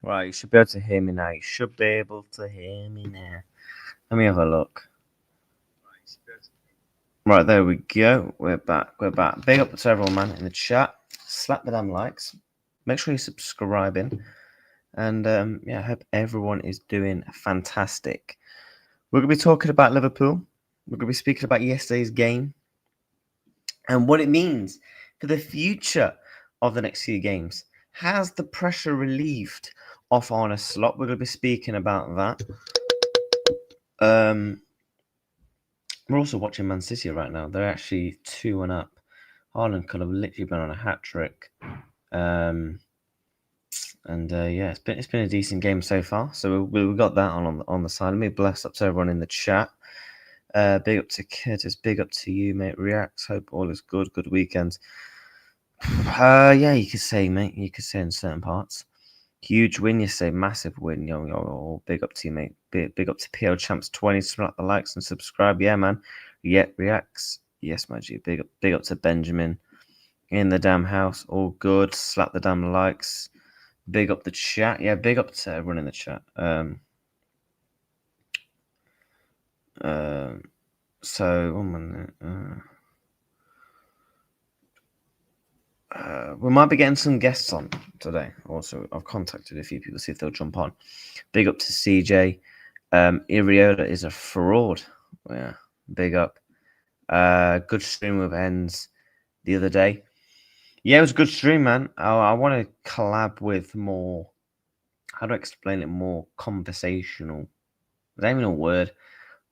Right, you should be able to hear me now. You should be able to hear me now. Let me have a look. Right, there we go. We're back. We're back. Big up to everyone, man, in the chat. Slap the damn likes. Make sure you're subscribing. And yeah, I hope everyone is doing fantastic. We're going to be talking about Liverpool. We're going to be speaking about yesterday's game and what it means for the future of the next few games. Has the pressure relieved off Arne Slot? We're going to be speaking about that. We're also watching Man City right now. They're actually 2-1 up. Haaland could have literally been on a hat trick. Yeah, it's been a decent game so far. So we got that on the side. Let me bless up to everyone in the chat. Big up to Curtis. Big up to you, mate. Reacts. Hope all is good. Good weekend. Yeah, you could say, mate. You could say in certain parts. Huge win yesterday. Massive win. Yo, big up to you, mate. Big up to PL Champs 20. Smack the likes and subscribe. Yeah, man. Yeah, reacts. Yes, my G. Big up to Benjamin in the damn house. All good. Slap the damn likes. Big up the chat. Yeah, big up to everyone in the chat. So 1 minute. We might be getting some guests on today. Also, I've contacted a few people, see if they'll jump on. Big up to CJ. Iriola is a fraud. Yeah, big up. Good stream with Ends the other day. Yeah, it was a good stream, man. I want to collab with more, how do I explain it, more conversational. Is that even a word?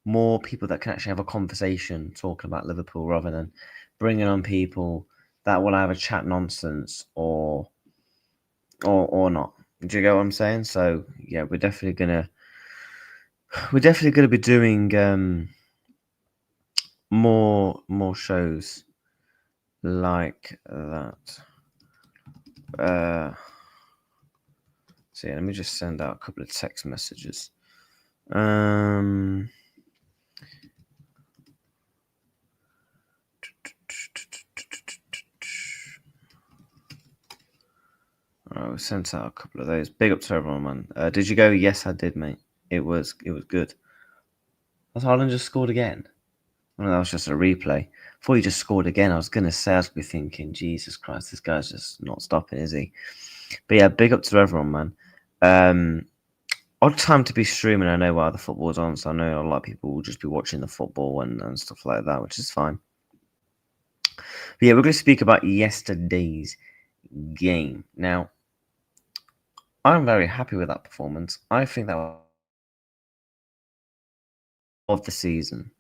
More people that can actually have a conversation talking about Liverpool rather than bringing on people that will either chat nonsense or not. Do you get what I'm saying? So yeah, we're definitely gonna be doing more shows like that. So yeah, let me just send out a couple of text messages. I sent out a couple of those. Big up to everyone, man. Did you go? Yes, I did, mate. It was good. Has Haaland just scored again? Well, that was just a replay. Before he just scored again, I was going to say, I was thinking, Jesus Christ, this guy's just not stopping, is he? But yeah, big up to everyone, man. Odd time to be streaming. I know while the football's on, so I know a lot of people will just be watching the football and stuff like that, which is fine. But yeah, we're going to speak about yesterday's game. Now, I'm very happy with that performance. I think that was of the season.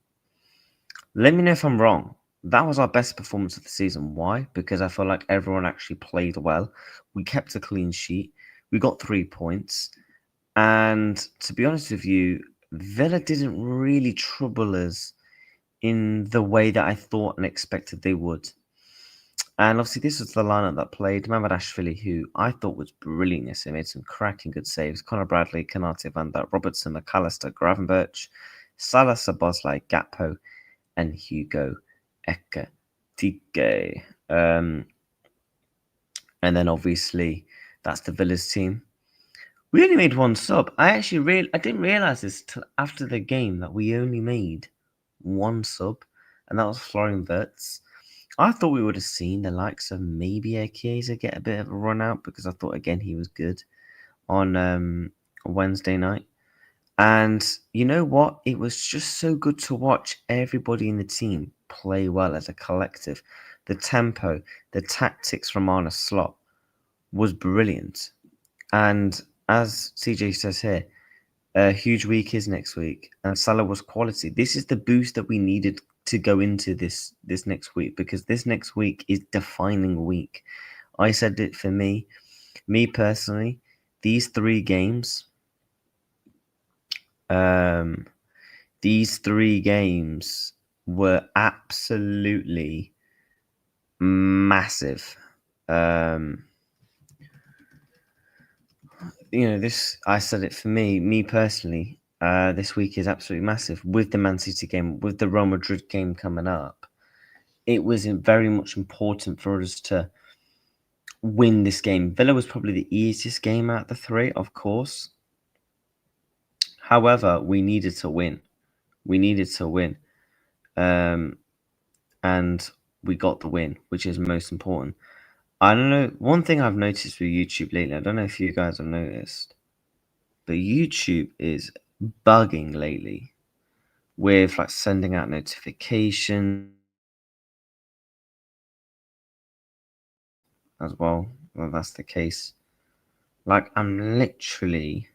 Let me know if I'm wrong. That was our best performance of the season. Why? Because I feel like everyone actually played well. We kept a clean sheet. We got 3 points. And to be honest with you, Villa didn't really trouble us in the way that I thought and expected they would. And obviously, this was the lineup that played. Mamardashvili, who I thought was brilliant yesterday, made some cracking good saves. Conor Bradley, Kanate, Van Dijk, Robertson, McAllister, Gravenberch, Salah, Szoboszlai, Gakpo, and Hugo Ekitike. And then obviously, that's the Villa's team. We only made one sub. I didn't realize this till after the game that we only made one sub, and that was Florian Wirtz. I thought we would have seen the likes of maybe Chiesa get a bit of a run out because I thought again he was good on Wednesday night. And you know what? It was just so good to watch everybody in the team play well as a collective. The tempo, the tactics from Arne Slot was brilliant. And as CJ says here, a huge week is next week, and Salah was quality. This is the boost that we needed to go into this next week, because this next week is defining week. I said it for me personally. These three games, these three games were absolutely massive. This, I said it for me personally. This week is absolutely massive with the Man City game, with the Real Madrid game coming up. It was very much important for us to win this game. Villa was probably the easiest game out of the three, of course. However, we needed to win. We needed to win. And we got the win, which is most important. I don't know. One thing I've noticed with YouTube lately, I don't know if you guys have noticed, but YouTube is bugging lately with like sending out notifications as well. Well, that's the case. Like, I'm literally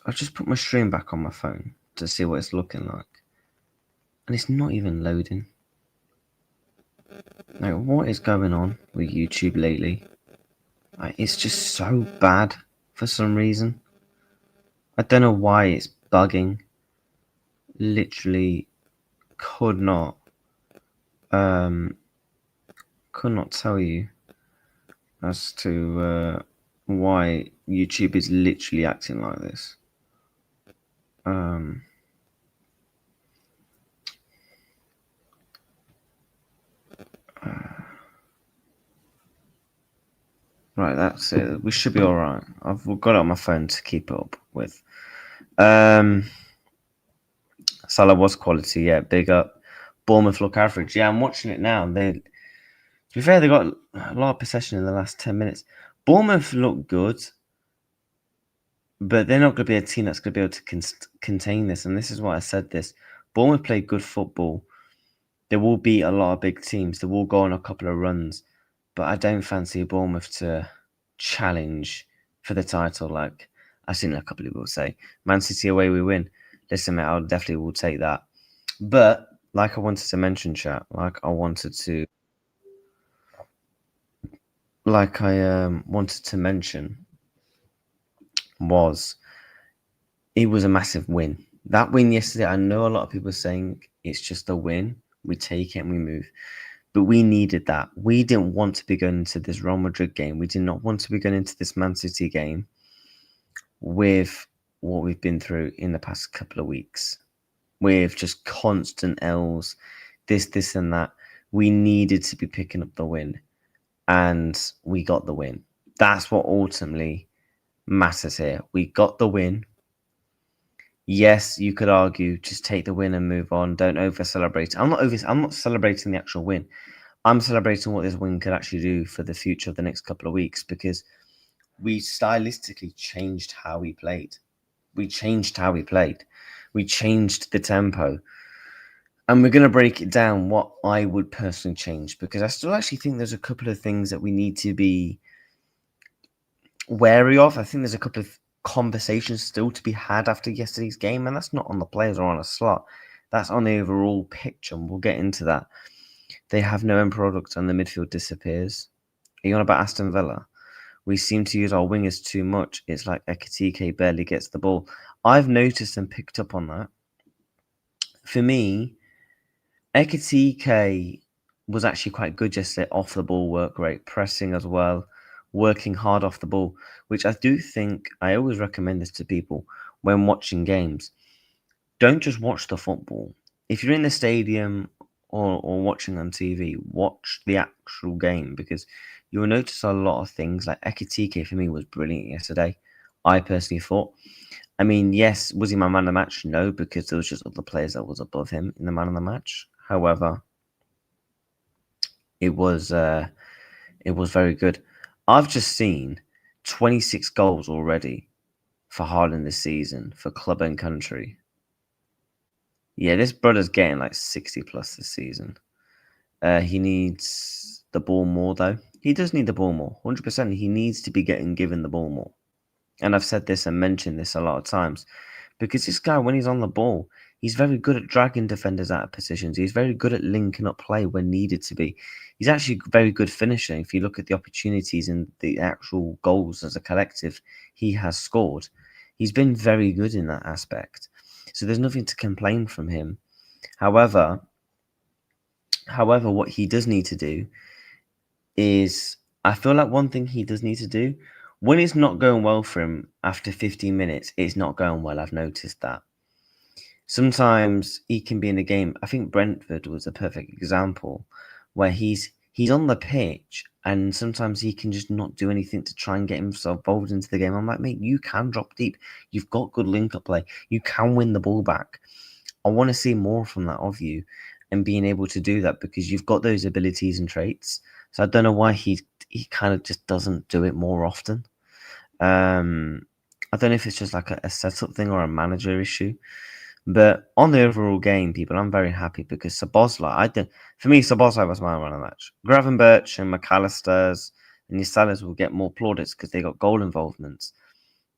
I just put my stream back on my phone to see what it's looking like, and it's not even loading. Like, what is going on with YouTube lately? Like, it's just so bad for some reason. I don't know why it's bugging. Literally could not tell you as to why YouTube is literally acting like this. Right, that's it. We should be all right. I've got it on my phone to keep it up with. Salah was quality, yeah, big up. Bournemouth look average. Yeah, I'm watching it now. To be fair, they got a lot of possession in the last 10 minutes. Bournemouth look good, but they're not going to be a team that's going to be able to contain this. And this is why I said this. Bournemouth play good football. They will beat a lot of big teams. They will go on a couple of runs. But I don't fancy Bournemouth to challenge for the title. Like I've seen a couple of people say, Man City away we win. Listen, mate, I definitely will take that. But like I wanted to mention, chat, wanted to mention was it was a massive win. That win yesterday, I know a lot of people are saying it's just a win. We take it and we move. But we needed that. We didn't want to be going into this Real Madrid game. We did not want to be going into this Man City game with what we've been through in the past couple of weeks, with just constant L's, this and that. We needed to be picking up the win, and we got the win. That's what ultimately matters here. We got the win. Yes, you could argue just take the win and move on. Don't over celebrate. I'm not celebrating the actual win. I'm celebrating what this win could actually do for the future of the next couple of weeks, because we stylistically changed how we played. We changed the tempo. And we're going to break it down what I would personally change, because I still actually think there's a couple of things that we need to be wary of. I think there's a couple of conversations still to be had after yesterday's game, and that's not on the players or on a slot. That's on the overall picture, and we'll get into that. They have no end product and the midfield disappears. Are you on about Aston Villa? We seem to use our wingers too much. It's like Ekitike barely gets the ball. I've noticed and picked up on that. For me, Ekitike was actually quite good yesterday off the ball work rate, pressing as well, working hard off the ball, which I do think I always recommend this to people when watching games. Don't just watch the football. If you're in the stadium or watching on TV, watch the actual game, because you will notice a lot of things. Like Ekitike for me was brilliant yesterday. I personally thought. I mean, yes, was he my man of the match? No, because there was just other players that was above him in the man of the match. However, it was very good. I've just seen 26 goals already for Haaland this season for club and country. Yeah, this brother's getting like 60 plus this season. He needs the ball more, though. He does need the ball more. 100%. He needs to be given the ball more. And I've said this and mentioned this a lot of times. Because this guy, when he's on the ball, he's very good at dragging defenders out of positions. He's very good at linking up play when needed to be. He's actually very good finishing. If you look at the opportunities and the actual goals as a collective he has scored, he's been very good in that aspect. So there's nothing to complain from him. However, what he does need to do is, I feel like one thing he does need to do, when it's not going well for him after 15 minutes, it's not going well. I've noticed that. Sometimes he can be in a game. I think Brentford was a perfect example where he's on the pitch and sometimes he can just not do anything to try and get himself involved into the game. I'm like, mate, you can drop deep. You've got good link-up play. You can win the ball back. I want to see more from that of you and being able to do that because you've got those abilities and traits. So I don't know why he kind of just doesn't do it more often. I don't know if it's just like a setup thing or a manager issue. But on the overall game, people, I'm very happy because Szoboszlai, for me, Szoboszlai was my man of the match. Gravenberch and McAllister's and your Salahs will get more plaudits because they got goal involvements.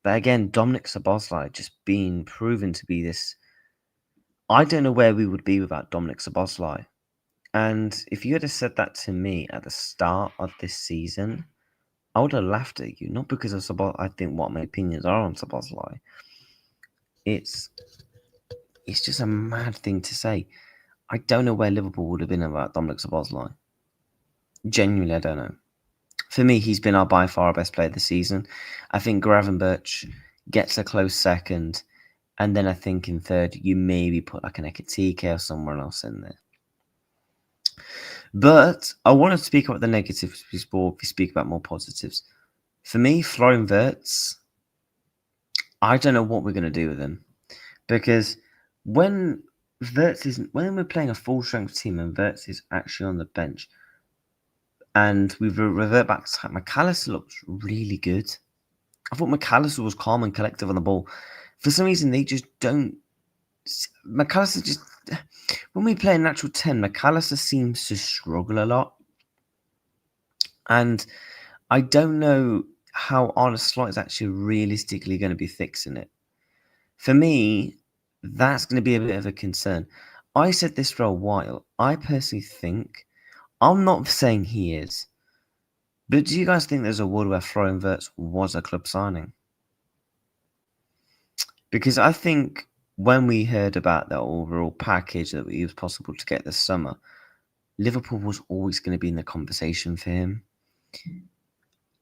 But again, Dominic Szoboszlai just being proven to be this. I don't know where we would be without Dominic Szoboszlai. And if you had said that to me at the start of this season, I would have laughed at you. Not because of Szoboszlai. I think what my opinions are on Szoboszlai. It's just a mad thing to say. I don't know where Liverpool would have been about Dominic Szoboszlai. Genuinely, I don't know. For me, he's been by far our best player this season. I think Gravenberch gets a close second. And then I think in third, you maybe put like an Ekatike or someone else in there. But I want to speak about the negatives before we speak about more positives. For me, Florian Wirtz, I don't know what we're going to do with him. Because when we're playing a full strength team and Wirtz is actually on the bench, and we revert back to McAllister looks really good. I thought McAllister was calm and collective on the ball. For some reason, they just don't. McAllister just, when we play a natural 10, McAllister seems to struggle a lot. And I don't know how Arne Slot is actually realistically going to be fixing it. For me, that's going to be a bit of a concern. I said this for a while. I personally think, I'm not saying he is, but do you guys think there's a world where Florian Wirtz was a club signing? Because I think when we heard about the overall package that it was possible to get this summer, Liverpool was always going to be in the conversation for him.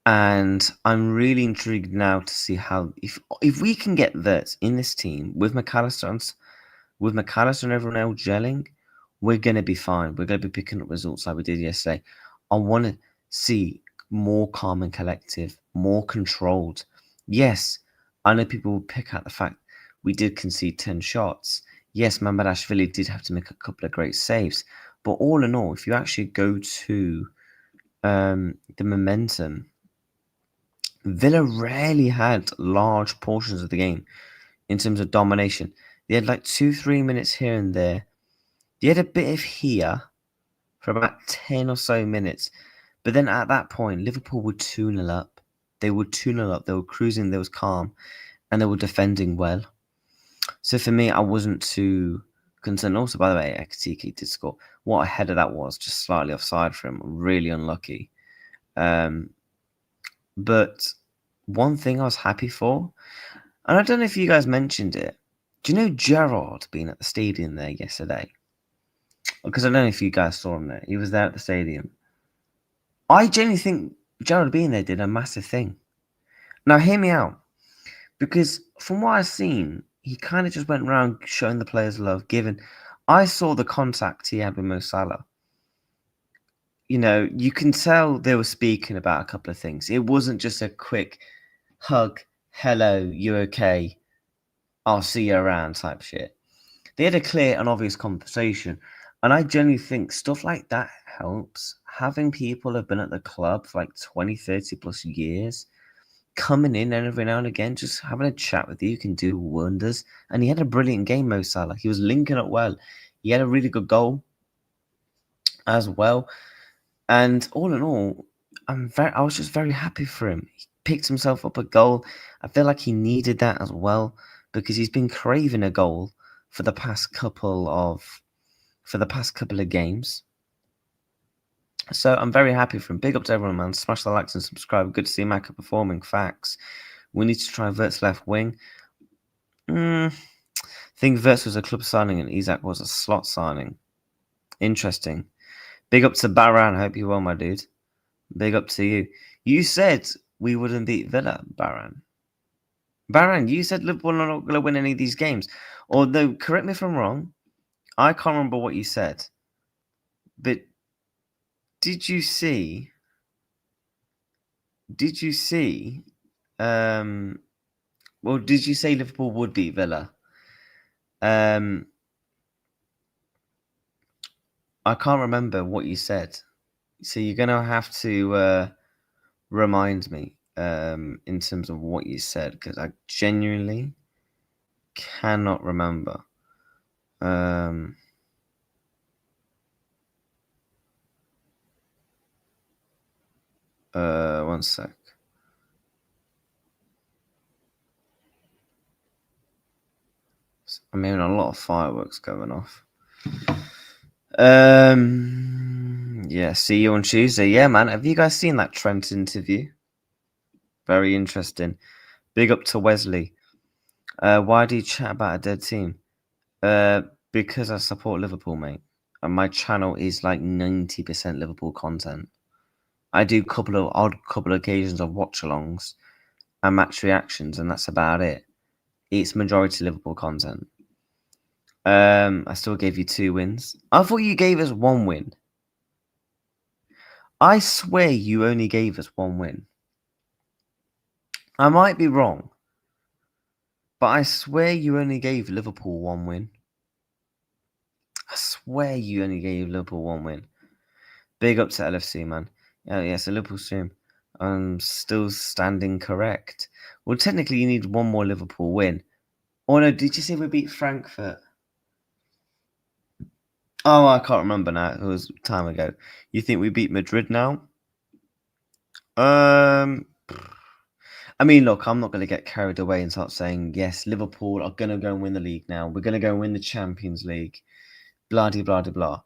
And I'm really intrigued now to see how, if we can get Wirtz in this team with McAllister and everyone else gelling, we're going to be fine. We're going to be picking up results like we did yesterday. I want to see more calm and collective, more controlled. Yes, I know people will pick out the fact we did concede 10 shots. Yes, Mamardashvili did have to make a couple of great saves. But all in all, if you actually go to the momentum, Villa rarely had large portions of the game in terms of domination. They had like 2-3 minutes here and there. They had a bit of here for about 10 or so minutes. But then at that point, Liverpool would 2-0 up. They would 2-0 up. They were cruising. They was calm. And they were defending well. So for me, I wasn't too concerned. Also, by the way, Ekatike did score. What a header that was. Just slightly offside for him. Really unlucky. But one thing I was happy for, and I don't know if you guys mentioned it. Do you know Gerrard being at the stadium there yesterday? Because I don't know if you guys saw him there. He was there at the stadium. I genuinely think Gerrard being there did a massive thing. Now, hear me out. Because from what I've seen, he kind of just went around showing the players love, giving. I saw the contact he had with Mo Salah. You know, you can tell they were speaking about a couple of things. It wasn't just a quick hug, hello, you okay, I'll see you around type shit. They had a clear and obvious conversation. And I genuinely think stuff like that helps. Having people have been at the club for like 20, 30 plus years, coming in every now and again, just having a chat with you can do wonders. And he had a brilliant game, Mo Salah. He was linking up well. He had a really good goal as well. And all in all, I was just very happy for him. He picked himself up a goal. I feel like he needed that as well because he's been craving a goal for the past couple of games. So I'm very happy for him. Big up to everyone, man. Smash the likes and subscribe. Good to see Maka performing. Facts. We need to try Vert's left wing. I think Verts was a club signing and Isak was a slot signing. Interesting. Big up to Baran. Hope you're well, my dude. Big up to you. You said we wouldn't beat Villa, Baran. Baran, you said Liverpool are not going to win any of these games. Although, correct me if I'm wrong, I can't remember what you said. But did you see? Well, did you say Liverpool would beat Villa? I can't remember what you said. So you're going to have to remind me in terms of what you said, because I genuinely cannot remember. One sec. I'm hearing a lot of fireworks going off. Yeah, see you on Tuesday. Yeah, man. Have you guys seen that Trent interview? Very interesting. Big up to Wesley. Why do you chat about a dead team? Because I support Liverpool, mate. And my channel is like 90% Liverpool content. I do odd couple occasions of watchalongs and match reactions, and that's about it. It's majority Liverpool content. I still gave you 2 wins. I thought you gave us 1 win. I swear you only gave us 1 win. I might be wrong, but I swear you only gave Liverpool 1 win. I swear you only gave Liverpool 1 win. Big up to LFC, man. Yes, a Liverpool stream. I'm still standing correct. Well, technically, you need 1 more Liverpool win. Oh, no, did you say we beat Frankfurt? Oh, I can't remember now. It was time ago. You think we beat Madrid now? I mean, look, I'm not going to get carried away and start saying, yes, Liverpool are going to go and win the league now. We're going to go and win the Champions League. Blah, de, blah, de, blah.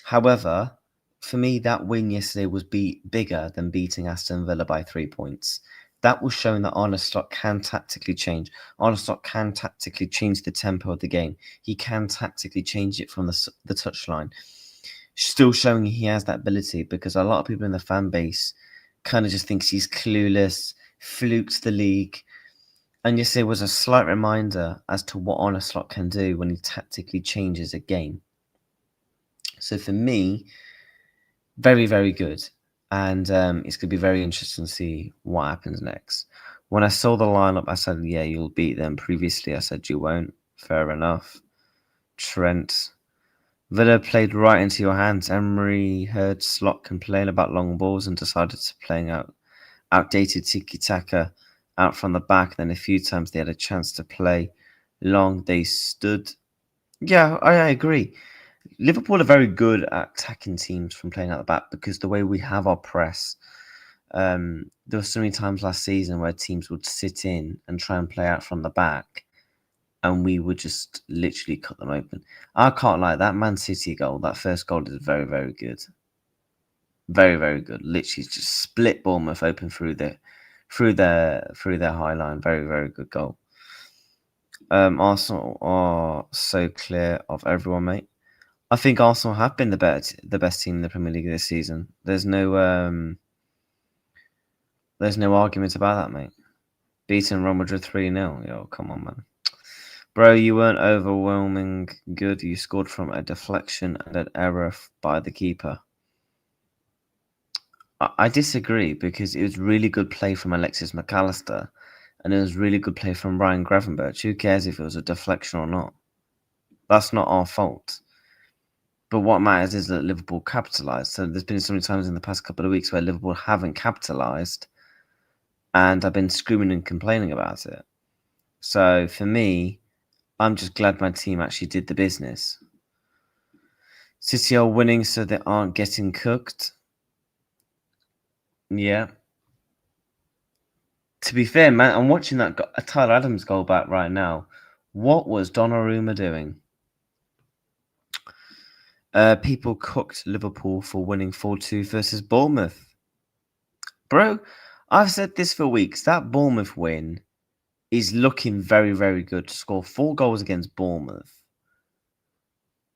However, for me, that win yesterday was bigger than beating Aston Villa by 3 points. That was showing that Arne Slot can tactically change. Arne Slot can tactically change the tempo of the game. He can tactically change it from the touchline. Still showing he has that ability, because a lot of people in the fan base kind of just thinks he's clueless, flukes the league. And yesterday was a slight reminder as to what Arne Slot can do when he tactically changes a game. So for me, very, very good. And it's going to be very interesting to see what happens next. When I saw the lineup, I said, yeah, you'll beat them. Previously, I said you won't. Fair enough. Trent. Villa played right into your hands. Emery heard Slot complain about long balls and decided to play outdated tiki-taka out from the back. Then a few times they had a chance to play long. They stood. Yeah, I agree. Liverpool are very good at attacking teams from playing out the back, because the way we have our press, there were so many times last season where teams would sit in and try and play out from the back, and we would just literally cut them open. I can't lie, that Man City goal, that first goal is very, very good. Very, very good. Literally just split Bournemouth open through their high line. Very, very good goal. Arsenal are so clear of everyone, mate. I think Arsenal have been the best team in the Premier League this season. There's no argument about that, mate. Beating Real Madrid 3-0. Yo, come on, man. Bro, you weren't overwhelming good. You scored from a deflection and an error by the keeper. I disagree, because it was really good play from Alexis McAllister, and it was really good play from Ryan Gravenberch. Who cares if it was a deflection or not? That's not our fault. But what matters is that Liverpool capitalised. So there's been so many times in the past couple of weeks where Liverpool haven't capitalised, and I've been screaming and complaining about it. So for me, I'm just glad my team actually did the business. City are winning so they aren't getting cooked. Yeah. To be fair, man, I'm watching that Tyler Adams goal back right now. What was Donnarumma doing? People cooked Liverpool for winning 4-2 versus Bournemouth. Bro, I've said this for weeks. That Bournemouth win is looking very, very good. To score 4 goals against Bournemouth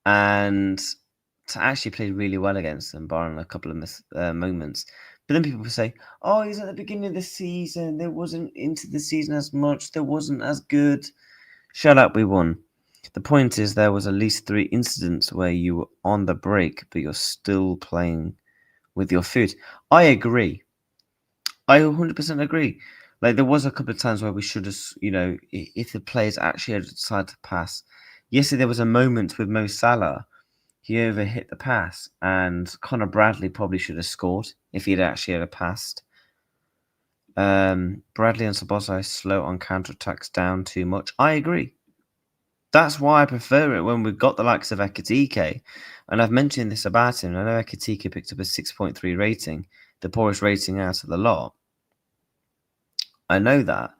and to actually play really well against them, barring a couple of moments. But then people say, oh, he's at the beginning of the season. There wasn't into the season as much. There wasn't as good. Shut up, we won. The point is there was at least 3 incidents where you were on the break, but you're still playing with your foot. I agree. I 100% agree. Like, there was a couple of times where we should have, if the players actually had decided to pass. Yesterday, there was a moment with Mo Salah. He overhit the pass, and Connor Bradley probably should have scored if he'd actually had passed. Bradley and Szoboszlai slow on counter-attacks down too much. I agree. That's why I prefer it when we've got the likes of Ekitike. And I've mentioned this about him. I know Ekitike picked up a 6.3 rating, the poorest rating out of the lot. I know that.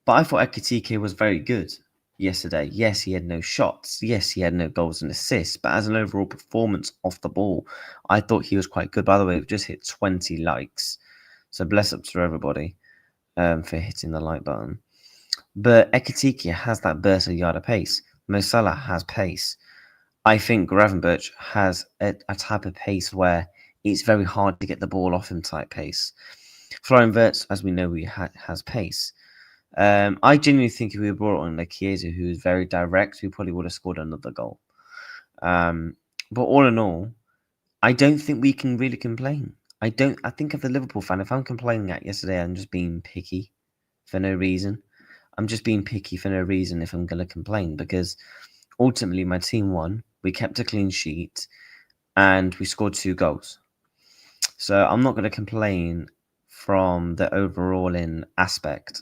But I thought Ekitike was very good yesterday. Yes, he had no shots. Yes, he had no goals and assists. But as an overall performance off the ball, I thought he was quite good. By the way, we've just hit 20 likes. So bless up to everybody for hitting the like button. But Ekitike has that burst of yard of pace. Mo Salah has pace. I think Gravenberch has a type of pace where it's very hard to get the ball off him type pace. Florian Wirtz, as we know, has pace. I genuinely think if we brought on like Chiesa, who is very direct, we probably would have scored another goal. But all in all, I don't think we can really complain. I think as a Liverpool fan, if I'm complaining at yesterday, I'm just being picky for no reason. I'm just being picky for no reason if I'm going to complain, because ultimately my team won. We kept a clean sheet and we scored 2 goals. So I'm not going to complain from the overall in aspect,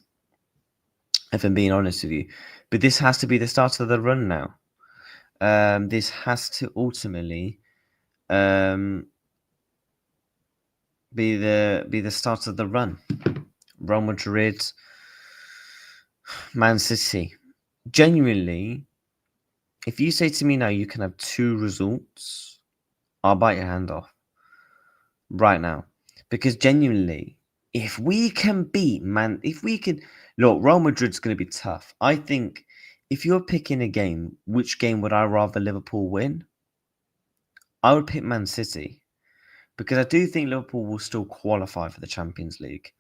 if I'm being honest with you. But this has to be the start of the run now. This has to ultimately be the start of the run. Real Madrid, Man City. Genuinely, if you say to me now you can have 2 results, I'll bite your hand off right now. Because genuinely, if we can beat look, Real Madrid's going to be tough. I think if you're picking a game, which game would I rather Liverpool win? I would pick Man City, because I do think Liverpool will still qualify for the Champions League.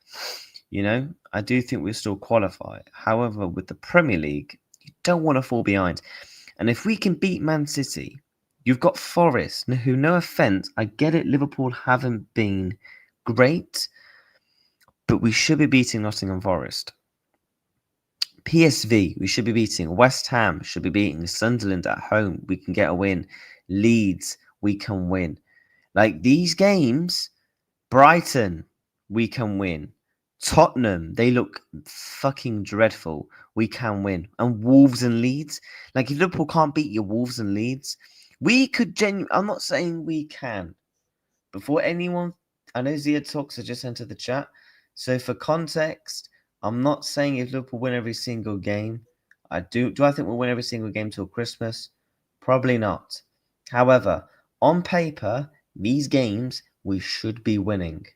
I do think we'll still qualify. However, with the Premier League, you don't want to fall behind. And if we can beat Man City, you've got Forest, who, no offence, I get it, Liverpool haven't been great, but we should be beating Nottingham Forest. PSV, we should be beating. West Ham should be beating. Sunderland at home, we can get a win. Leeds, we can win. Like, these games, Brighton, we can win. Tottenham, they look fucking dreadful. We can win. And Wolves and Leeds. Like, if Liverpool can't beat your Wolves and Leeds, we could I'm not saying we can. Before anyone, I know Zia Talks have just entered the chat. So for context, I'm not saying if Liverpool win every single game. Do I think we'll win every single game till Christmas? Probably not. However, on paper, these games we should be winning.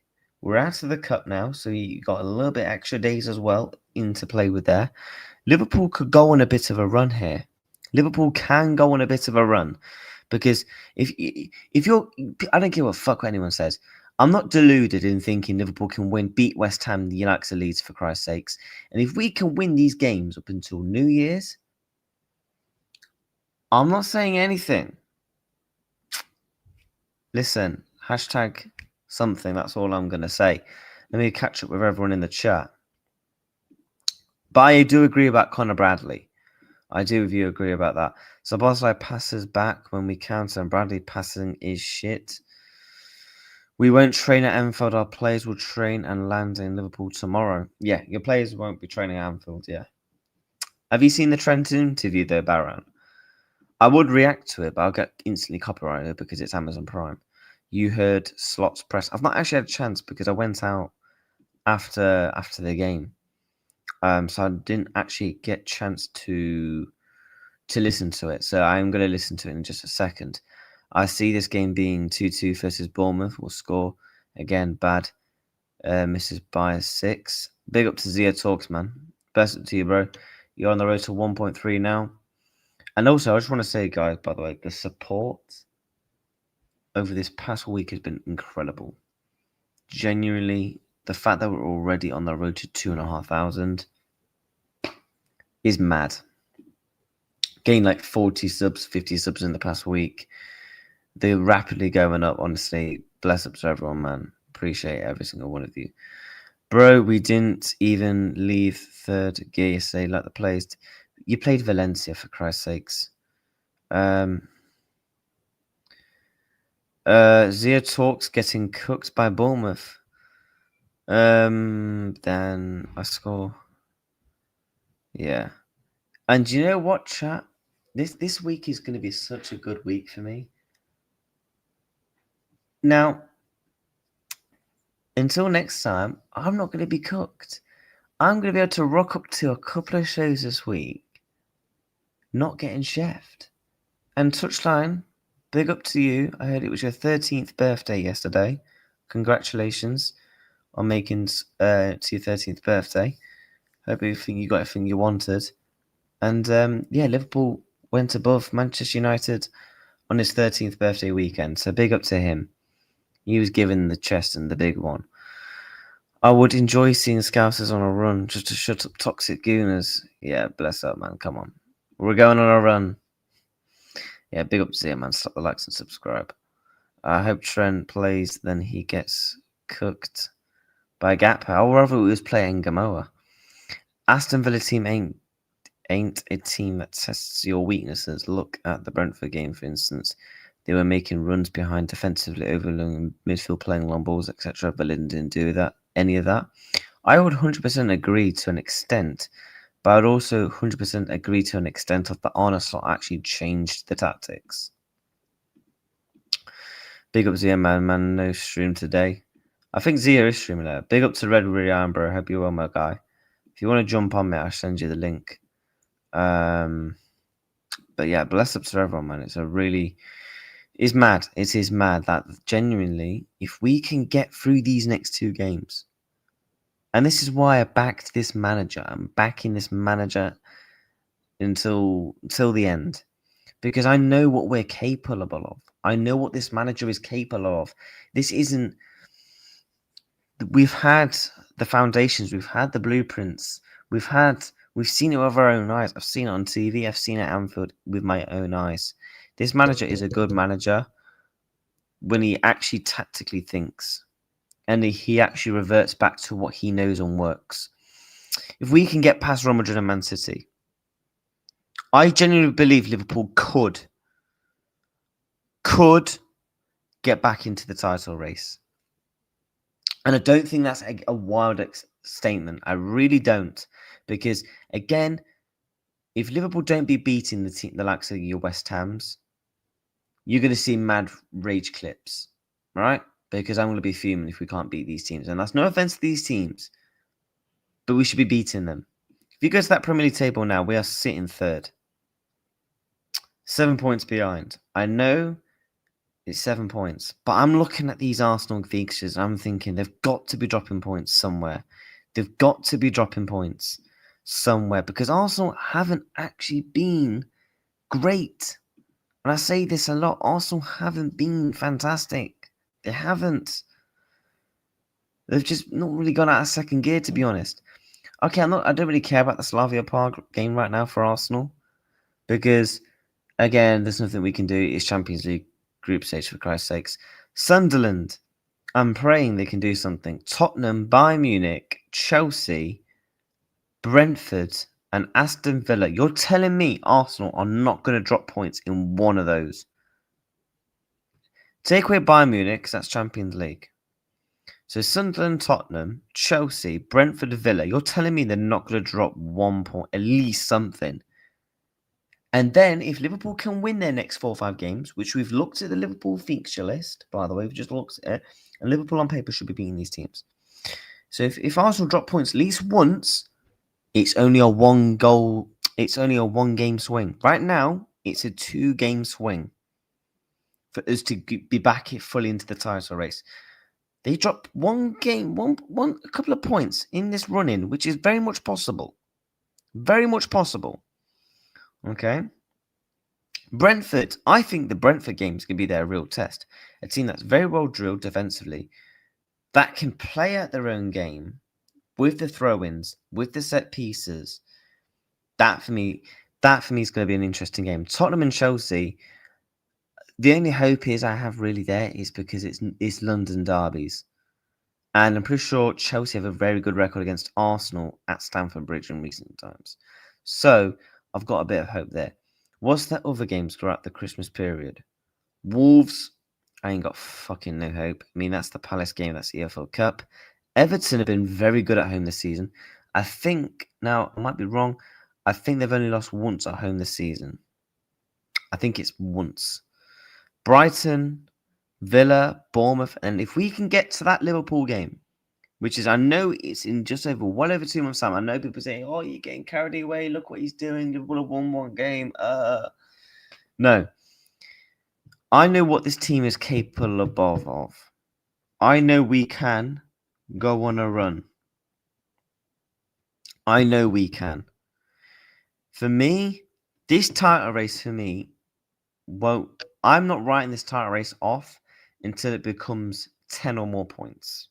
We're out of the cup now, so you got a little bit extra days as well into play with there. Liverpool could go on a bit of a run here. Liverpool can go on a bit of a run, because if you're, I don't care what fuck anyone says. I'm not deluded in thinking Liverpool can beat West Ham, the likes of Leeds, for Christ's sakes. And if we can win these games up until New Year's, I'm not saying anything. Listen, hashtag something. That's all I'm going to say. Let me catch up with everyone in the chat. But I do agree about Connor Bradley. I do agree about that. Szoboszlai passes back when we counter, and Bradley passing is shit. We won't train at Anfield. Our players will train and land in Liverpool tomorrow. Yeah, your players won't be training at Anfield. Yeah. Have you seen the Trenton interview though, Baron? I would react to it, but I'll get instantly copyrighted because it's Amazon Prime. You heard Slot's press. I've not actually had a chance because I went out after the game, so I didn't actually get a chance to listen to it. So I'm going to listen to it in just a second. I see this game being 2-2 versus Bournemouth. Will score again. Bad. Misses by 6. Big up to Zia Talks, man. Best up to you, bro. You're on the road to 1.3 now. And also, I just want to say, guys, by the way, the support over this past week has been incredible. Genuinely, the fact that we're already on the road to 2,500 is mad. Gained like 40 subs, 50 subs in the past week. They're rapidly going up, honestly. Bless up to everyone, man. Appreciate every single one of you. Bro, we didn't even leave third gear yesterday like the players. You played Valencia, for Christ's sakes. Zia Talks getting cooked by Bournemouth. Then I score. Yeah. And you know what, chat? This week is going to be such a good week for me. Now, until next time, I'm not going to be cooked. I'm going to be able to rock up to a couple of shows this week, not getting chefed. And Touchline, big up to you. I heard it was your 13th birthday yesterday. Congratulations on making to your 13th birthday. Hope you got everything you wanted. And yeah, Liverpool went above Manchester United on his 13th birthday weekend. So big up to him. He was given the chest and the big one. I would enjoy seeing Scousers on a run just to shut up toxic gooners. Yeah, bless up, man. Come on. We're going on a run. Yeah, big up to you, man. Slap the likes and subscribe. I hope Trent plays, then he gets cooked by Gap. However, it was playing Gamoa. Aston Villa team ain't a team that tests your weaknesses. Look at the Brentford game, for instance. They were making runs behind defensively, overloading midfield, playing long balls, etc. But didn't do that. Any of that. I would 100% agree to an extent, but I would also 100% agree to an extent of the Arne Slot actually changed the tactics. Big up Zia, man. No stream today. I think Zia is streaming there. Big up to Red Ryan, bro. Hope you're well, my guy. If you want to jump on me, I'll send you the link. But yeah, bless up to everyone, man. It's mad. It is mad that genuinely, if we can get through these next 2 games, and this is why I backed this manager. I'm backing this manager until the end, because I know what we're capable of. I know what this manager is capable of. This isn't. We've had the foundations. We've had the blueprints. We've seen it with our own eyes. I've seen it on TV. I've seen it at Anfield with my own eyes. This manager is a good manager when he actually tactically thinks and he actually reverts back to what he knows and works. If we can get past Real Madrid and Man City, I genuinely believe Liverpool could get back into the title race. And I don't think that's a wild statement. I really don't. Because, again, if Liverpool don't be beating the likes of your West Hams, you're going to see mad rage clips, right? Because I'm going to be fuming if we can't beat these teams. And that's no offense to these teams, but we should be beating them. If you go to that Premier League table now, we are sitting 3rd. 7 points behind. I know it's 7 points, but I'm looking at these Arsenal fixtures and I'm thinking they've got to be dropping points somewhere. They've got to be dropping points somewhere because Arsenal haven't actually been great. And I say this a lot. Arsenal haven't been fantastic. They haven't. They've just not really gone out of second gear, to be honest. Okay, I don't really care about the Slavia Prague game right now for Arsenal because, again, there's nothing we can do. It's Champions League group stage, for Christ's sakes. Sunderland, I'm praying they can do something. Tottenham, Bayern Munich, Chelsea, Brentford, and Aston Villa. You're telling me Arsenal are not going to drop points in one of those? Take away Bayern Munich, because that's Champions League. So Sunderland, Tottenham, Chelsea, Brentford, Villa. You're telling me they're not going to drop 1 point, at least something. And then if Liverpool can win their next 4 or 5 games, which we've looked at the Liverpool fixture list, by the way, we've just looked at it, and Liverpool on paper should be beating these teams. So if Arsenal drop points at least once, it's only a 1 goal, it's only a 1 game swing. Right now, it's a 2 game swing for us to be back fully into the title race. They dropped 1 game, a couple of points in this run-in, which is very much possible. Very much possible. Okay? Brentford, I think the Brentford game is going to be their real test. A team that's very well drilled defensively, that can play out their own game with the throw-ins, with the set pieces. That for me is going to be an interesting game. Tottenham and Chelsea, the only hope is I have really there is because it's London derbies. And I'm pretty sure Chelsea have a very good record against Arsenal at Stamford Bridge in recent times. So I've got a bit of hope there. What's the other games throughout the Christmas period? Wolves, I ain't got fucking no hope. I mean, that's the Palace game, that's the EFL Cup. Everton have been very good at home this season. I think, now I might be wrong, I think they've only lost once at home this season. I think it's once. Brighton, Villa, Bournemouth, and if we can get to that Liverpool game, which is, I know it's in just well over 2 months' time. I know people saying, oh, you're getting carried away. Look what he's doing. Liverpool have won 1 game. No. I know what this team is capable of. I know we can go on a run. I know we can. For me, this title race for me won't. I'm not writing this title race off until it becomes 10 or more points.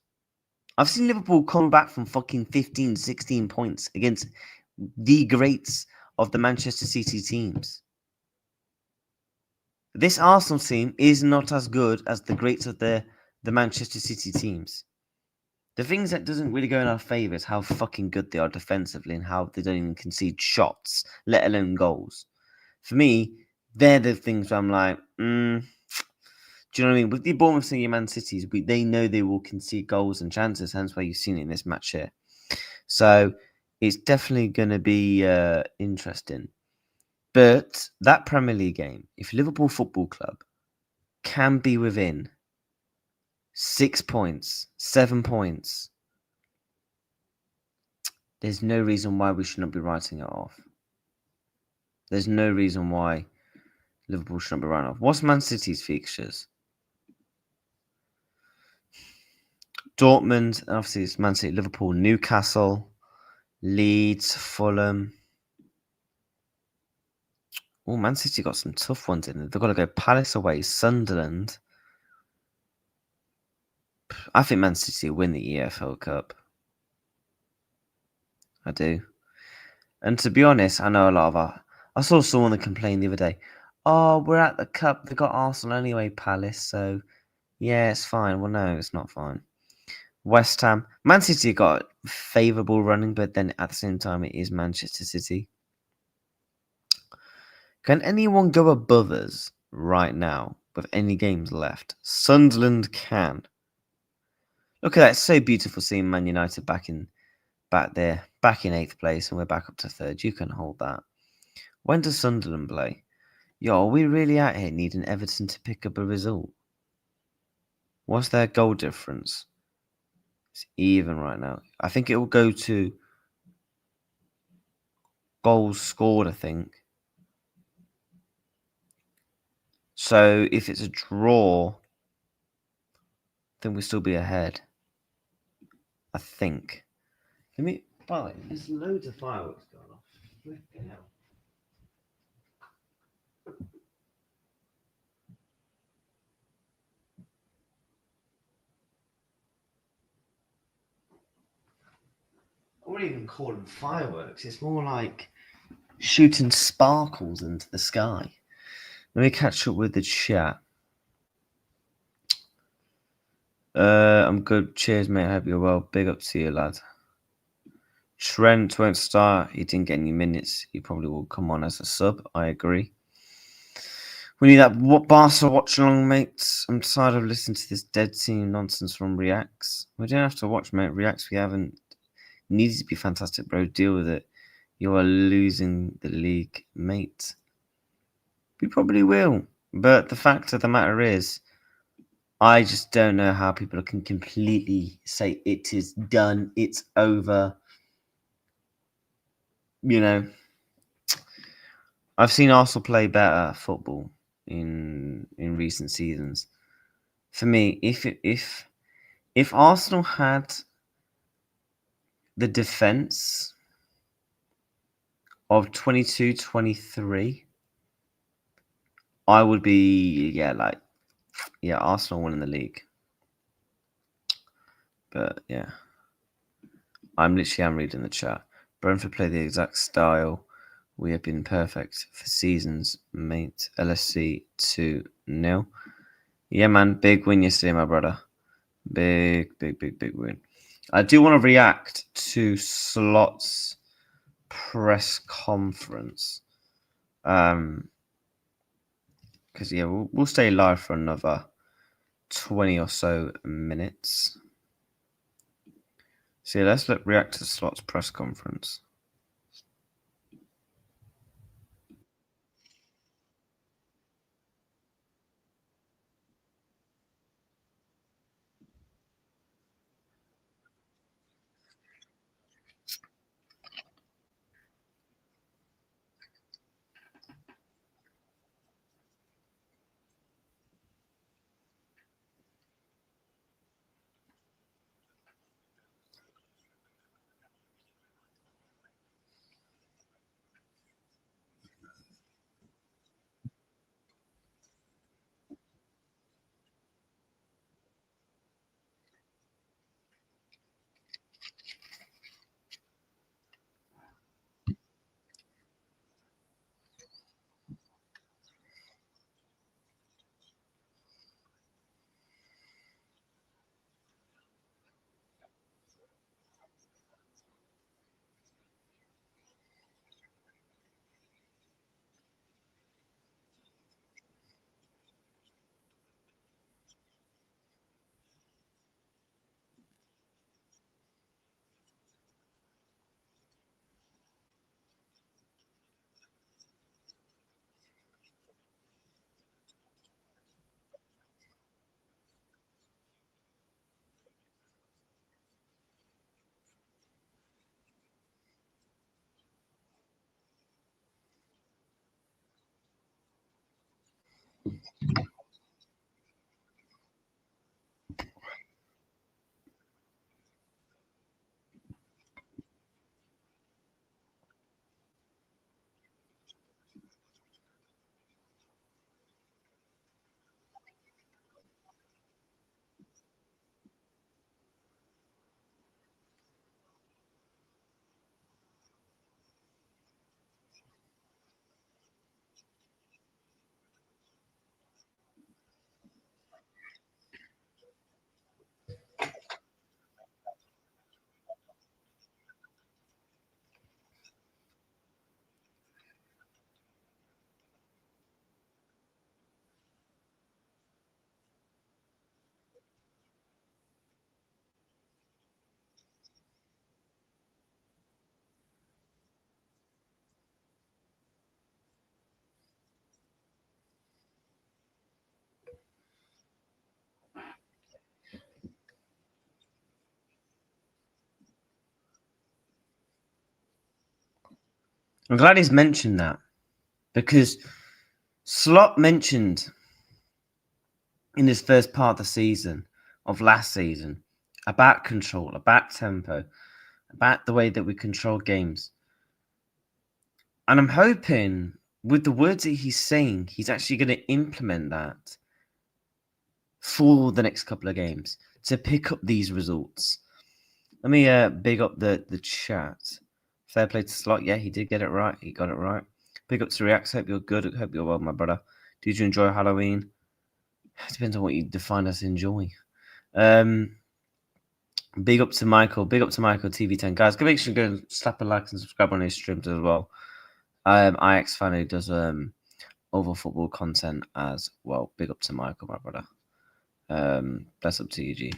I've seen Liverpool come back from fucking 15, 16 points against the greats of the Manchester City teams. This Arsenal team is not as good as the greats of the Manchester City teams. The things that doesn't really go in our favour is how fucking good they are defensively and how they don't even concede shots, let alone goals. For me, they're the things where I'm like, do you know what I mean? With the Bournemouth and Man Cities, they know they will concede goals and chances, hence why you've seen it in this match here. So it's definitely going to be interesting. But that Premier League game, if Liverpool Football Club can be within 6 points, 7 points, there's no reason why we should not be writing it off. There's no reason why Liverpool should not be writing off. What's Man City's fixtures? Dortmund, obviously it's Man City, Liverpool, Newcastle, Leeds, Fulham. Oh, Man City got some tough ones in there. They've got to go Palace away, Sunderland. I think Man City will win the EFL Cup. I do. And to be honest, I know a lot of I saw someone that complained the other day. Oh, we're at the Cup. They got Arsenal anyway, Palace. So, yeah, it's fine. Well, no, it's not fine. West Ham. Man City got favourable running, but then at the same time, it is Manchester City. Can anyone go above us right now with any games left? Sunderland can. Look at that. It's so beautiful seeing Man United back in 8th place, and we're back up to 3rd. You can hold that. When does Sunderland play? Yo, are we really out here needing Everton to pick up a result? What's their goal difference? It's even right now. I think it will go to goals scored, I think. So if it's a draw, then we'll still be ahead. I think. By the way, there's loads of fireworks going off. Flipping hell. I wouldn't even call them fireworks. It's more like shooting sparkles into the sky. Let me catch up with the chat. I'm good. Cheers, mate. I hope you're well. Big up to you, lad. Trent won't start. He didn't get any minutes. He probably will come on as a sub. I agree. We need that Barca watch along, mates. I'm tired of listening to this dead scene nonsense from Reacts. We don't have to watch, mate. Reacts we haven't. Needs to be fantastic, bro. Deal with it. You are losing the league, mate. We probably will. But the fact of the matter is, I just don't know how people can completely say it is done, it's over. You know, I've seen Arsenal play better football in recent seasons. For me, if Arsenal had the defense of 22-23, I would be Arsenal winning the league. But yeah, I'm reading the chat. Brentford play the exact style. We have been perfect for seasons, mate. LSC 2-0. Yeah, man. Big win yesterday, my brother. Big win. I do want to react to Slot's press conference. Because, yeah, we'll stay live for another 20 or so minutes. So, yeah, let's react to Slot's press conference. I'm glad he's mentioned that, because Slot mentioned in his first part of the season, of last season, about control, about tempo, about the way that we control games. And I'm hoping with the words that he's saying, he's actually going to implement that for the next couple of games to pick up these results. Let me big up the chat. Fair play to Slot. Yeah, he did get it right. He got it right. Big up to Reacts. Hope you're good. Hope you're well, my brother. Did you enjoy Halloween? It depends on what you define as enjoy. Big up to Michael. Big up to Michael TV10. Guys, make sure you go and slap a like and subscribe on his streams as well. IX fan who does other football content as well. Big up to Michael, my brother. That's up to you, G.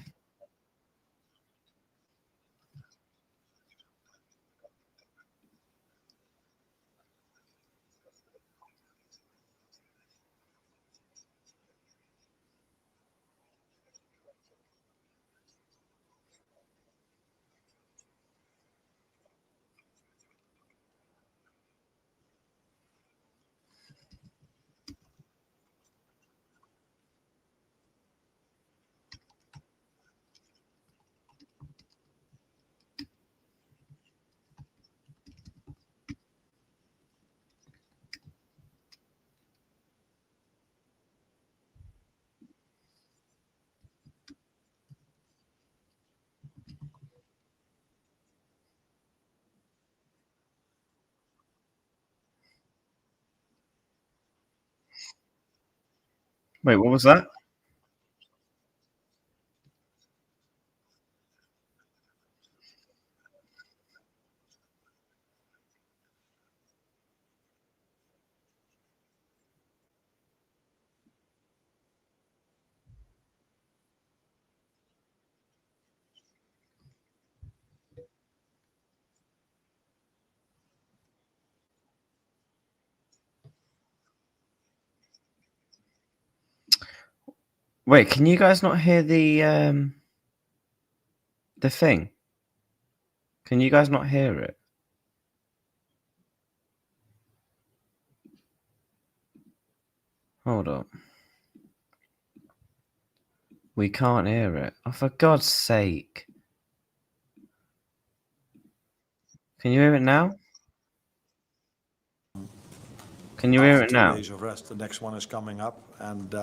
Wait, what was that? Wait, can you guys not hear the thing? Can you guys not hear it? Hold up. We can't hear it. Oh, for God's sake. Can you hear it now? Can you hear it now? 2 days of rest, the next one is coming up, and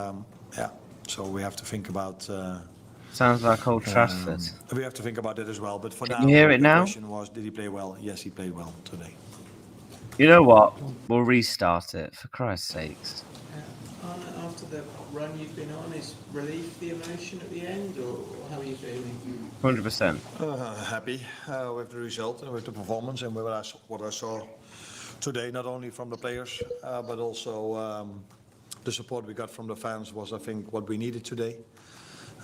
yeah, so we have to think about. Sounds like Old Trafford. We have to think about it as well. But for Can now, you hear it the now? question was, did he play well? Yes, he played well today. You know what? We'll restart it, for Christ's sakes. After the run you've been on, is relief the emotion at the end, or how are you feeling? 100%. Happy with the result and with the performance and with what I saw today, not only from the players, but also the support we got from the fans was, I think, what we needed today.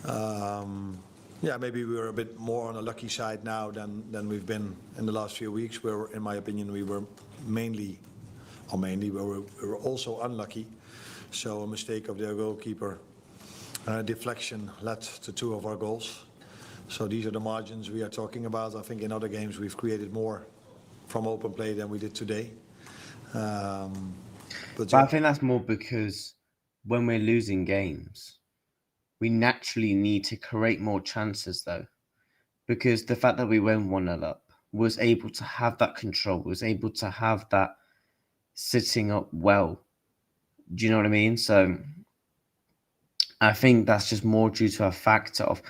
Yeah, maybe we were a bit more on the lucky side now than we've been in the last few weeks, where, in my opinion, we were we were also unlucky. So a mistake of their goalkeeper, deflection, led to 2 of our goals. So these are the margins we are talking about. I think in other games we've created more from open play than we did today. But I think that's more because when we're losing games, we naturally need to create more chances, though. Because the fact that we went 1-0 up, was able to have that control, was able to have that sitting up well. Do you know what I mean? So I think that's just more due to a factor of.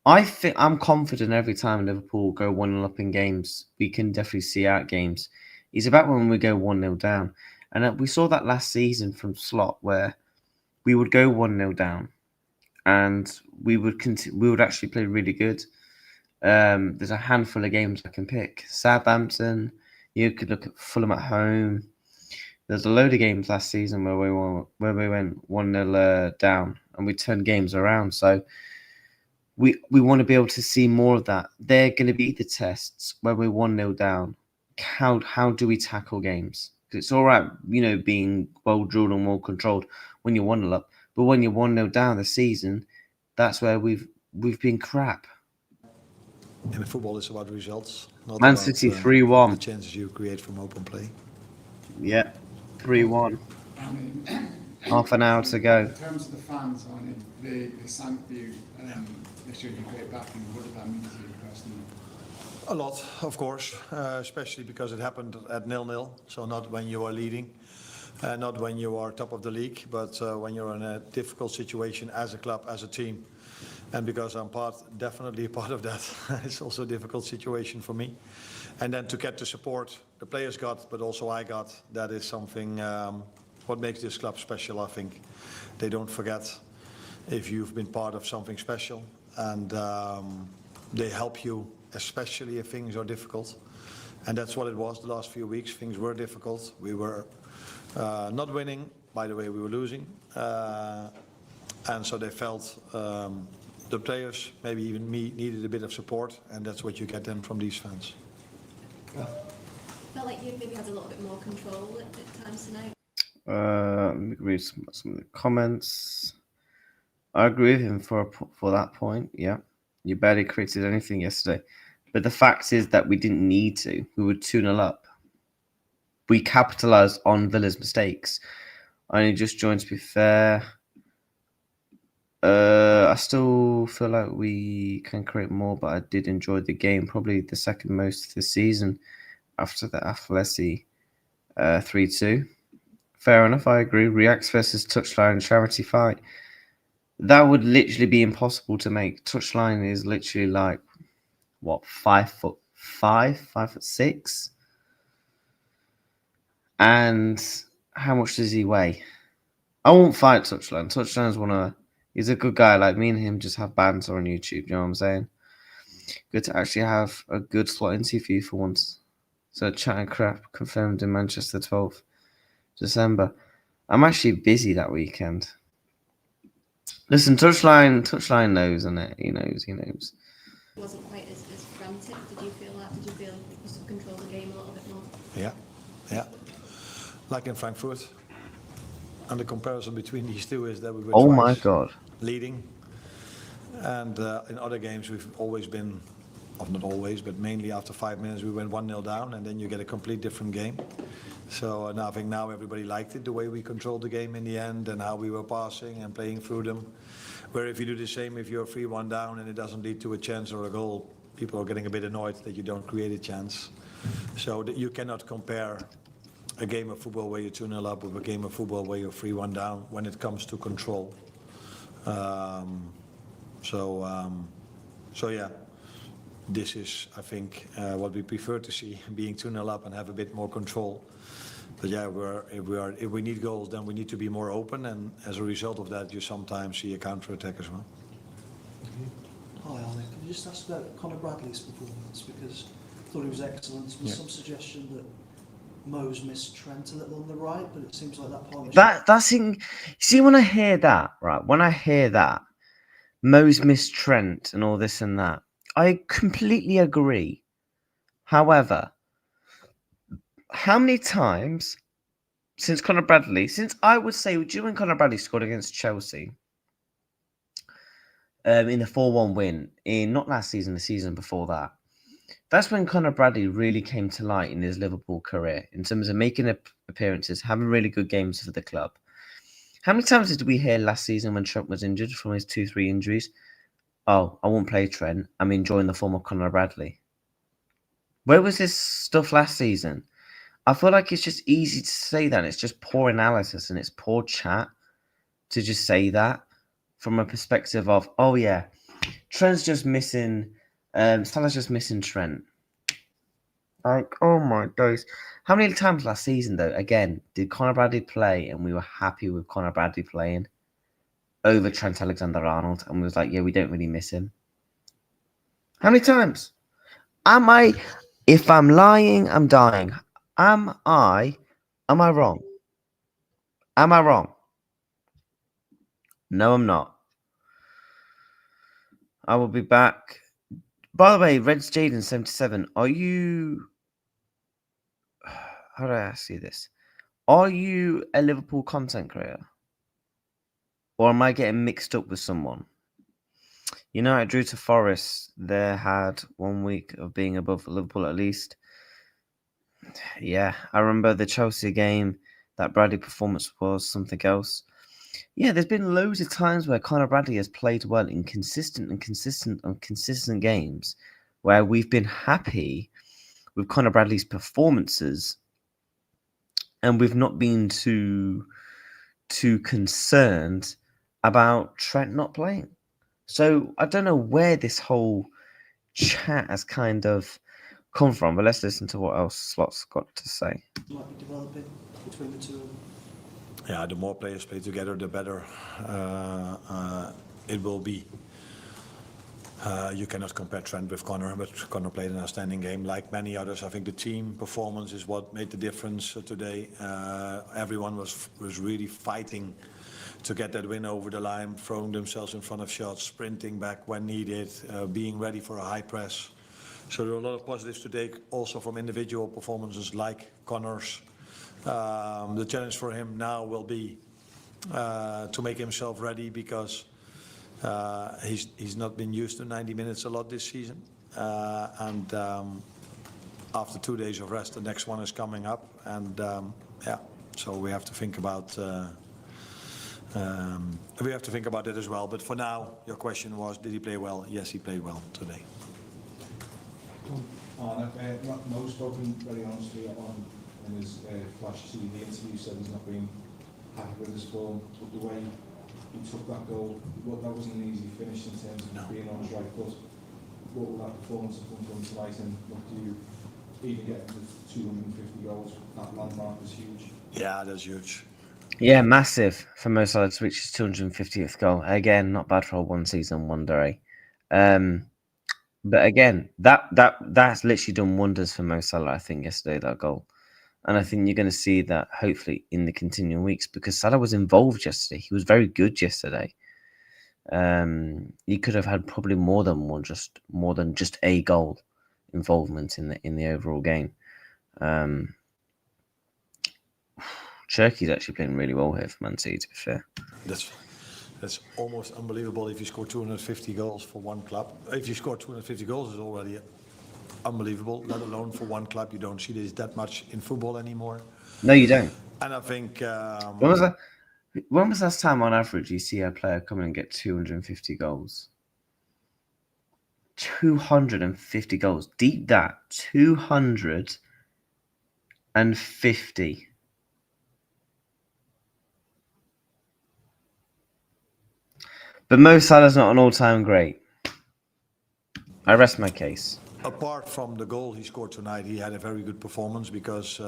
I think I'm confident every time Liverpool go 1-0 up in games, we can definitely see out games. It's about when we go 1-0 down. And we saw that last season from Slot, where we would go 1-0 down and we would actually play really good. There's a handful of games I can pick. Southampton, you could look at Fulham at home. There's a load of games last season where we went 1-0 down and we turned games around. So we want to be able to see more of that. They're going to be the tests where we're 1-0 down. How do we tackle games? Because it's all right, being well drilled and well controlled when you're 1-0 up, but when you're 1-0 down this season, that's where we've been crap. And football is about results, not Man about City 3-1. the chances you create from open play. Yeah, 3-1. Half an hour to go. In terms of the fans, they sang for you yesterday, you played back, and what did that mean to you personally? A lot, of course, especially because it happened at 0-0, so not when you are leading, not when you are top of the league, but when you're in a difficult situation as a club, as a team. And because I'm definitely part of that, it's also a difficult situation for me. And then to get the support the players got, but also I got, that is something what makes this club special, I think. They don't forget if you've been part of something special, and they help you, especially if things are difficult. And that's what it was the last few weeks. Things were difficult. We were not winning, by the way we were losing. And so they felt the players, maybe even me, needed a bit of support, and that's what you get then from these fans. Felt like you maybe had a little bit more control at times tonight. Let me read some of the comments. I agree with him for that point. Yeah, you barely created anything yesterday, but the fact is that we didn't need to. We were 2-0 up. We capitalised on Villa's mistakes. I only just joined, to be fair. I still feel like we can create more, but I did enjoy the game. Probably the second most this season after the Atleti 3-2. Fair enough, I agree. Reacts versus touchline charity fight. That would literally be impossible to make. Touchline is literally like, what, 5'5", 5'6"? And how much does he weigh? I won't fight Touchline. Touchline's he's a good guy. Like, me and him just have banter on YouTube, you know what I'm saying? Good to actually have a good slot interview for once. So chatting crap confirmed in Manchester 12th December. I'm actually busy that weekend. Listen, Touchline knows, innit? He knows. It wasn't quite as frantic. Did you feel that? Did you feel you could control the game a little bit more? Yeah. Like in Frankfurt. And the comparison between these two is that we were Oh my twice God. leading. And in other games, we've always been, or not always, but mainly after 5 minutes, we went 1-0 down, and then you get a complete different game. So I think now everybody liked it, the way we controlled the game in the end, and how we were passing and playing through them. Where if you do the same, if you're 3-1 down and it doesn't lead to a chance or a goal, people are getting a bit annoyed that you don't create a chance. So that you cannot compare a game of football where you're 2-0 up with a game of football where you're 3-1 down when it comes to control. So yeah, this is, I think, what we prefer to see, being 2-0 up and have a bit more control. But yeah, if we need goals, then we need to be more open, and as a result of that, you sometimes see a counter-attack as well. Hi, Arne. Can you just ask about Conor Bradley's performance? Because I thought he was excellent. There was some suggestion that Mo's missed Trent a little on the right, but it seems like that partnership... That's in... See, when I hear that, right, Mo's missed Trent and all this and that, I completely agree. However, how many times since I would say during Conor Bradley scored against Chelsea in the 4-1 win, not last season, the season before that, that's when Conor Bradley really came to light in his Liverpool career in terms of making appearances, having really good games for the club. How many times did we hear last season when Trent was injured from his 2-3 injuries? Oh, I won't play Trent. I'm enjoying the form of Conor Bradley. Where was this stuff last season? I feel like it's just easy to say that. It's just poor analysis and it's poor chat to just say that from a perspective of, oh yeah, Trent's just missing, Salah's just missing Trent. Like, oh my days. How many times last season, though, again, did Conor Bradley play and we were happy with Conor Bradley playing over Trent Alexander-Arnold, and we was like, yeah, we don't really miss him? How many times? If I'm lying, I'm dying. Am I wrong? Am I wrong? No, I'm not. I will be back. By the way, Reds Jaden 77, are you... How do I ask you this? Are you a Liverpool content creator? Or am I getting mixed up with someone? You know, I drew to Forest. They had 1 week of being above Liverpool at least. Yeah, I remember the Chelsea game. That Bradley performance was something else. Yeah, there's been loads of times where Conor Bradley has played well in consistent games where we've been happy with Conor Bradley's performances and we've not been too concerned about Trent not playing. So I don't know where this whole chat has kind of come from, but let's listen to what else Slot's got to say. might be developing between the two of them. Yeah, the more players play together, the better it will be. You cannot compare Trent with Connor, but Connor played an outstanding game, like many others. I think the team performance is what made the difference today. Everyone was really fighting to get that win over the line, throwing themselves in front of shots, sprinting back when needed, being ready for a high press. So there are a lot of positives to take also from individual performances like Connor's. The challenge for him now will be to make himself ready, because he's not been used to 90 minutes a lot this season. After 2 days of rest, the next one is coming up. And yeah, so we have to think about it as well. But for now, your question was, did he play well? Yes, he played well today. Mo spoken very honestly in his Flash TV interview, said he's not been happy with his form, but the way he took that goal, that wasn't an easy finish in terms of being on his right foot. What will that performance have come from tonight, and what do you even get to 250 goals? That landmark is huge. Yeah, that's huge. Yeah, massive for Mo Salah to reach his 250th goal. Again, not bad for a one season wonder. But again, that's literally done wonders for Mo Salah, I think, yesterday, that goal. And I think you're going to see that hopefully in the continuing weeks, because Salah was involved yesterday. He was very good yesterday. He could have had probably more than just a goal involvement in the overall game. Cherki's actually playing really well here for Man City, to be fair. That's almost unbelievable if you score 250 goals for one club. If you score 250 goals, is already unbelievable, let alone for one club. You don't see this that much in football anymore. No, you don't. And I think... When was the last time on average you see a player come in and get 250 goals? 250 goals. Deep that. 250. But Mo Salah's not an all-time great. I rest my case. Apart from the goal he scored tonight, he had a very good performance, because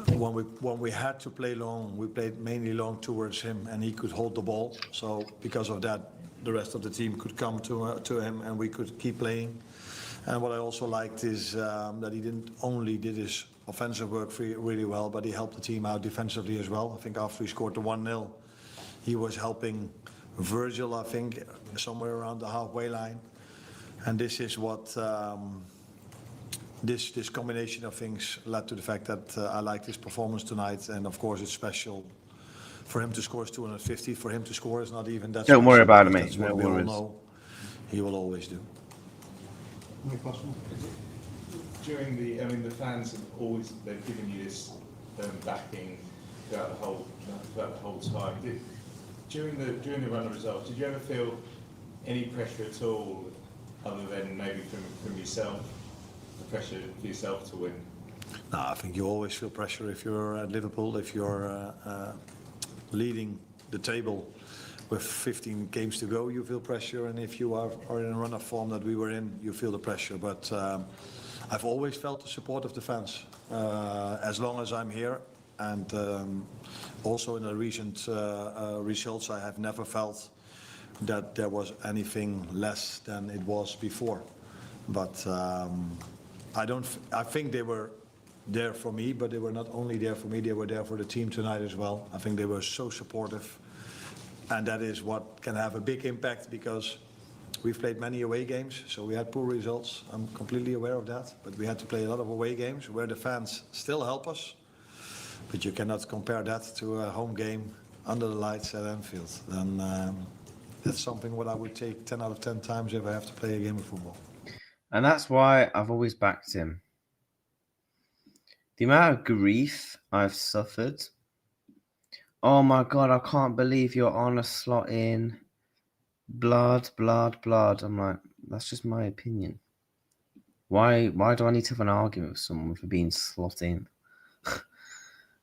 when we had to play long, we played mainly long towards him, and he could hold the ball. So because of that, the rest of the team could come to him, and we could keep playing. And what I also liked is that he didn't only did his offensive work really well, but he helped the team out defensively as well. I think after he scored the 1-0, he was helping Virgil, I think, somewhere around the halfway line. And this is what this combination of things led to the fact that I liked his performance tonight. And of course, it's special for him to score 250. For him to score is not even that. Don't worry about it, mate. That's what we all know. He will always do. During the fans have always, they've given you this backing throughout the whole time. During the run of results, did you ever feel any pressure at all, other than maybe from yourself, the pressure for yourself to win? No, I think you always feel pressure if you're at Liverpool, if you're leading the table with 15 games to go, you feel pressure, and if you are in a run of form that we were in, you feel the pressure. But I've always felt the support of the fans as long as I'm here, and also in the recent results, I have never felt that there was anything less than it was before. But I think they were there for me, but they were not only there for me, they were there for the team tonight as well. I think they were so supportive, and that is what can have a big impact, because we've played many away games, so we had poor results. I'm completely aware of that, but we had to play a lot of away games where the fans still help us. But you cannot compare that to a home game under the lights at Anfield. Then that's something what I would take 10 out of 10 times if I have to play a game of football. And that's why I've always backed him. The amount of grief I've suffered. Oh my God, I can't believe you're on a slot in. Blood. I'm like, that's just my opinion. Why do I need to have an argument with someone for being slot in?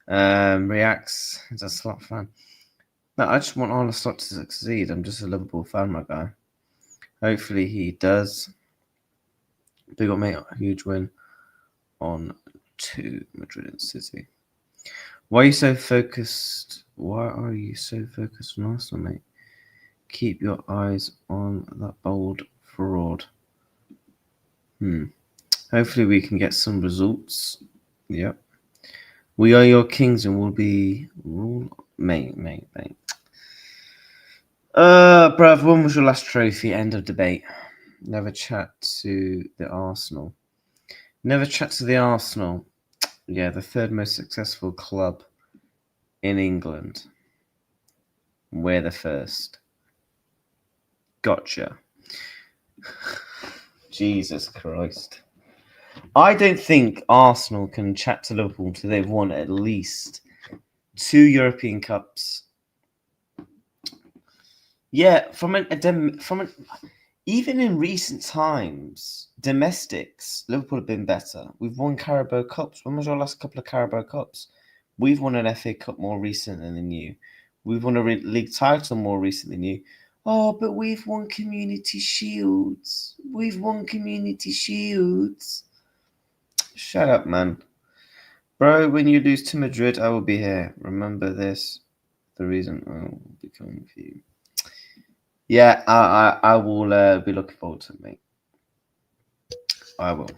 Reacts as a slot fan. No, I just want Arne Slot to succeed. I'm just a Liverpool fan, my guy. Hopefully he does. Big up, mate. A huge win on to Madrid and City. Why are you so focused? Why are you so focused on Arsenal, mate? Keep your eyes on that bold fraud. Hopefully we can get some results. Yep. We are your kings and will be rule. Mate. Bruv, when was your last trophy? End of debate. Never chat to the Arsenal. Never chat to the Arsenal. Yeah, the third most successful club in England. We're the first. Gotcha. Jesus Christ. I don't think Arsenal can chat to Liverpool until they've won at least 2 European Cups. Yeah, even in recent times, domestics, Liverpool have been better. We've won Carabao Cups. When was our last couple of Carabao Cups? We've won an FA Cup more recently than you. We've won a league title more recently than you. Oh, but we've won Community Shields. We've won Community Shields. Shut up, man. Bro, when you lose to Madrid, I will be here. Remember this. The reason I will be coming for you. Yeah, I will be looking forward to it, mate. I will.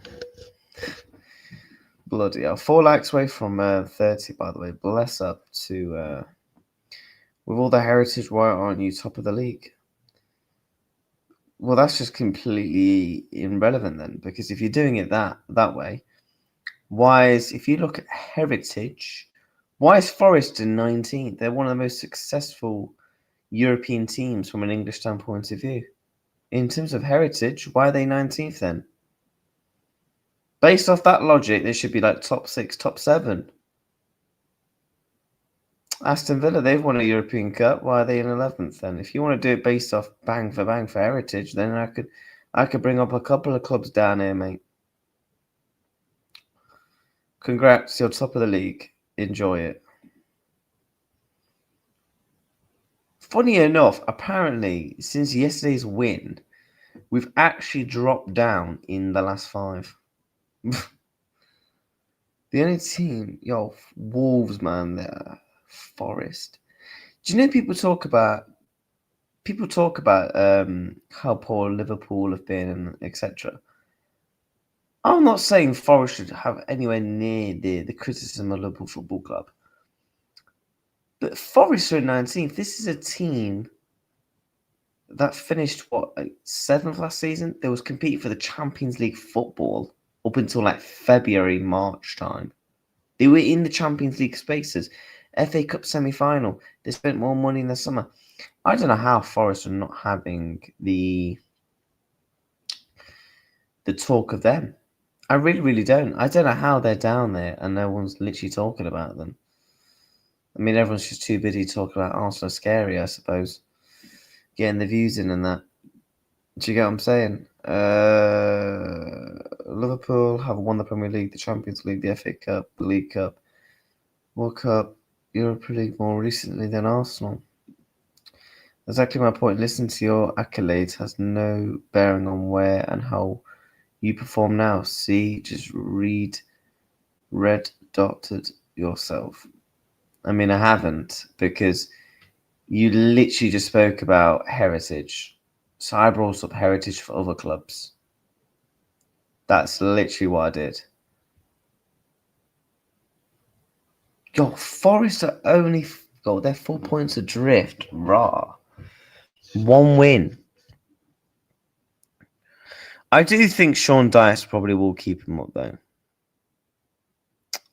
Bloody hell. 4 likes away from 30, by the way. Bless up to... with all the heritage, why aren't you top of the league? Well, that's just completely irrelevant then, because if you're doing it that way, if you look at heritage, why is Forest in 19th? They're one of the most successful European teams from an English standpoint of view. In terms of heritage, why are they 19th then? Based off that logic, they should be like top 6, top 7. Aston Villa, they've won a European Cup. Why are they in 11th then? If you want to do it based off bang for heritage, then I could bring up a couple of clubs down here, mate. Congrats, you're top of the league. Enjoy it. Funny enough, apparently, since yesterday's win, we've actually dropped down in the last 5. The only team, Wolves, man, they're Forest. Do you know people talk about how poor Liverpool have been and etc. I'm not saying Forest should have anywhere near the criticism of Liverpool Football Club. But Forest are in 19th. This is a team that finished, 7th last season? They was competing for the Champions League football up until February, March time. They were in the Champions League spaces. FA Cup semi-final. They spent more money in the summer. I don't know how Forest are not having the talk of them. I really, really don't. I don't know how they're down there and no one's literally talking about them. I mean, everyone's just too busy talking about Arsenal scary, I suppose. Getting the views in and that. Do you get what I'm saying? Liverpool have won the Premier League, the Champions League, the FA Cup, the League Cup, World Cup, Europa League more recently than Arsenal. Exactly my point. Listening to your accolades has no bearing on where and how you perform now. See, just red dotted yourself. I mean, I haven't, because you literally just spoke about heritage. So I brought up heritage for other clubs. That's literally what I did. Forest are only... they're 4 points adrift. Raw. 1 win. I do think Sean Dyche probably will keep him up, though.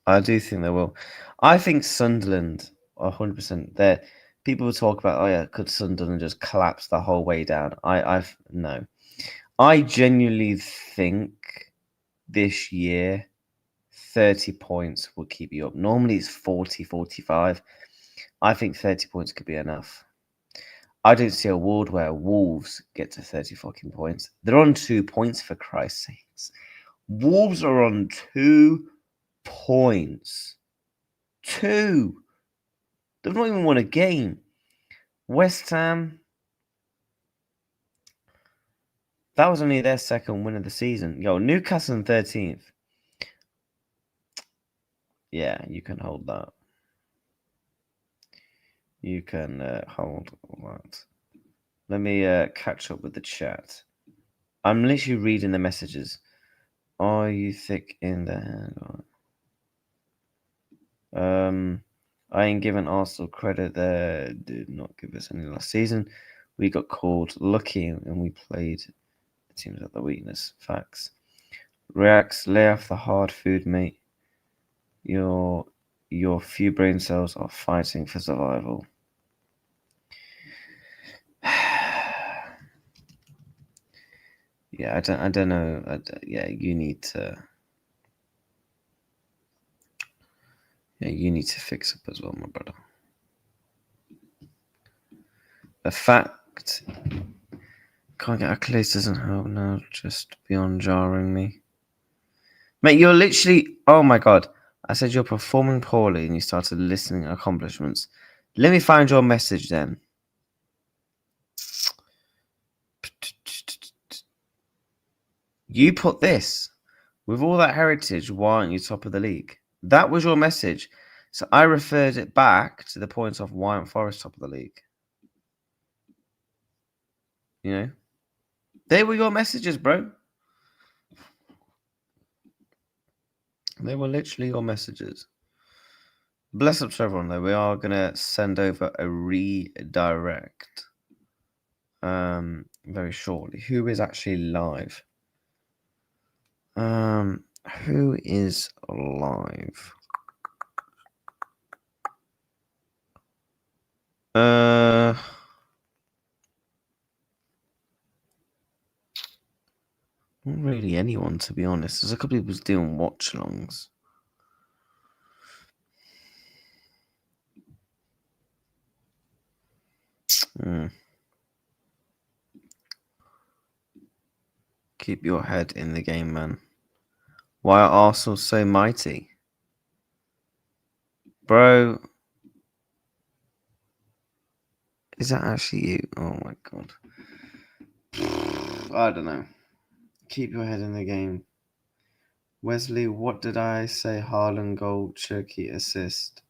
I do think they will. I think Sunderland, 100%. People will talk about, could Sunderland just collapse the whole way down? No. I genuinely think this year 30 points will keep you up. Normally it's 40, 45. I think 30 points could be enough. I don't see a world where Wolves get to 30 fucking points. They're on 2 points, for Christ's sakes. Wolves are on 2 points. 2. They've not even won a game. West Ham, that was only their second win of the season. Newcastle in 13th. Yeah, you can hold that. You can hold that. Let me catch up with the chat. I'm literally reading the messages. Are you thick in the head? I ain't giving Arsenal credit. They did not give us any last season. We got called lucky and we played teams at the weakness. Facts. Reacts, lay off the hard food, mate. Your few brain cells are fighting for survival. Yeah, I don't know. Yeah, you need to. Yeah, you need to fix up as well, my brother. The fact can't get accolades doesn't help now. Just beyond jarring me, mate. You're literally. Oh my god! I said you're performing poorly, and you started listing accomplishments. Let me find your message then. You put this. With all that heritage, why aren't you top of the league? That was your message. So I referred it back to the point of why aren't Forest top of the league? You know? They were your messages, bro. They were literally your messages. Bless up to everyone, though. We are going to send over a redirect very shortly. Who is actually live? Who is live? Not really anyone, to be honest. There's a couple of people doing watchalongs. Keep your head in the game, man. Why are Arsenal so mighty? Bro, is that actually you? Oh my god. I don't know. Keep your head in the game. Wesley, what did I say? Haaland goal, Cherky assist.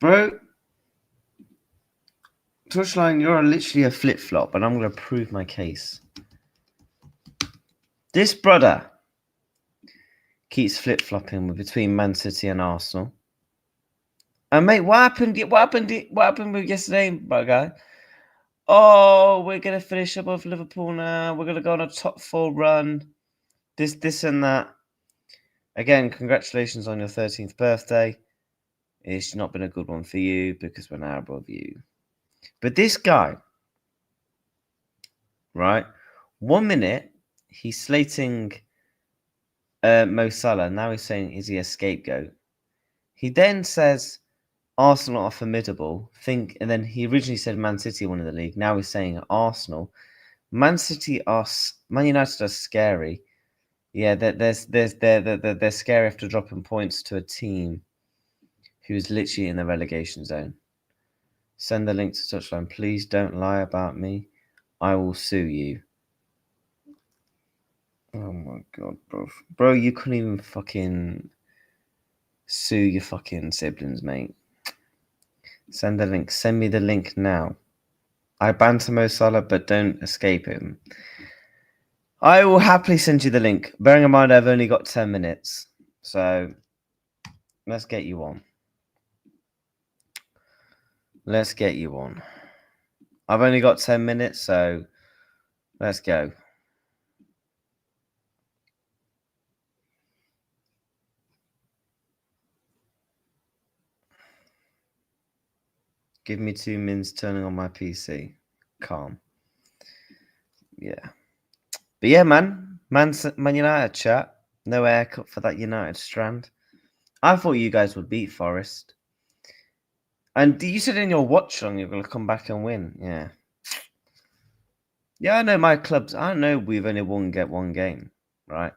Bro, Touchline, you're literally a flip-flop, and I'm going to prove my case. This brother keeps flip-flopping between Man City and Arsenal. And mate, what happened with yesterday, my guy? Oh, we're going to finish above Liverpool now. We're going to go on a top 4 run. This and that. Again, congratulations on your 13th birthday. It's not been a good one for you because we're now above you. But this guy, right? 1 minute, he's slating Mo Salah. Now he's saying, is he a scapegoat? He then says, Arsenal are formidable. And then he originally said Man City won in the league. Now he's saying Arsenal. Man United are scary. Yeah, they're scary after dropping points to a team who's literally in the relegation zone. Send the link to Touchline. Please don't lie about me. I will sue you. Oh my god, bro. Bro, you couldn't even fucking sue your fucking siblings, mate. Send the link. Send me the link now. I banter Mo Salah, but don't escape him. I will happily send you the link. Bearing in mind, I've only got 10 minutes. So, let's get you on. Let's get you on. I've only got 10 minutes, so let's go. Give me 2 minutes turning on my PC. Calm. Yeah. But yeah, Man United chat. No haircut for that United strand. I thought you guys would beat Forest. And you said in your watch along you're going to come back and win. Yeah. Yeah, I know my clubs. I know we've only won one game, right?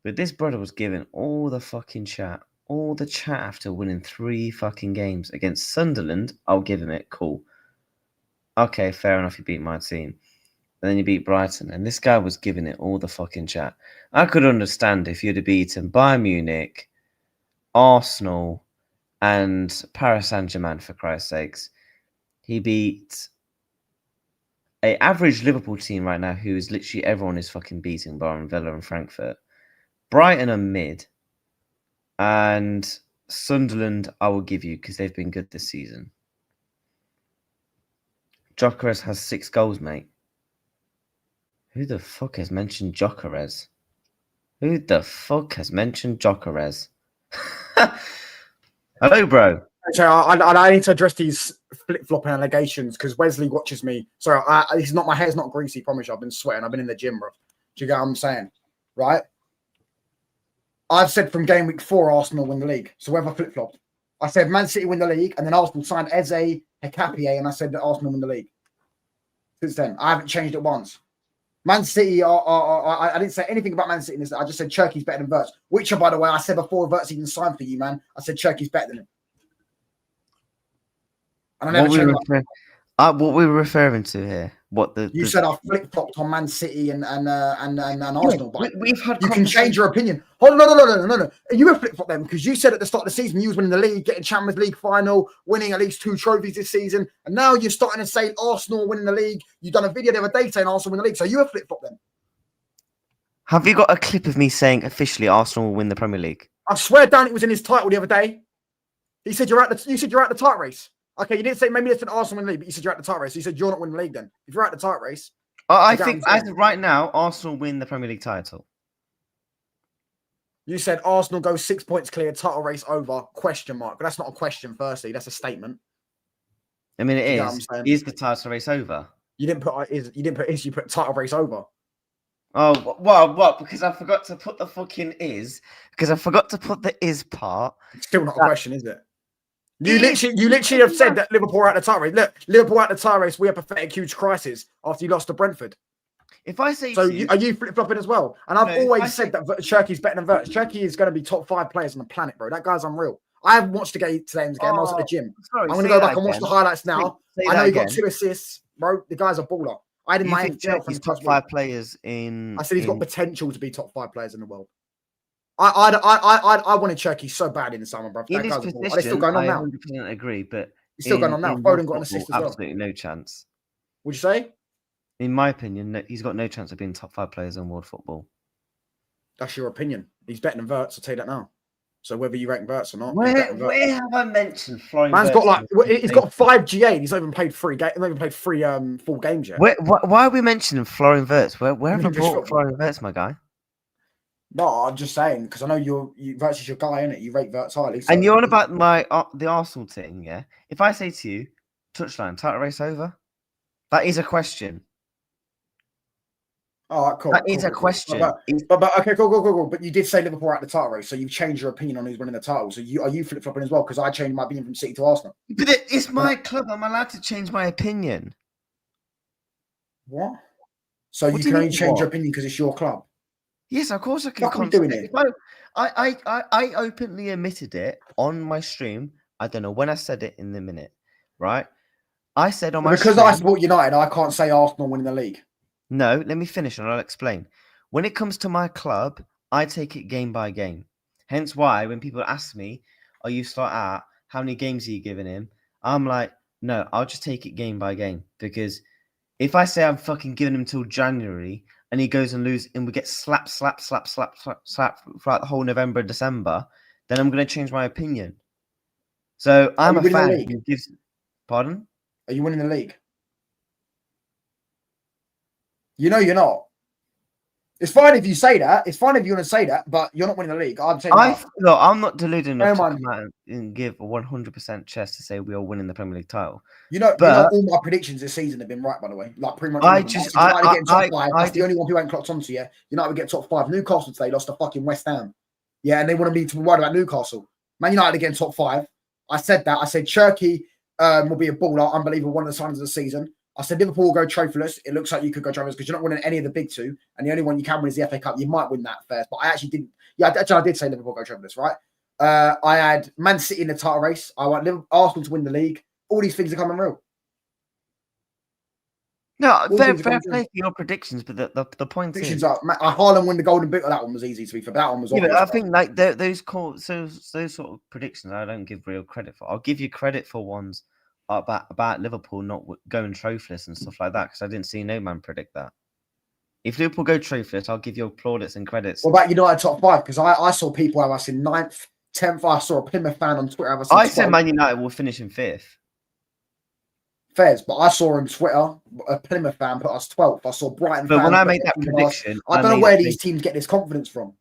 But this brother was given all the fucking chat. All the chat after winning 3 fucking games against Sunderland. I'll give him it. Cool. Okay, fair enough. You beat my team. And then you beat Brighton. And this guy was giving it all the fucking chat. I could understand if you'd have beaten Bayern Munich, Arsenal, and Paris Saint-Germain, for Christ's sakes. He beat a average Liverpool team right now who is literally everyone is fucking beating, barring Villa and Frankfurt. Brighton are mid. And Sunderland, I will give you because they've been good this season. Gyökeres has 6 goals, mate. Who the fuck has mentioned Gyökeres? Who the fuck has mentioned Gyökeres? Hello, bro. So I need to address these flip-flopping allegations because Wesley watches me. Sorry, it's not my hair's not greasy. Promise you, I've been sweating. I've been in the gym, bro. Do you get what I'm saying? Right? I've said from game week 4, Arsenal win the league. So whether flip-flopped, I said Man City win the league, and then Arsenal signed Eze, Hekapie, and I said that Arsenal win the league. Since then, I haven't changed it once. Man City I didn't say anything about Man City in this. I just said Cherky's better than Wirtz. Which, by the way, I said before Wirtz even signed for you, man. I said Cherky's better than him. And I never changed what we were referring to here. You said I flip-flopped on Man City and Arsenal, but we've had you can change your opinion. Hold on, no. You were flip-flop them because you said at the start of the season you was winning the league, getting Champions League final, winning at least 2 trophies this season, and now you're starting to say Arsenal winning the league. You've done a video the other day saying Arsenal win the league, so you were flip-flop them. Have you got a clip of me saying officially Arsenal will win the Premier League? I swear down it was in his title the other day. He said you're out the title race. Okay, you didn't say maybe it's an Arsenal win the league, but you said you're at the title race. So you said you're not winning the league then. If you're at the title race. I think as of right now, Arsenal win the Premier League title. You said Arsenal go 6 points clear, title race over, question mark. But that's not a question, firstly. That's a statement. I mean, it is. Is the title race over? You didn't put is, you put title race over. Oh, well, what? Because I forgot to put the fucking is. Because I forgot to put the is part. It's still not a question, is it? You literally have said that Liverpool are at the title race. Look, Liverpool at the title race, we have a pathetic huge crisis after you lost to Brentford. If I say so, are you flip-flopping as well? And I've always said that Cherky's better than Wirtz. Cherky is going to be top 5 players on the planet, bro. That guy's unreal. I haven't watched today's game. I was at the gym. I'm going to go back and watch the highlights now. I know he got 2 assists, bro. The guy's a baller. I didn't mind Cherky's top 5 players in. I said he's got potential to be top 5 players in the world. I wanted Cherky so bad in the summer, bro. In his position, are they still going on now? I 100% agree, but he's still going on now. Foden got an assist as well. Absolutely no chance. Would you say? In my opinion, he's got no chance of being top 5 players in world football. That's your opinion. He's better than Wirtz, I'll tell you that now. So whether you rank Wirtz or not, where have I mentioned Florian? Man's got he's got 5 GA. He's not even played 3 games. Not even played 3 full games yet. Why are we mentioning Florian Wirtz? Where have you brought Florian Wirtz, my guy? No, I'm just saying because I know Wirtz is your guy, innit? You rate Wirtz highly. So. And you're on about the Arsenal thing, yeah? If I say to you, touchline, title race over, that is a question. All right, cool. That is a question. But okay, cool. But you did say Liverpool at the title race, so you've changed your opinion on who's winning the title. So are you flip flopping as well? Because I changed my opinion from City to Arsenal. But it's my club. I'm allowed to change my opinion. What? So you can only change your opinion because it's your club. Yes, of course I can. What are we doing here? I openly admitted it on my stream. I don't know when I said it in the minute, right? I said on my stream, I support United, I can't say Arsenal winning the league. No, let me finish and I'll explain. When it comes to my club, I take it game by game. Hence why when people ask me, are you start out? How many games are you giving him? I'm like, no, I'll just take it game by game. Because if I say I'm fucking giving him till January and he goes and loses and we get slapped throughout the whole November and December, then I'm going to change my opinion. So I'm a fan who gives... Pardon? Are you winning the league? You know you're not. It's fine if you say that. It's fine if you want to say that, but you're not winning the league. I'm saying look, I'm not deluded enough to come out and give a 100% chest to say we are winning the Premier League title. You know all my predictions this season have been right, by the way. Like pretty much. That's the only one who ain't clocked onto you. United would get top 5. Newcastle today lost to fucking West Ham. Yeah, and they want to be worried about Newcastle. Man United again top 5. I said that. I said Cherky will be a baller, unbelievable, one of the signs of the season. I said Liverpool will go trophyless. It looks like you could go trophyless because you're not winning any of the big 2, and the only one you can win is the FA Cup. You might win that first, but I actually didn't. Yeah, actually, I did say Liverpool go trophyless, right? I had Man City in the title race. I want Arsenal to win the league. All these things are coming real. No, All fair teams are going play through. for your predictions, but the point is, Predictions are Haaland win the golden boot. That one was easy to be fair. That one was yeah, but obvious. I Bro. think like those sort of predictions, I don't give real credit for. I'll give you credit for ones about Liverpool not going trophyless and stuff like that because I didn't see no man predict that. If Liverpool go trophyless, I'll give you plaudits and credits. What about United top 5? Because I saw people have us in 9th, 10th. I saw a Plymouth fan on Twitter have us in I said 12th. Man United will finish in 5th. Fairs, but I saw on Twitter a Plymouth fan put us 12th. I saw Brighton But fan when I put made us that 11th. prediction, I don't know made where it these teams get this confidence from.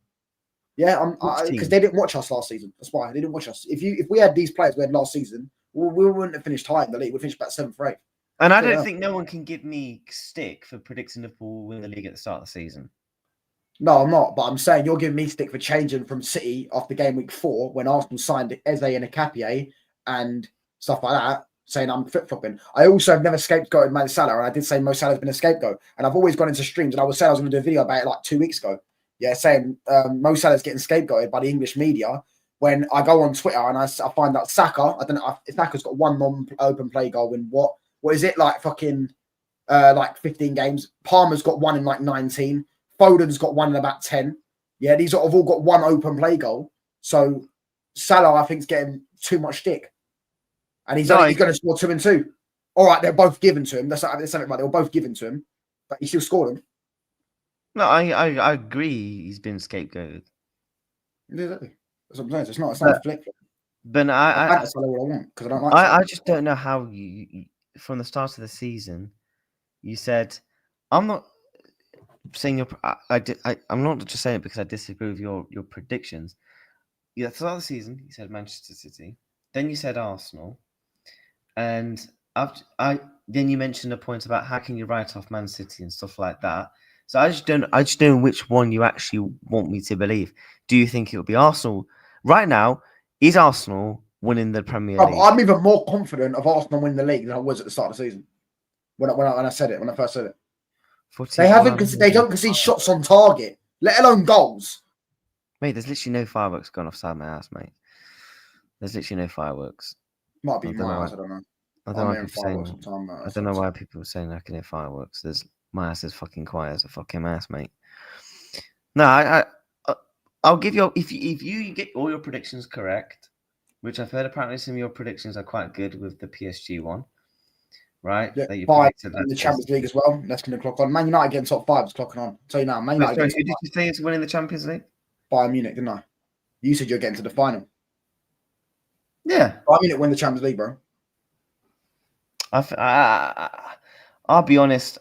Yeah, Which because team? they didn't watch us last season. That's why they didn't watch us. If we had these players we had last season, we wouldn't have finished high in the league. We finished about 7th or 8th. And I So, don't yeah. think no one can give me stick for predicting Liverpool win the league at the start of the season. No, I'm not. But I'm saying you're giving me stick for changing from City after game week 4 when Arsenal signed Eze and Akapié and stuff like that, saying I'm flip-flopping. I also have never scapegoated Mo Salah, and I did say Mo Salah's been a scapegoat. And I've always gone into streams, and I was saying I was going to do a video about it like 2 weeks ago. Yeah, saying Mo Salah's getting scapegoated by the English media. When I go on Twitter and I find out Saka, I don't know if Saka's got one non-open play goal in what is it like fucking like 15 games. Palmer's got one in like 19. Foden's got one in about 10. Yeah, these have all got one open play goal. So Salah, I think, is getting too much stick. And he's going to score 2 and 2. All right, they're both given to him. That's something like they were both given to him, but he still scored them. No, I agree. He's been scapegoated. Exactly. That's what I'm saying. It's not a flip. But I Salah what I want because I don't like. I just don't know how you from the start of the season you said I'm not saying I'm not just saying it because I disagree with your predictions. Yeah, at the start of the season you said Manchester City, then you said Arsenal, and then you mentioned a point about how can you write off Man City and stuff like that. So I just don't know which one you actually want me to believe. Do you think it will be Arsenal right now? Is Arsenal winning the Premier League? I'm even more confident of Arsenal winning the league than I was at the start of the season when I said it when I first said it. They don't concede shots on target, let alone goals. Mate, there's literally no fireworks going offside my ass, mate. There's literally no fireworks. Might be my ass, I don't know. I don't know why people are saying I can hear fireworks. My ass is fucking quiet as a fucking ass, mate. No, I'll give you if you get all your predictions correct, which I've heard apparently some of your predictions are quite good with the PSG one, right? Yeah, that you predicted in the Champions League as well. That's going to clock on. Man United getting top 5 is clocking on. I'll tell you now, Man United. Who did you say is winning the Champions League? Bayern Munich, didn't I? You said you're getting to the final. Yeah, Bayern Munich win the Champions League, bro. I'll be honest.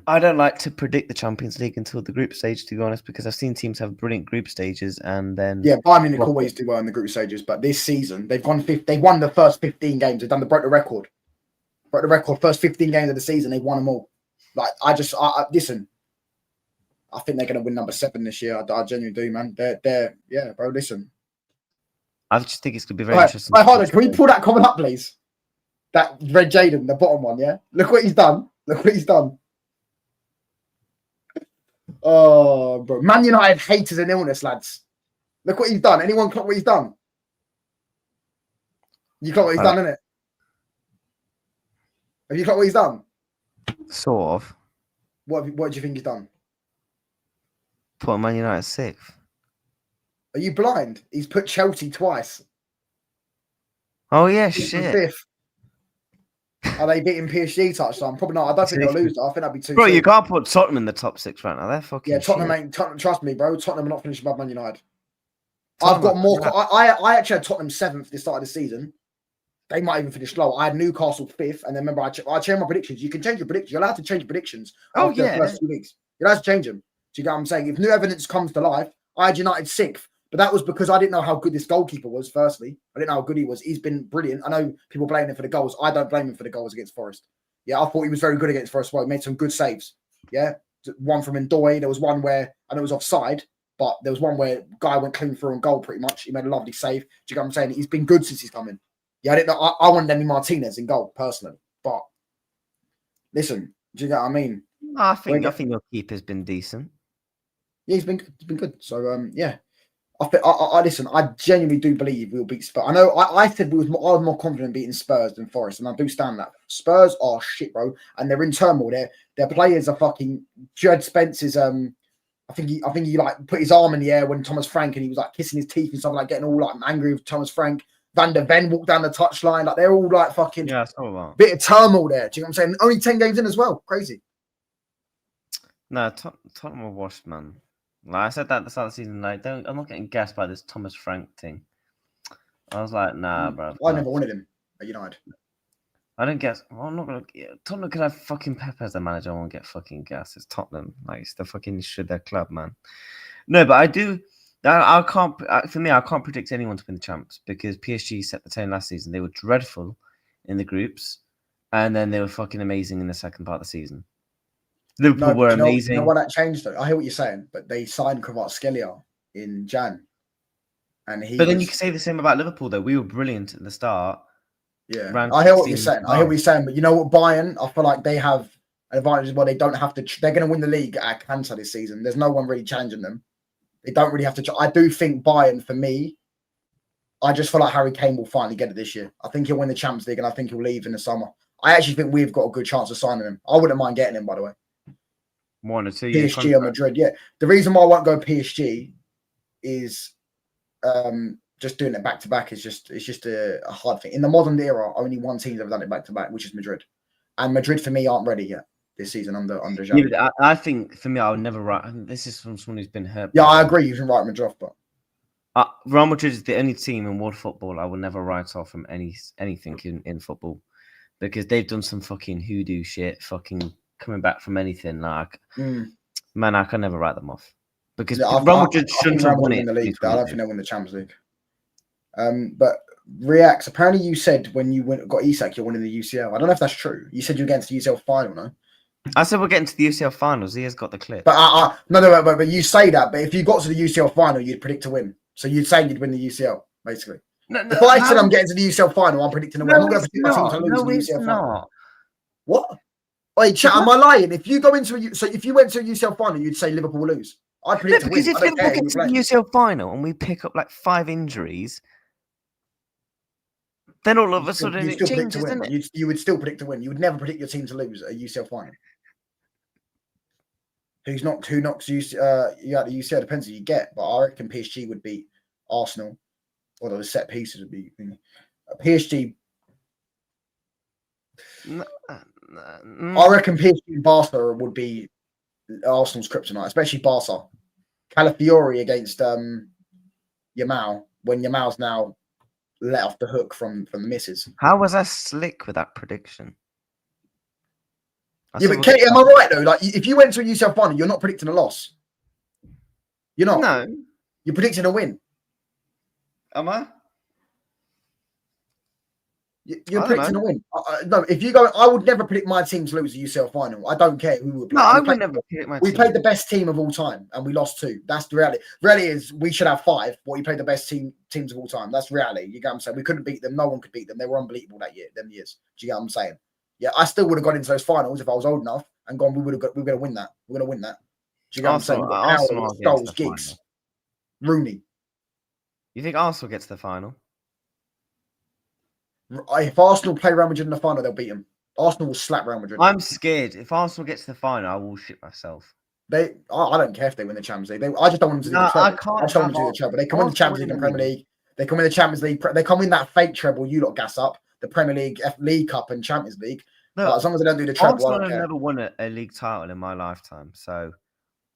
I don't like to predict the Champions League until the group stage, to be honest, because I've seen teams have brilliant group stages and then Bayern Munich always do well in the group stages, but this season they've won the first 15 games. They've broke the record. First 15 games of the season, they've won them all. Like listen. I think they're going to win number 7 this year. I genuinely do, man. They're bro. Listen. I just think it's going to be very interesting. Wait, hold on. Can we pull that comment up, please? That Red Jaden, the bottom one, yeah? Look what he's done. Oh, bro. Man United haters and illness, lads. Look what he's done. Anyone clock what he's done? You clock what he's done, innit? Have you clocked what he's done? Sort of. What do you think he's done? Put Man United 6th. Are you blind? He's put Chelsea twice. Oh, yeah, shit. 5th. Are they beating PSG touchdown? Probably not. I don't think they'll lose. I think that'd be too. Bro, you can't put Tottenham in the top 6 right now. They're fucking. Yeah, Tottenham ain't. Trust me, bro. Tottenham are not finishing above Man United. I've got more. I actually had Tottenham 7th at the start of the season. They might even finish low. I had Newcastle 5th, and then remember I changed my predictions. You can change your predictions. You're allowed to change your predictions after the first 2 weeks. You're allowed to change them. Do you get what I'm saying? If new evidence comes to life, I had United 6th, but that was because I didn't know how good this goalkeeper was. Firstly, I didn't know how good he was. He's been brilliant. I know people blame him for the goals. I don't blame him for the goals against Forest. Yeah, I thought he was very good against Forest. Well, he made some good saves. Yeah, one from Ndoye. There was one where I know it was offside, but there was one where guy went clean through on goal pretty much. He made a lovely save. Do you get what I'm saying? He's been good since he's come in. Yeah, I didn't know. I wanted Emi Martinez in goal personally, but listen, do you get what I mean? I think your keeper's been decent. Yeah, he's been good. So yeah, Listen. I genuinely do believe we'll beat Spurs. I know. I said I was more confident beating Spurs than Forest, and I do stand that. Spurs are shit, bro, and they're in turmoil. Their players are fucking. Jed Spence is I think he like put his arm in the air when Thomas Frank, and he was like kissing his teeth and stuff, like getting all like angry with Thomas Frank. Van der Ven walked down the touchline, like they're all like fucking Yeah, I saw that. bit of turmoil there. Do you know what I'm saying? Only 10 games in as well. Crazy. No, Tottenham were washed, man. Like I said that at the start of the season, like I'm not getting gassed by this Thomas Frank thing. I was like, nah, bro. I never wanted him at United. I don't guess. Well, I'm not gonna. Tottenham could have fucking Pep as the manager. I won't get fucking gas. It's Tottenham. Like it's the fucking shit their club, man. No, but I do. I can't. For me, I can't predict anyone to win the champs because PSG set the tone last season. They were dreadful in the groups, and then they were fucking amazing in the second part of the season. Liverpool were amazing. You know why that changed though? I hear what you're saying, but they signed Kvaratskhelia in Jan, and he. But then you can say the same about Liverpool though. We were brilliant at the start. Yeah, I hear what you're saying. I hear what you're saying, but you know what, Bayern, I feel like they have an advantage where they don't have to. They're going to win the league at Cancer this season. There's no one really challenging them. They don't really have to. I do think Bayern, for me, I just feel like Harry Kane will finally get it this year. I think he'll win the Champions League, and I think he'll leave in the summer. I actually think we've got a good chance of signing him. I wouldn't mind getting him, by the way. 1 or 2 years. PSG or Madrid, yeah. The reason why I won't go PSG is just doing it back to back is just a hard thing. In the modern era, only one team's ever done it back to back, which is Madrid. And Madrid for me aren't ready yet this season under Xavi. Yeah, I think for me, I would never write. This is from someone who's been hurt. Yeah, I agree. You can write Madrid off, but Real Madrid is the only team in world football I will never write off from anything in football because they've done some fucking hoodoo shit, fucking coming back from anything. Like, man, I can never write them off because Real Madrid shouldn't have won it. The league, I don't think they win the Champions League. But Reacts, apparently you said when you got Isak, you're winning the UCL. I don't know if that's true. You said you're getting to the UCL final, no? I said we're getting to the UCL finals. He has got the clip. But no, but you say that. But if you got to the UCL final, you'd predict to win. So you'd say you'd win the UCL, basically. No, if I said I'm getting to the UCL final, I'm predicting to win. I'm not going to predict my team to lose in the UCL final. What? Wait, chat, am I lying? If you go into if you went to a UCL final, you'd say Liverpool will lose. I predict to win. Because if Liverpool gets to the UCL final and we pick up like 5 injuries, then all of a sudden it changes, doesn't it? You would still predict to win. You would never predict your team to lose at a UCL final. Who knocks you out the UCL depends who you get, but I reckon PSG would beat Arsenal, although the set pieces would be PSG. I reckon PSG and Barca would be Arsenal's kryptonite, especially Barca. Calafiori against Yamal when Yamal's now let off the hook from the misses. How was I slick with that prediction? But Katie, am I right though? Like, if you went to a UCL final, you're not predicting a loss. You're not. No, you're predicting a win. Am I? You're predicting a win. No, if you go, I would never predict my team to lose the UCL final. I don't care who would play. No, I would never predict my team. We played the best team of all time, and we lost 2. That's the reality. Reality is we should have 5, but we played the best teams of all time. That's reality. You get what I'm saying? We couldn't beat them. No one could beat them. They were unbelievable that year. Them years. Do you get what I'm saying? Yeah, I still would have gone into those finals if I was old enough and gone. We're going to win that. We're going to win that. Do you get what I'm saying? Arsenal Scholes, Giggs, Rooney. You think Arsenal gets to the final? If Arsenal play Real Madrid in the final, they'll beat them. Arsenal will slap Real Madrid. I'm scared. If Arsenal gets to the final, I will shit myself. I don't care if they win the Champions League. I just don't want them to do the treble. I just don't want them to do the treble. They can win the Champions League and Premier League. They can win the Champions League. They can win that fake treble you lot gas up. The Premier League, League Cup and Champions League. But as long as they don't do the treble, Arsenal I don't care. have never won a league title in my lifetime. So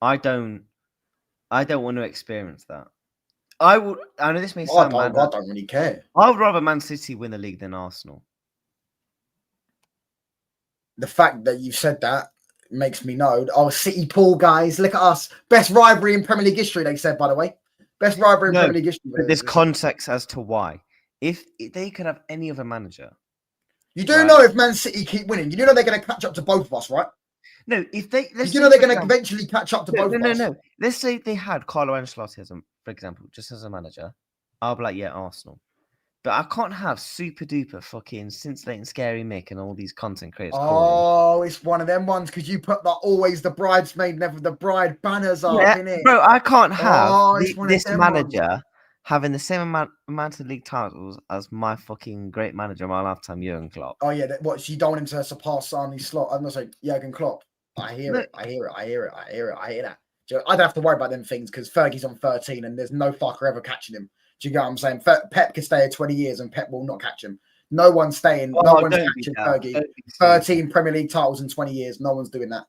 I don't want to experience that. I know this may sound bad. I don't really care. I would rather Man City win the league than Arsenal. The fact that you've said that makes me know. Oh, City pool guys, look at us. Best rivalry in Premier League history, they said, by the way. Best rivalry in Premier League history. But there's context as to why. If they could have any other manager. You do know if Man City keep winning, you do know they're going to catch up to both of us, right? No, if they... You know they're going to eventually catch up to both of us. No. Let's say they had Carlo Ancelotti, for example, just as a manager. I'll be like, yeah, Arsenal. But I can't have super duper fucking scintillating scary Mick and all these content creators calling. Oh, it's one of them ones because you put that always the bridesmaid, never the bride banners up, Yeah, innit? bro, I can't have Oh, it's one of this them manager having the same amount of league titles as my fucking great manager of my lifetime, Jurgen Klopp. Oh yeah, what you don't want him to surpass Arne Slot. I'm not saying Jurgen Klopp. I hear it. I hear that. I don't have to worry about them things because Fergie's on 13 and there's no fucker ever catching him. Do you get what I'm saying? Pep could stay here 20 years and Pep will not catch him. No one's staying. No one's catching Fergie. 13 Premier League titles in 20 years. No one's doing that.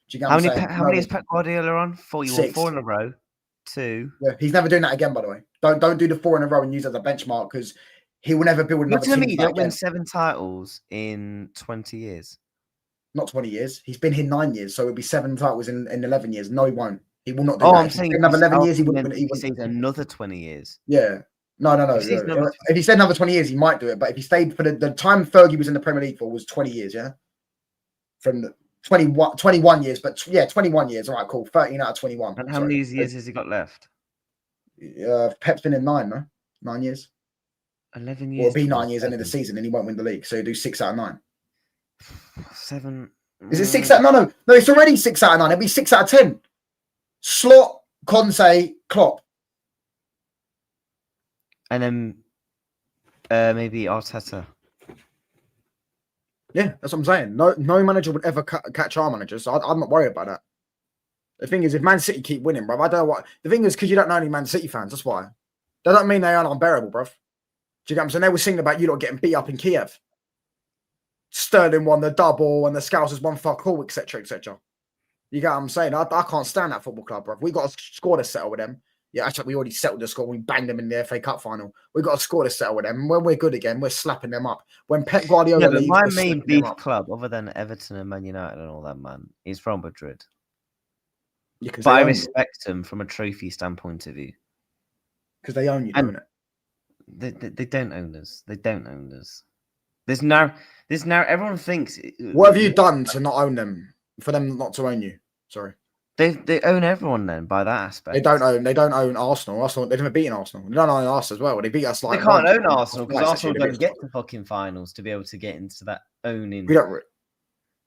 Do you get what I'm saying? How many is Pep Guardiola on? 4 in a row. 2. Yeah, he's never doing that again, by the way. Don't do the 4 in a row and use it as a benchmark because he will never build another team. He don't win 7 titles in 20 years. Not 20 years. He's been here 9 years, so it'll be 7 titles in 11 years. No, he won't. He will not do that. I'm saying another 11 years, he wouldn't. He stays another 20 years. Yeah. No. If he stayed another 20 years, he might do it. But if he stayed for the time Fergie was in the Premier League for was 20 years, yeah? From the 21 years, but yeah, 21 years. All right, cool. 13 out of 21. And how many years has he got left? Pep's been in 9, no? 9 years. 11 Or years. it'll be 9 years end of the season and he won't win the league. So he'll do 6 out of 9. 7. Is it 6 out? No, it's already 6 out of 9. It'll be 6 out of 10. Slot, Conte, Klopp. And then maybe Arteta. Yeah, that's what I'm saying. No manager would ever catch our manager, so I'm not worried about that. The thing is, if Man City keep winning, bruv, I don't know what. The thing is, because you don't know any Man City fans, that's why. That don't mean they aren't unbearable, bruv. Do you get what I'm saying? They were singing about you lot getting beat up in Kiev. Sterling won the double and the Scousers won fuck all, etc., etc. You get what I'm saying? I can't stand that football club, bruv. We got to score to settle with them. Yeah, actually, we already settled the score. We banged them in the FA Cup final. We got to score to settle with them. And when we're good again, we're slapping them up. When Pep Guardiola leaves, my main beef club, other than Everton and Man United and all that, man, is Real Madrid. Yeah, but I respect them from a trophy standpoint of view. Because they own you, don't it? They don't own us. They don't own us. There's now everyone thinks. What have you done to not own them? For them not to own you? Sorry. They own everyone then by that aspect. They don't own Arsenal. Arsenal, they've never beaten Arsenal. They don't own us as well. They beat us like they can't own Arsenal because Arsenal don't get to fucking finals to be able to get into that owning. We don't.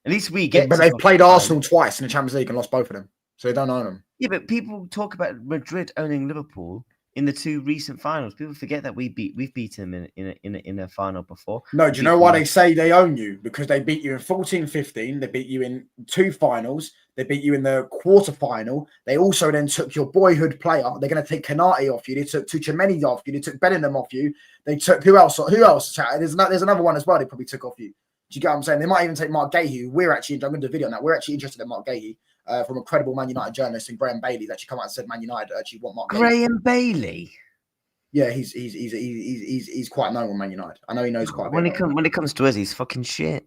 At least we get. But they've played Arsenal twice in the Champions League and lost both of them, so they don't own them. Yeah, but people talk about Madrid owning Liverpool in the 2 recent finals. People forget that we've beaten them in a final before. No, do you know why they say they own you? Because they beat you in 14-15. They beat you in 2 finals. They beat you in the quarter final. They also then took your boyhood player. They're going to take Kanate off you. They took Tuchemeni off you. They took Bellingham off you. They took who else? There's another one as well. They probably took off you. Do you get what I'm saying? They might even take Mark Gahey. I'm going to do a video on that. We're actually interested in Mark Gahey. From a credible Man United journalist, and Graham Bailey's actually come out and said Man United actually want Mark Graham Bailey. Yeah, he's quite known on Man United. I know he knows quite a bit. When it comes to us, he's fucking shit.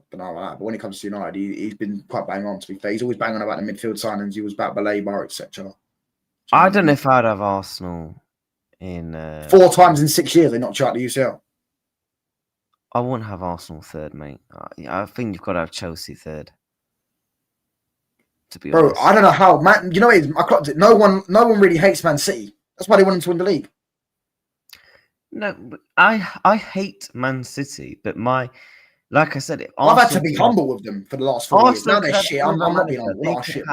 I don't know about that, but when it comes to United, he's been quite bang on. To be fair, he's always banging about the midfield signings. He was about Baleba, etc. I don't know if I'd have Arsenal in 4 times in 6 years. They knocked you out the UCL. I wouldn't have Arsenal third, mate. I think you've got to have Chelsea third. To be honest. I don't know how. Man, you know what it is? I clocked it. No one really hates Man City. That's why they want them to win the league. No, I hate Man City, but like I said, I've had to be humble with them for the last 4 years. Now they're shit. I'm not being humble. Shit.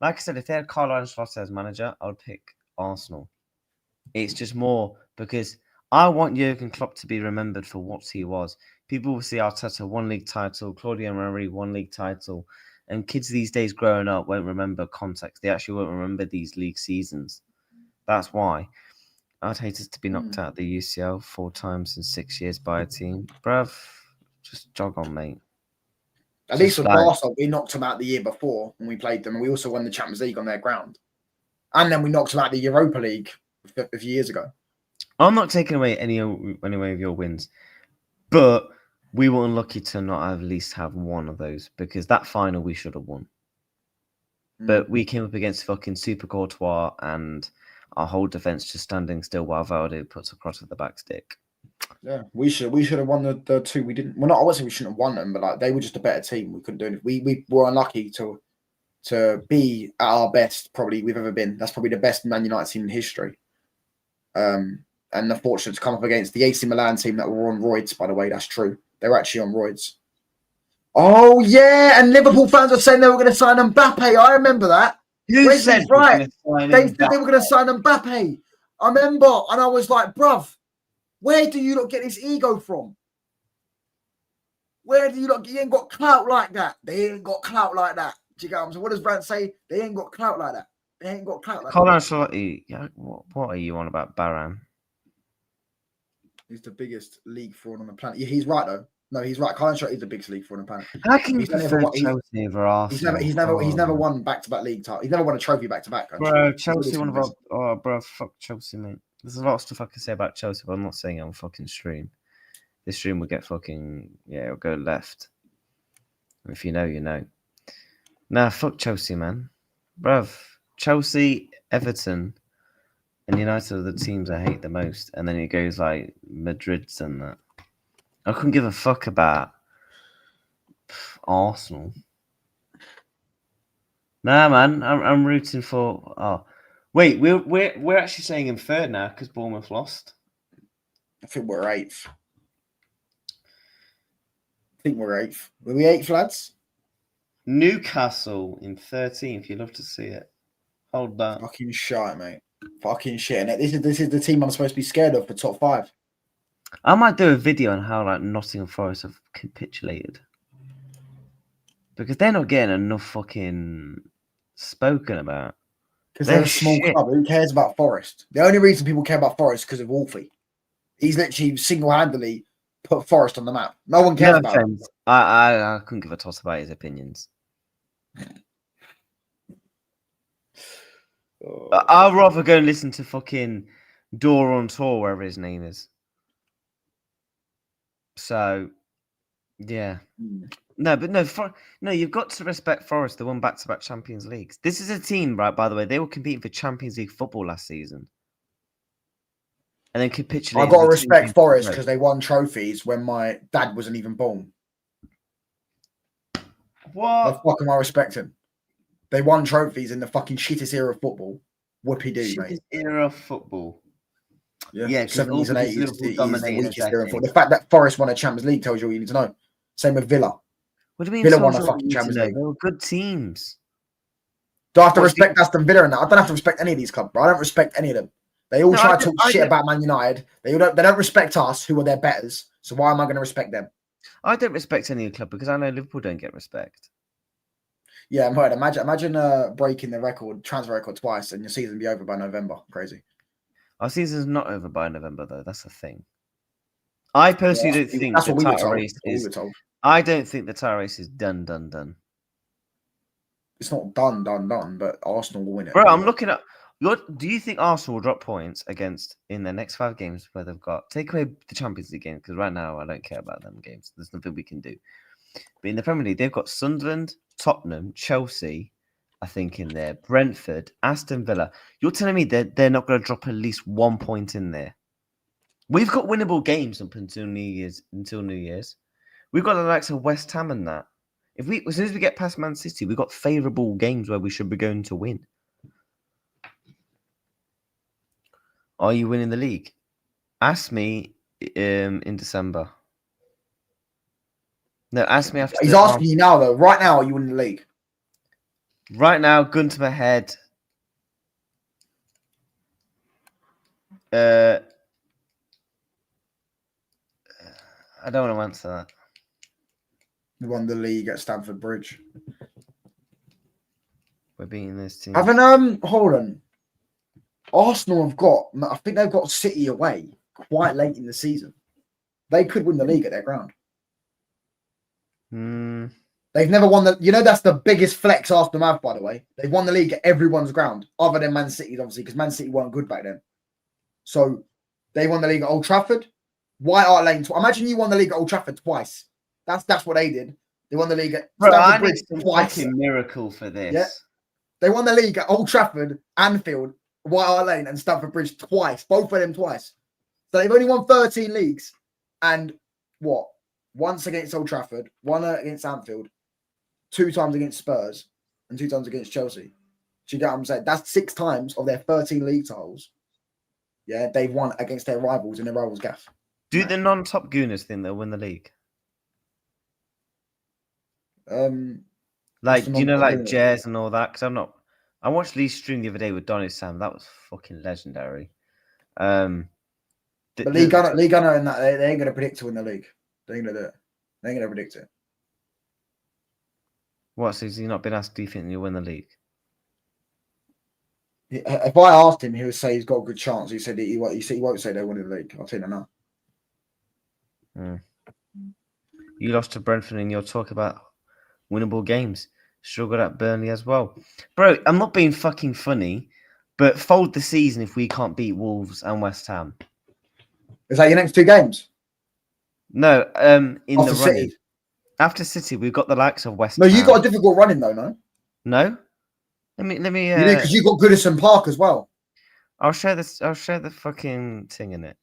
Like I said, if they had Carlo Ancelotti as manager, I would pick Arsenal. It's just more because I want Jurgen Klopp to be remembered for what he was. People will see Arteta 1 league title, Claudio Ranieri 1 league title, and kids these days growing up won't remember context. They actually won't remember these league seasons. That's why I'd hate us to be knocked out of the UCL 4 times in 6 years by a team. Bruv, just jog on, mate. At least with Arsenal, we knocked them out the year before when we played them, and we also won the Champions League on their ground. And then we knocked them out the Europa League a few years ago. I'm not taking away any of your wins, but we were unlucky to not at least have one of those because that final we should have won. But we came up against fucking Super Courtois and our whole defense just standing still while Valde puts a cross at the back stick. Yeah, we should have won the 2. We didn't. Well, not. I wouldn't say we shouldn't have won them, but like they were just a better team. We couldn't do it. We were unlucky to be at our best. Probably we've ever been. That's probably the best Man United team in history. and are fortunate to come up against the AC Milan team that were on roids, by the way. That's true. They were actually on roids. Oh, yeah. And Liverpool fans were saying they were going to sign Mbappe. I remember that. Who said right. They said Mbappe? they were going to sign Mbappe. I remember. And I was like, bruv, where do you not get this ego from? Where do you not? You ain't got clout like that. They ain't got clout like that. Do you get what I'm saying? What does Brand say? They ain't got clout like that. They ain't got clout like Hold that. on, Charlotte. Yeah, what are you on about Baran? He's the biggest league fraud on the planet. Yeah, he's right though. No, he's right. Carl Ancelotti is the biggest league fraud on the planet. How can you He's never prefer won- Chelsea over Arsenal? He's never won back-to-back league titles. He's never won a trophy back-to-back. Bro, Chelsea, one of our... Oh, bro, fuck Chelsea, mate. There's a lot of stuff I can say about Chelsea, but I'm not saying it on fucking stream. This stream will get fucking... Yeah, it'll go left. If you know, you know. Nah, fuck Chelsea, man. Bruv, Chelsea, Everton, and United are the teams I hate the most. And then it goes like Madrid's and that. I couldn't give a fuck about Arsenal. Nah, man, I'm rooting for... Oh, wait, we're actually saying in third now because Bournemouth lost. I think we're eighth. Were we eighth, lads? Newcastle in 13th. You'd love to see it. Hold that. Fucking shite, mate. Fucking shit. And this is the team I'm supposed to be scared of for top 5. I might do a video on how like Nottingham Forest have capitulated. Because they're not getting enough fucking spoken about. Because they're a small shit. club. Who cares about Forest? The only reason people care about Forest is because of Wolfie. He's literally single-handedly put Forest on the map. No one cares about him. I couldn't give a toss about his opinions. I'd rather go and listen to fucking Door on Tour, wherever his name is. So, yeah. No, but no, you've got to respect Forest. They won back-to-back Champions Leagues. This is a team, right, by the way, they were competing for Champions League football last season. And then capitulated. I've got to respect Forest because they won trophies when my dad wasn't even born. What? The fuck am I respecting? They won trophies in the fucking shittest era of football. Whoopie do, mate. Era of football. Yeah, 70s and 80s is the weakest era of football. The The fact that Forest won a Champions League tells you all you need to know. Same with Villa. What do you mean? Villa won a fucking Champions League. They were good teams. Do I have to respect Aston Villa and that? I don't have to respect any of these clubs, bro. I don't respect any of them. They all try to talk shit about Man United. They don't respect us, who are their betters. So why am I going to respect them? I don't respect any club because I know Liverpool don't get respect. Yeah, I'm right. Imagine breaking the transfer record twice and your season be over by November. Crazy. Our season's not over by November, though. That's the thing. I personally don't think that's the what we were title told. race We is... were told. I don't think the title race is done. It's not done, but Arsenal will win it. Bro, I'm looking at... Do you think Arsenal will drop points in their next 5 games where they've got... Take away the Champions League game, because right now I don't care about them games. There's nothing we can do. But in the Premier League, they've got Sunderland, Tottenham, Chelsea, I think in there, Brentford, Aston Villa. You're telling me they're not going to drop at least 1 point in there? We've got winnable games up until New Year's. We've got the likes of West Ham and that. As soon as we get past Man City, we've got favourable games where we should be going to win. Are you winning the league? Ask me in December. No, ask me after. He's asking you now, though. Right now, are you winning the league? Right now, gun to my head. I don't want to answer that. We won the league at Stamford Bridge. We're beating this team. Hold on. Arsenal I think they've got City away quite late in the season. They could win the league at their ground. They've never won that's the biggest flex Arsenal have, by the way. They've won the league at everyone's ground, other than Man City, obviously, because Man City weren't good back then. So they won the league at Old Trafford, White Hart Lane. Imagine you won the league at Old Trafford twice. That's what they did. They won the league at Stamford Bridge twice. Fucking miracle for this. Yeah. They won the league at Old Trafford, Anfield, White Hart Lane, and Stamford Bridge twice. Both of them twice. So they've only won 13 leagues, and what? Once against Old Trafford, one against Anfield, 2 times against Spurs, and 2 times against Chelsea. Do you get what I'm saying? That's 6 times of their 13 league titles. Yeah, they've won against their rivals in their rivals' gaff. Do the non-top gooners think they'll win the league? Like, the do you know, non-top like gooners? Jazz and all that? Because I'm not. I watched Lee's stream the other day with Donny Sam. That was fucking legendary. But Lee Gunner and that they ain't gonna predict to win the league. They ain't gonna do it. They ain't gonna predict it. What? So has he not been asked? Do you think you'll win the league? If I asked him, he would say he's got a good chance. He said he won't say they win the league. I'll tell you that now. You lost to Brentford and you're talking about winnable games. Struggled at Burnley as well. Bro, I'm not being fucking funny, but fold the season if we can't beat Wolves and West Ham. Is that your next 2 games? No, in After the City? running. After City, we've got the likes of West No, Ham. you got a difficult running though, no? No? Let me You do, because you got Goodison Park as well. I'll share the fucking thing in it.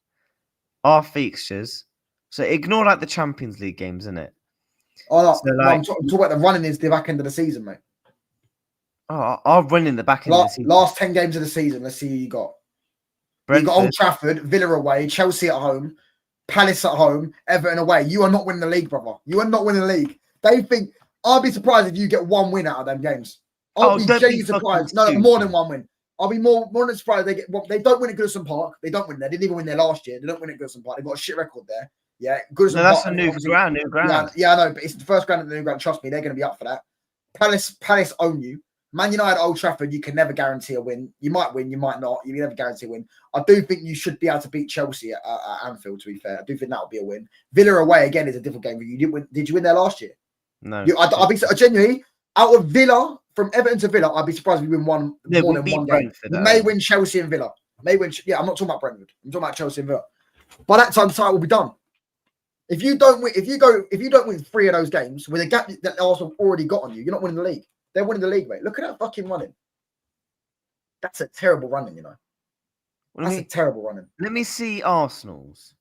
Our fixtures. So ignore like the Champions League games, innit? Oh, no, So, no, like- I'm talking about the running is the back end of the season, mate. Oh, I'll run in the back end of the season. Last 10 games of the season, let's see who you got. You got Old Trafford, Villa away, Chelsea at home, Palace at home, Everton away. You are not winning the league, brother. You are not winning the league. They think, I'll be surprised if you get 1 win out of them games. I'll be don't genuinely be fucking surprised. No, stupid. more than 1 win. I'll be more than surprised they don't win at Goodison Park. They don't win there. They didn't even win there last year. They don't win at Goodison Park. They've got a shit record there. Yeah, Goodison No, that's Park. a new ground. Yeah, I know, but it's the first ground at the new ground. Trust me, they're going to be up for that. Palace own you. Man United, Old Trafford, you can never guarantee a win. You might win, you might not. You can never guarantee a win. I do think you should be able to beat Chelsea at Anfield, to be fair. I do think that would be a win. Villa away, again, is a different game. You didn't win. Did you win there last year? No. I'd be genuinely, out of Villa, from Everton to Villa, I'd be surprised if we win more than one game. Brentford, We may win Chelsea and Villa. Yeah, I'm not talking about Brentford. I'm talking about Chelsea and Villa. By that time, the title will be done. If you don't win 3 of those games with a gap that Arsenal already got on you, you're not winning the league. They're winning the league, mate. Look at that fucking running. That's a terrible running, you know. That's a terrible running. Let me see Arsenal's.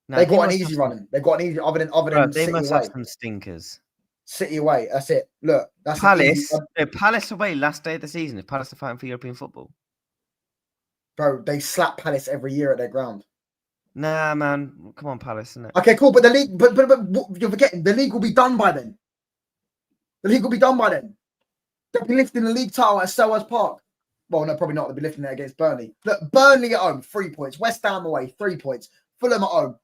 Now, They got an easy running. They got an easy other than They City must away. have some stinkers. City away. That's it. Look, that's Palace. Palace away last day of the season. If Palace are fighting for European football, bro, they slap Palace every year at their ground. Nah, man. Come on, Palace, isn't it? Okay, cool. But the league, but you're forgetting the league will be done by then. The league will be done by then. They'll be lifting the league title at Selhurst Park. Well, no, probably not. They'll be lifting it against Burnley. Look, Burnley at home, 3 points. West Ham away, 3 points. Fulham at home,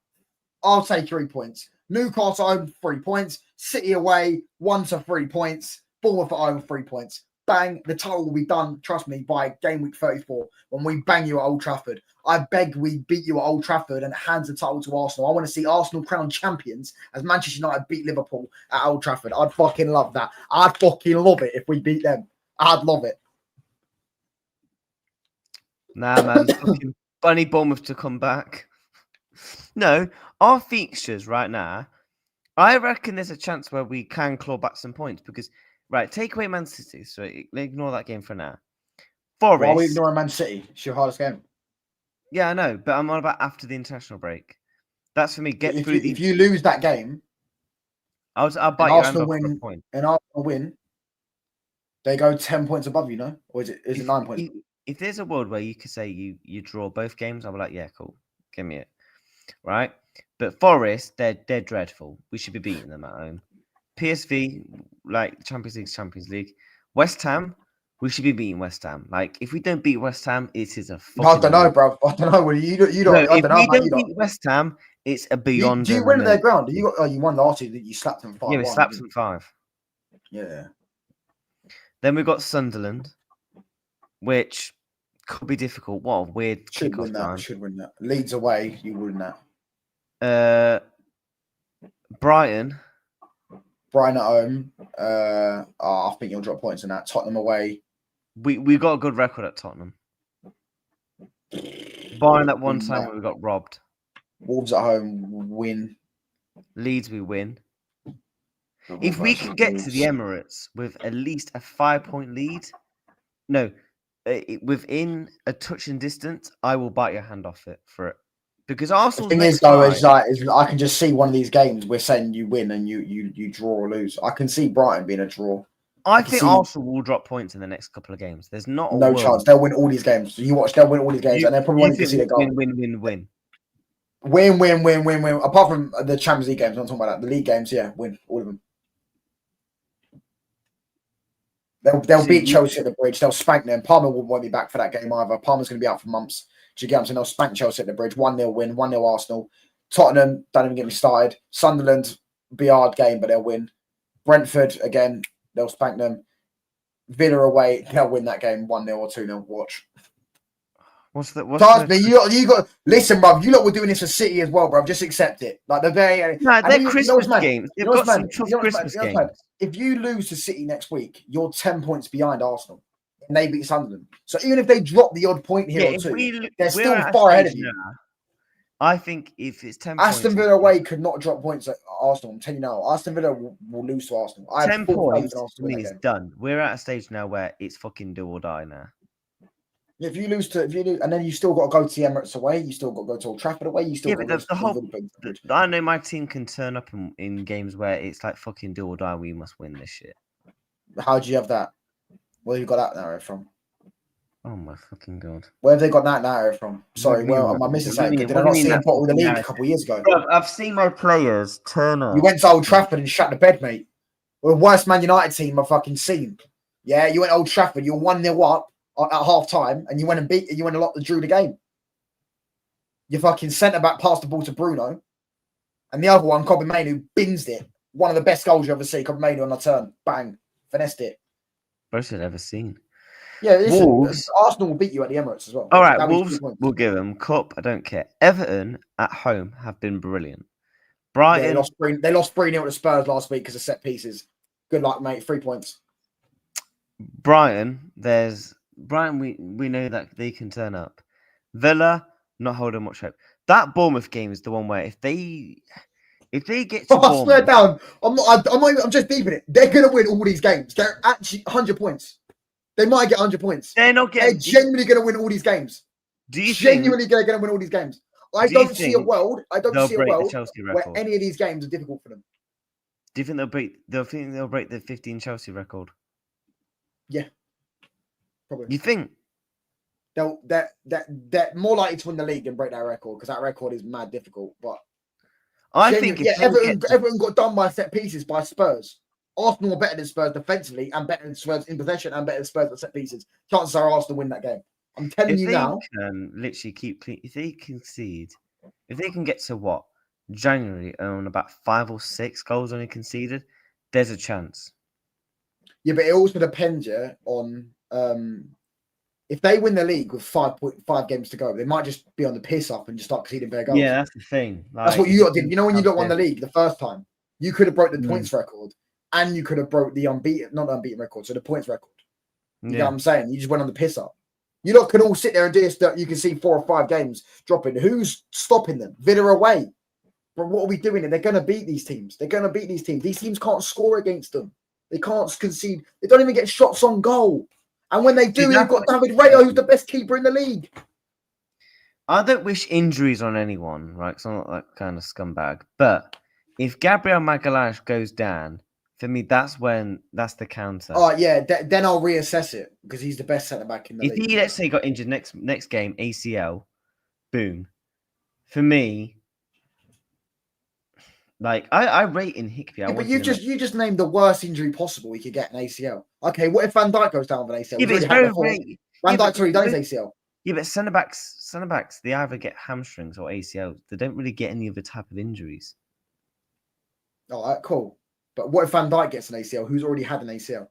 I'll say 3 points. Newcastle at home, 3 points. City away, 1 to 3 points. Bournemouth at home, 3 points. Bang, the title will be done, trust me, by game week 34 when we bang you at Old Trafford. I beg we beat you at Old Trafford and hands the title to Arsenal. I want to see Arsenal crowned champions as Manchester United beat Liverpool at Old Trafford. I'd fucking love that. I'd fucking love it if we beat them. I'd love it. Nah, man. Fucking bunny Bournemouth to come back. No, our fixtures right now, I reckon there's a chance where we can claw back some points because, right, take away Man City. So ignore that game for now. Forest. Why are we ignoring Man City? It's your hardest game. Yeah, I know, but I'm on about after the international break. That's for me. If you lose that game, I'll bite your hand Arsenal off for a win, point. and Arsenal win, they go 10 points above you, no? Or is it 9 points? If there's a world where you could say you draw both games, I'll be like, yeah, cool, give me it, right? But Forest, they're dreadful. We should be beating them at home. PSV, like Champions League. West Ham, we should be beating West Ham. Like, if we don't beat West Ham, it is a fucking... I don't know, bro. I don't know. You don't. No, I don't know. if we don't beat West Ham, it's a beyond... Do you win at their ground? You won last year. You slapped them 5-1. Yeah, we slapped them 5. Yeah. Then we've got Sunderland, which could be difficult. What a weird Should kickoff win that. time. Should win that. Leeds away, you win that. Brighton. Brighton at home. I think you'll drop points in that. Tottenham away. We got a good record at Tottenham. Barring that one time when we got robbed. Wolves at home, win. Leeds, we win. If we can get to the Emirates with at least a 5-point lead, within a touching distance, I will bite your hand off it for it. Because Arsenal's the thing is, though, is I can just see one of these games we're saying you win and you draw or lose. I can see Brighton being a draw. I can think see- Arsenal will drop points in the next couple of games. There's not a No world. chance. They'll win all these games. You watch, they'll win all these games, and they probably won't even see the goal. Win. Win. Apart from the Champions League games, I'm not talking about that. The league games, yeah, win all of them. They'll beat Chelsea at the Bridge. They'll spank them. Palmer won't be back for that game either. Palmer's going to be out for months. Do you get what I'm saying? They'll spank Chelsea at the Bridge. 1-0 win. 1-0 Arsenal. Tottenham, don't even get me started. Sunderland, be a hard game, but they'll win. Brentford, again, they'll spank them. Villa away, they'll win that game 1-0 or 2-0. Watch. Trust me, you got listen, bruv. You lot were doing this for City as well, bruv. Just accept it. Like the very they're Christmas games. They've got some tough Christmas games. If you lose to City next week, you're 10 points behind Arsenal, and they beat Sunderland. So even if they drop the odd point here or two, they're still far ahead of you. I think if it's 10 Aston Villa away could not drop points at Arsenal. I'm telling you now, Aston Villa will lose to Arsenal. 10 points for me is done. We're at a stage now where it's fucking do or die now. If you lose, and then you still got to go to the Emirates away, you still got to go to Old Trafford away, you still got to the whole. I know my team can turn up in games where it's like fucking do or die. We must win this shit. How do you have that? Where have you got that narrative from? Oh my fucking god! Where have they got that narrative from? Sorry, well, am I missing something? Did I not see him bottle the league a couple of years ago? Bro, I've seen my players turn up. You went to Old Trafford and shut the bed, mate. We're the worst Man United team I've fucking seen. Yeah, you went to Old Trafford, you're 1-0 up at half time, and you went a lot that drew the game. Your fucking centre back passed the ball to Bruno, and the other one, Kobe Mainoo, binsed it. One of the best goals you ever see. Kobe Mainoo on the turn, bang, finessed it. Most I've ever seen. Yeah, Wolves, Arsenal will beat you at the Emirates as well. All right, Wolves will give them cup. I don't care. Everton at home have been brilliant. Brighton, yeah, they lost 3-0 to Spurs last week because of set pieces. Good luck, mate. 3 points. Brighton, we know that they can turn up. Villa, not holding much hope. That Bournemouth game is the one where if they get to I swear down, I'm just deeping it. They're gonna win all these games. They're actually 100 points. They might get 100 points. They're genuinely gonna win all these games. Do you genuinely gonna win all these games? I don't see a world where any of these games are difficult for them. Do you think they'll break the 15 Chelsea record? Yeah, probably. You think they're more likely to win the league than break that record because that record is mad difficult. But I think Everton got done by set pieces by Spurs. Arsenal are better than Spurs defensively and better than Spurs in possession and better than Spurs at set pieces. Chances are Arsenal win that game. I'm telling you now. Can literally keep clean. If they concede, if they can get to January on about 5 or 6 goals only conceded, there's a chance. Yeah, but it also depends on if they win the league with 5 games to go, they might just be on the piss up and just start conceding bare goals. Yeah, that's the thing. That's what you got did. You know when you won the league the first time, you could have broke the points record and you could have broke the not unbeaten record, so the points record. You know what I'm saying? You just went on the piss up. You lot can all sit there and do this. You can see 4 or 5 games dropping. Who's stopping them? Villa away. But what are we doing? They're going to beat these teams. These teams can't score against them. They can't concede. They don't even get shots on goal. And when they do, they've got David Raya, who's the best keeper in the league. I don't wish injuries on anyone, right? Because I'm not that kind of scumbag. But if Gabriel Magalhaes goes down, for me, that's the counter. Oh, yeah. Then I'll reassess it because he's the best centre-back in the league. If he, let's say, got injured next game, ACL, boom. For me, like, I rate in Hickby. Yeah, but you just named the worst injury possible he could get an ACL. Okay, what if Van Dijk goes down with an ACL? Yeah, but it's very great. Van Dijk's already done his ACL. Yeah, but centre-backs, they either get hamstrings or ACLs. They don't really get any other type of injuries. All right, cool. But what if Van Dijk gets an ACL? Who's already had an ACL?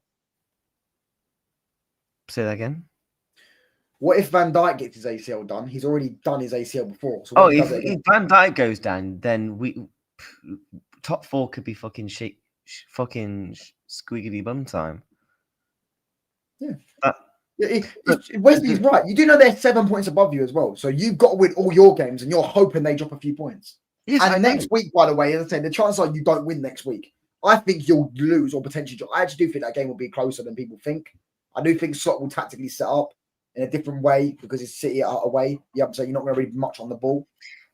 Say that again. What if Van Dijk gets his ACL done? He's already done his ACL before. So if Van Dijk goes down, then top 4 could be fucking squiggly bum time. Yeah. Wesley's right. You do know they're 7 points above you as well. So you've got to win all your games and you're hoping they drop a few points. Yes, and next week, by the way, as I said, the chances are you don't win next week. I think you'll lose or potentially drop. I actually do think that game will be closer than people think. I do think Slot will tactically set up in a different way because it's City out away. So you're not going to read much on the ball.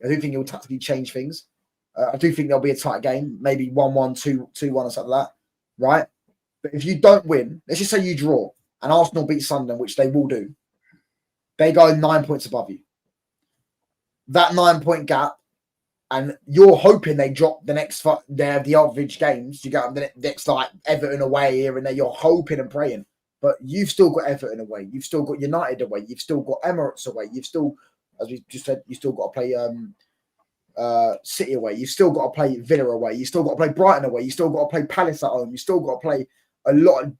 I do think he'll tactically change things. I do think there'll be a tight game, maybe 1-1, 2-1 or something like that, right? But if you don't win, let's just say you draw and Arsenal beat Sunderland, which they will do, they go 9 points above you. That 9-point gap, and you're hoping they drop the next the average games. You got the next like Everton away here and there. You're hoping and praying, but you've still got Everton away. You've still got United away. You've still got Emirates away. You've still, as we just said, you still got to play City away. You've still got to play Villa away. You still got to play Brighton away. You still got to play Palace at home. You still got to play a lot of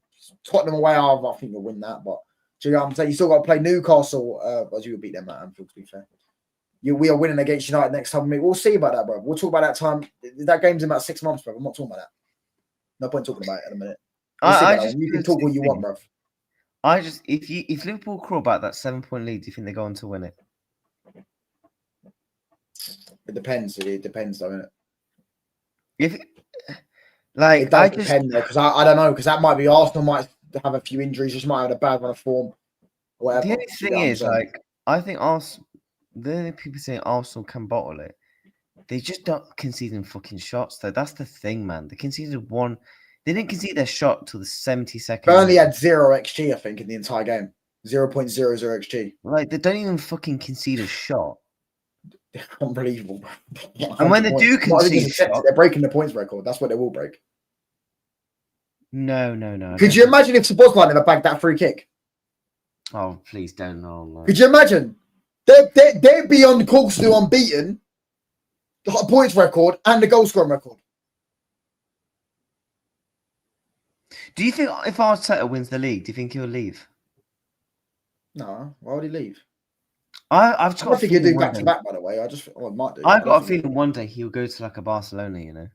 Tottenham away. I think you'll win that, but do you know what I'm saying? You still got to play Newcastle. As you will beat them at Anfield, to be fair. We are winning against United next time. We'll see about that, bro. We'll talk about that time. That game's in about 6 months, bro. I'm not talking about that. No point talking about it in a minute. You can talk what you want, bro. If Liverpool crawl back that 7-point lead, do you think they're going to win it? It depends. It depends, though, innit? It does depend, though, because I don't know, because that might be Arsenal might have a few injuries, just might have a bad run of form, whatever. The only thing is, I think Arsenal. The only people saying Arsenal can bottle it. They just don't concede fucking shots, though. That's the thing, man. They conceded one. They didn't concede their shot till the 72nd. Burnley had 0 XG, I think, in the entire game. 0.00 XG. Like, they don't even fucking concede a shot. They're unbelievable. And when they do concede shots, they're breaking the points record. That's what they will break. No. Could you imagine if Szoboszlai never bagged that free kick? Oh, please don't. No. Could you imagine? They'd be on course to unbeaten, the points record and the goal scoring record. Do you think if Arteta wins the league, do you think he'll leave? No, why would he leave? I've just got I think he'll do back to back, by the way. Might do. I've got a feeling one day he'll go to like a Barcelona, you know.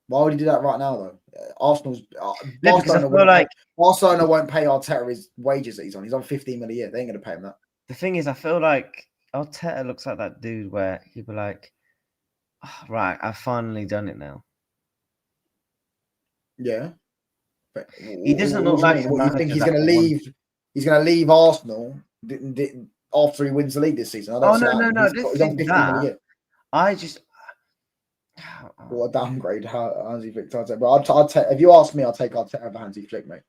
Why would he do that right now, though? Arsenal's Barcelona won't pay Arteta his wages that he's on. He's on 15 million a year. They ain't going to pay him that. The thing is, I feel like Arteta looks like that dude where he'll be like, oh, right, I've finally done it now. Yeah. But he doesn't look like what you think he's going to leave? He's going to leave Arsenal after he wins the league this season. No. He's on 15 million a year. I just... What a downgrade, Hansi Flick. But if you ask me, I'll take Arteta over Hansi Flick, mate.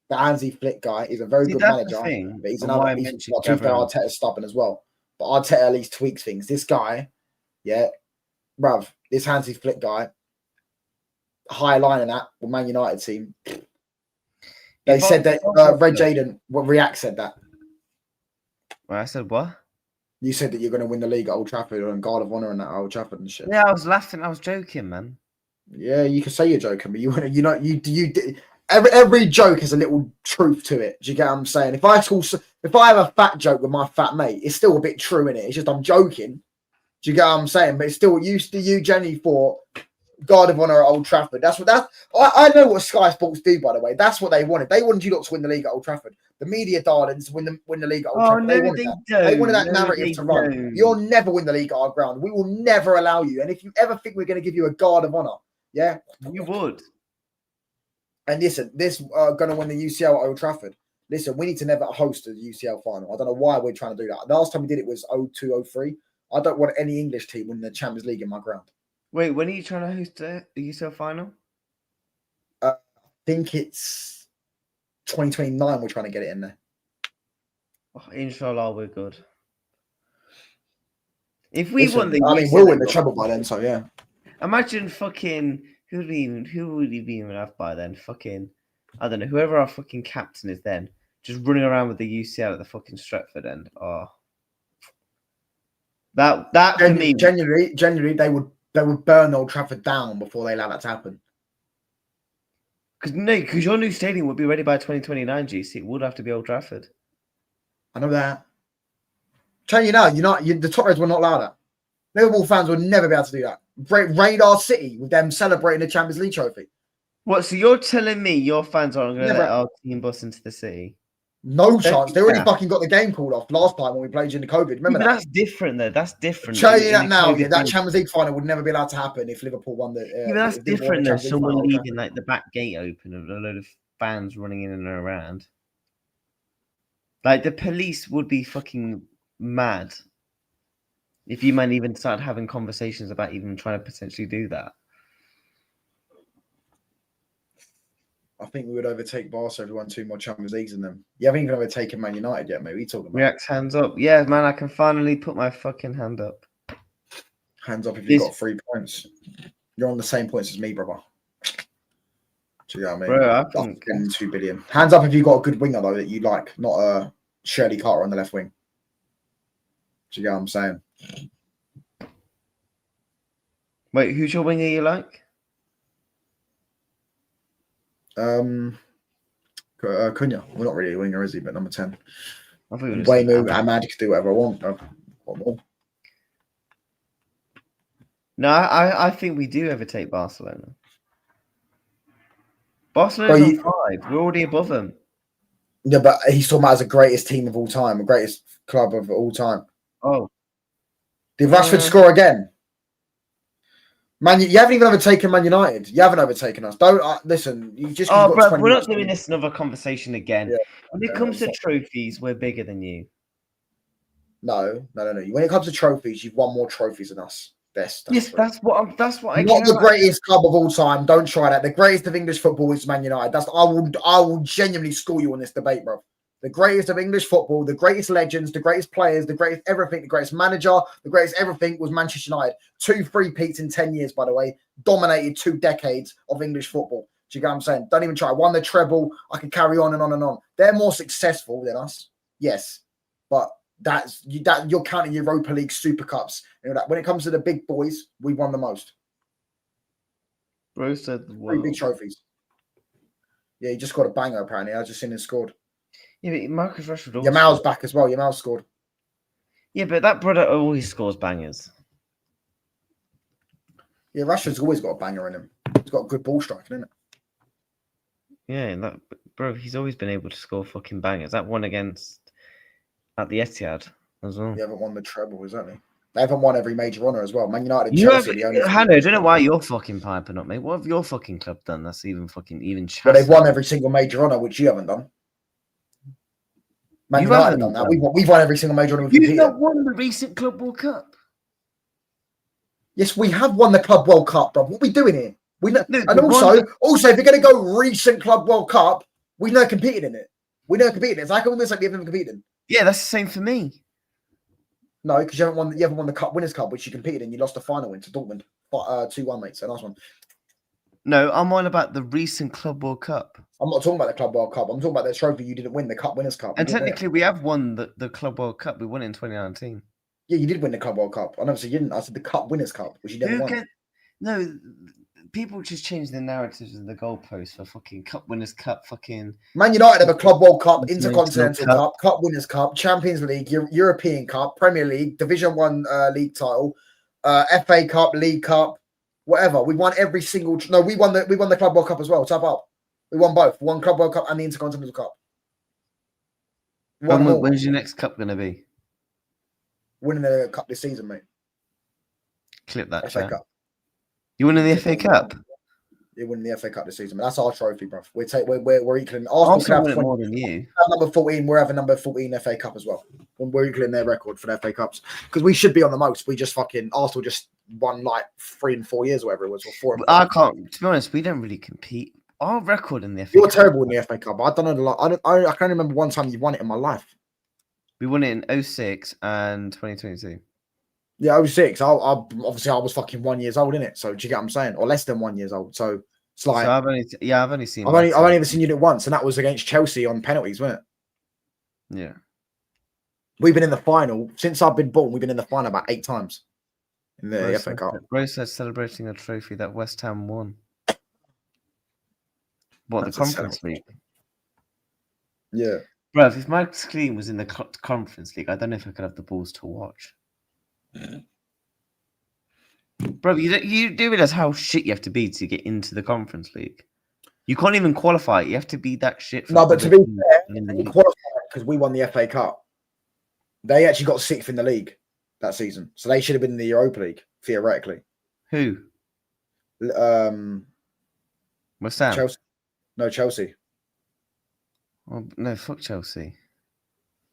The Hansi Flick guy is a very good manager, but he's another. Arteta's stubborn as well. But Arteta at least tweaks things. This guy, bruv, this Hansi Flick guy, high line in that with Man United team. They said that Red Jaden, React said that. Well, I said what? You said that you're going to win the league at Old Trafford and Guard of Honor and that at Old Trafford and shit. Yeah, I was laughing. I was joking, man. Yeah, you can say you're joking, but you every joke has a little truth to it. Do you get what I'm saying? If I have a fat joke with my fat mate, it's still a bit true in it. It's just I'm joking. Do you get what I'm saying? But it's still you genuinely thought Guard of Honor at Old Trafford. I know what Sky Sports do, by the way. That's what they wanted. They wanted you lot to win the league at Old Trafford. The media darlings win the league at Old Trafford. They wanted that narrative to run. You'll never win the league at our ground. We will never allow you. And if you ever think we're going to give you a Guard of Honor, you would. And listen, this going to win the UCL at Old Trafford. Listen, we need to never host a UCL final. I don't know why we're trying to do that. The last time we did it was 02-03. I don't want any English team winning the Champions League in my ground. Wait, when are you trying to host the UCL final? I think it's 2029. We're trying to get it in there. Oh, inshallah, we're good. If we won the we'll win the treble by then, so yeah. Imagine fucking who would he be even have by then? Fucking I don't know, whoever our fucking captain is then, just running around with the UCL at the fucking Stretford end. Oh. That for me, genuinely they would burn Old Trafford down before they allow that to happen. Because your new stadium would be ready by 2029, GC. It would have to be Old Trafford. I know that. Tell you now, the top Reds will not allow that. Liverpool fans would never be able to do that. Radar City with them celebrating the Champions League trophy. What? So you're telling me your fans aren't going to let our team bus into the city? No chance. They already fucking got the game called off last time when we played in the COVID. Remember that? That's different, though. That's different. Show you that now. Yeah, that Champions League final would never be allowed to happen if Liverpool won the. Yeah, that's different, though. Someone leaving like the back gate open and a load of fans running in and around. Like the police would be fucking mad if you might even start having conversations about even trying to potentially do that. I think we would overtake Barca if we won 2 more Champions Leagues than them. You haven't even overtaken Man United yet, mate. What are you talking about? React hands up. Yeah, man, I can finally put my fucking hand up. Hands up if you've got 3 points. You're on the same points as me, brother. Do you know what I mean? Bro, I think 2 billion. Hands up if you've got a good winger though that you like, not a Shirley Carter on the left wing. Do you get what I'm saying? Wait, who's your winger you like? Cunha. Well, not really a winger, is he? But number 10. I thought you were Waymo, Ahmad can do whatever I want. What more? No, I think we do overtake Barcelona. Barcelona's on 5. We're already above them. Yeah, but he's talking about as the greatest team of all time, the greatest club of all time. Oh. Did Rashford score again? Man, you haven't even overtaken Man United. You haven't overtaken us. Don't listen. You just. Oh, bro, we're not doing this another conversation again. Yeah. When it comes to trophies, we're bigger than you. No. When it comes to trophies, you've won more trophies than us. That's that's what I. Not the greatest club of all time. Don't try that. The greatest of English football is Man United. I will genuinely school you on this debate, bro. The greatest of English football, the greatest legends, the greatest players, the greatest everything, the greatest manager, the greatest everything was Manchester United. 2 3-peats in 10 years, by the way. Dominated 2 decades of English football. Do you get what I'm saying? Don't even try. Won the treble. I can carry on and on and on. They're more successful than us. Yes. But you're counting Europa League, Super Cups. You know that. When it comes to the big boys, we won the most. Bro said 3 big trophies. Yeah, he just got a banger, apparently. I just seen him scored. Yeah, but Marcus Rashford also Yamal's back as well. Yamal scored. Yeah, but that brother always scores bangers. Yeah, Rashford's always got a banger in him. He's got a good ball striking, isn't it? Yeah, bro, he's always been able to score fucking bangers. That one against at the Etihad as well. They haven't won the treble, exactly. They haven't won every major honour as well. Man United and Chelsea. Hannah, I don't know why you're fucking piping up, mate. What have your fucking club done? That's even But they've won every single major honour, which you haven't done. Man United have done that. We've won every single major honour we've competed. You've not won the recent Club World Cup. Yes, we have won the Club World Cup, bro. What are we doing here? And also, if you're going to go recent Club World Cup, we've never competed in it. We never competed in it. It's like almost like we haven't competed in. Yeah, that's the same for me. No, because you haven't won the Cup Winners' Cup, which you competed in. You lost the final win to Dortmund. 2-1, mate. So nice one. No, I'm on about the recent Club World Cup. I'm not talking about the Club World Cup. I'm talking about the trophy you didn't win, the Cup Winners' Cup. And technically, we have won the Club World Cup. We won it in 2019. Yeah, you did win the Club World Cup. I never said you didn't. I said the Cup Winners' Cup, which you never won. No, people just change the narratives of the goalposts for fucking Cup Winners' Cup, fucking... Man United have a Club World Cup, Intercontinental Cup, Cup Winners' Cup, Champions League, European Cup, Premier League, Division 1 league title, FA Cup, League Cup, whatever. We won every single... No, we won the Club World Cup as well. Tap up. We won both. We won Club World Cup and the Intercontinental Cup. When's your next cup going to be? Winning the cup this season, mate. Clip that, FA Cup. You winning the FA Cup? You're winning the FA Cup this season, but that's our trophy, bro. We're equaling. Arsenal can have more than you. Number 14. We're having number 14 FA Cup as well. We're equaling their record for the FA Cups because we should be on the most. We just Arsenal just won like 3 and 4 years, or whatever it was, or 4. And 4. I can't. To be honest, we don't really compete. Our record in the FA. You're terrible in the FA Cup. I don't know. I can't remember one time you won it in my life. We won it in 06 and 2022. Yeah, 06. Obviously I was fucking 1 year old in it. So do you get what I'm saying? Or less than 1 year old. So it's like I've only seen. I've only ever seen you do it once, and that was against Chelsea on penalties, wasn't it? Yeah. We've been in the final since I've been born. We've been in the final about 8 times in the FA Cup. Rose said celebrating a trophy that West Ham won. What, That's the Conference League? Yeah. Bro, if my screen was in the Conference League, I don't know if I could have the balls to watch. Bro, you do realize how shit you have to be to get into the Conference League. You can't even qualify. You have to be that shit. No, but to be fair, we qualified because we won the FA Cup. They actually got 6th in the league that season, so they should have been in the Europa League theoretically. Who? West Ham? Chelsea. No, Chelsea. Oh, no, fuck Chelsea.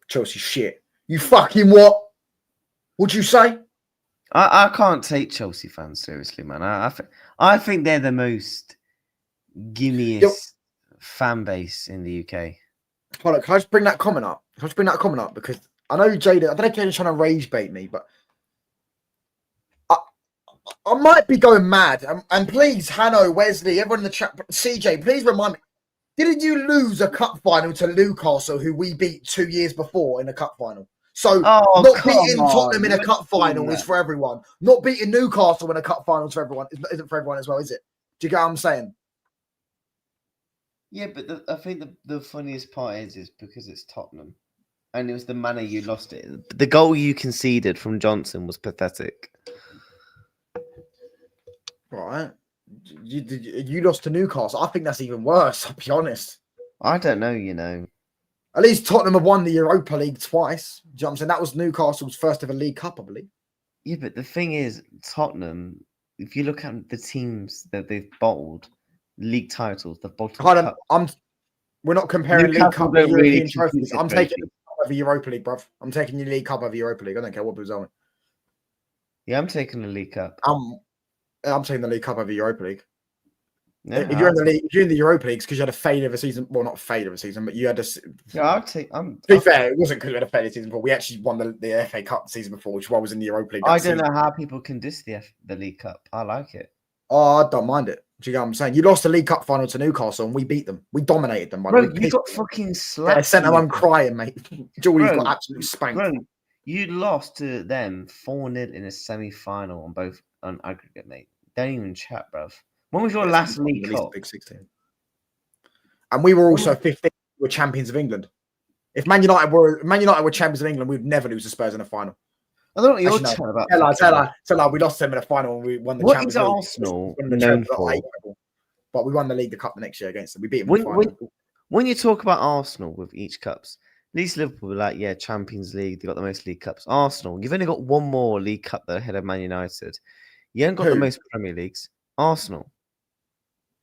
Chelsea shit. You fucking what? What'd you say? I can't take Chelsea fans seriously, man. I think they're the most gimmiest fan base in the UK. Hold on, can I just bring that comment up? Can I just bring that comment up? Because I know Jada, I don't know if Jada's trying to rage bait me, but I might be going mad. And please, Hanno, Wesley, everyone in the chat, CJ, please remind me. Didn't you lose a cup final to Newcastle, who we beat 2 years before in a cup final? So not beating Tottenham in a cup final is for everyone. Not beating Newcastle in a cup final is for everyone. Isn't for everyone as well, is it? Do you get what I'm saying? Yeah, but I think the funniest part is because it's Tottenham. And it was the manner you lost it. The goal you conceded from Johnson was pathetic. Right. You lost to Newcastle. I think that's even worse, I'll be honest. I don't know, you know. At least Tottenham have won the Europa League twice. Do you know what I'm saying? That was Newcastle's first ever League Cup, I believe. Yeah, but the thing is, Tottenham, if you look at the teams that they've bottled, league titles, they've bottled cup. We're not comparing Newcastle League Cup don't with really European trophies. I'm compete taking the Cup over Europa League, bruv. I'm taking the League Cup over Europa League. I don't care what was on. Yeah, I'm taking the League Cup. I'm taking the League Cup over Europa League. Yeah, if you're in the league, if you're in the Europa League, because you had a failure of a season. Well, not a failure of a season, but you had a. Yeah, I'll take. To be fair, it wasn't because we had a failure season before. We actually won the FA Cup the season before, which is why I was in the Europa League. I don't know how people can diss the League Cup. I like it. Oh, I don't mind it. Do you get what I'm saying? You lost the League Cup final to Newcastle, and we beat them. We dominated them. Bro, you got fucking slapped. Yeah, sent them home crying, mate. Geordie's got absolutely spanked. Bro, you lost to them 4-0 in a semi-final on aggregate, mate. Don't even chat, bruv. When was your last League Cup? Big 16. And we were also 15. We were champions of England. If Man United were champions of England, we'd never lose to Spurs in a final. I don't know what you're talking about. Tell her, we lost them in a final and we won the Champions League. What is Arsenal known for? But we won the League Cup the next year against them. We beat them in the final. When you talk about Arsenal with each cups, at least Liverpool were like, yeah, Champions League, they got the most League Cups. Arsenal, you've only got one more League Cup that ahead of Man United. You haven't got the most Premier Leagues. Arsenal.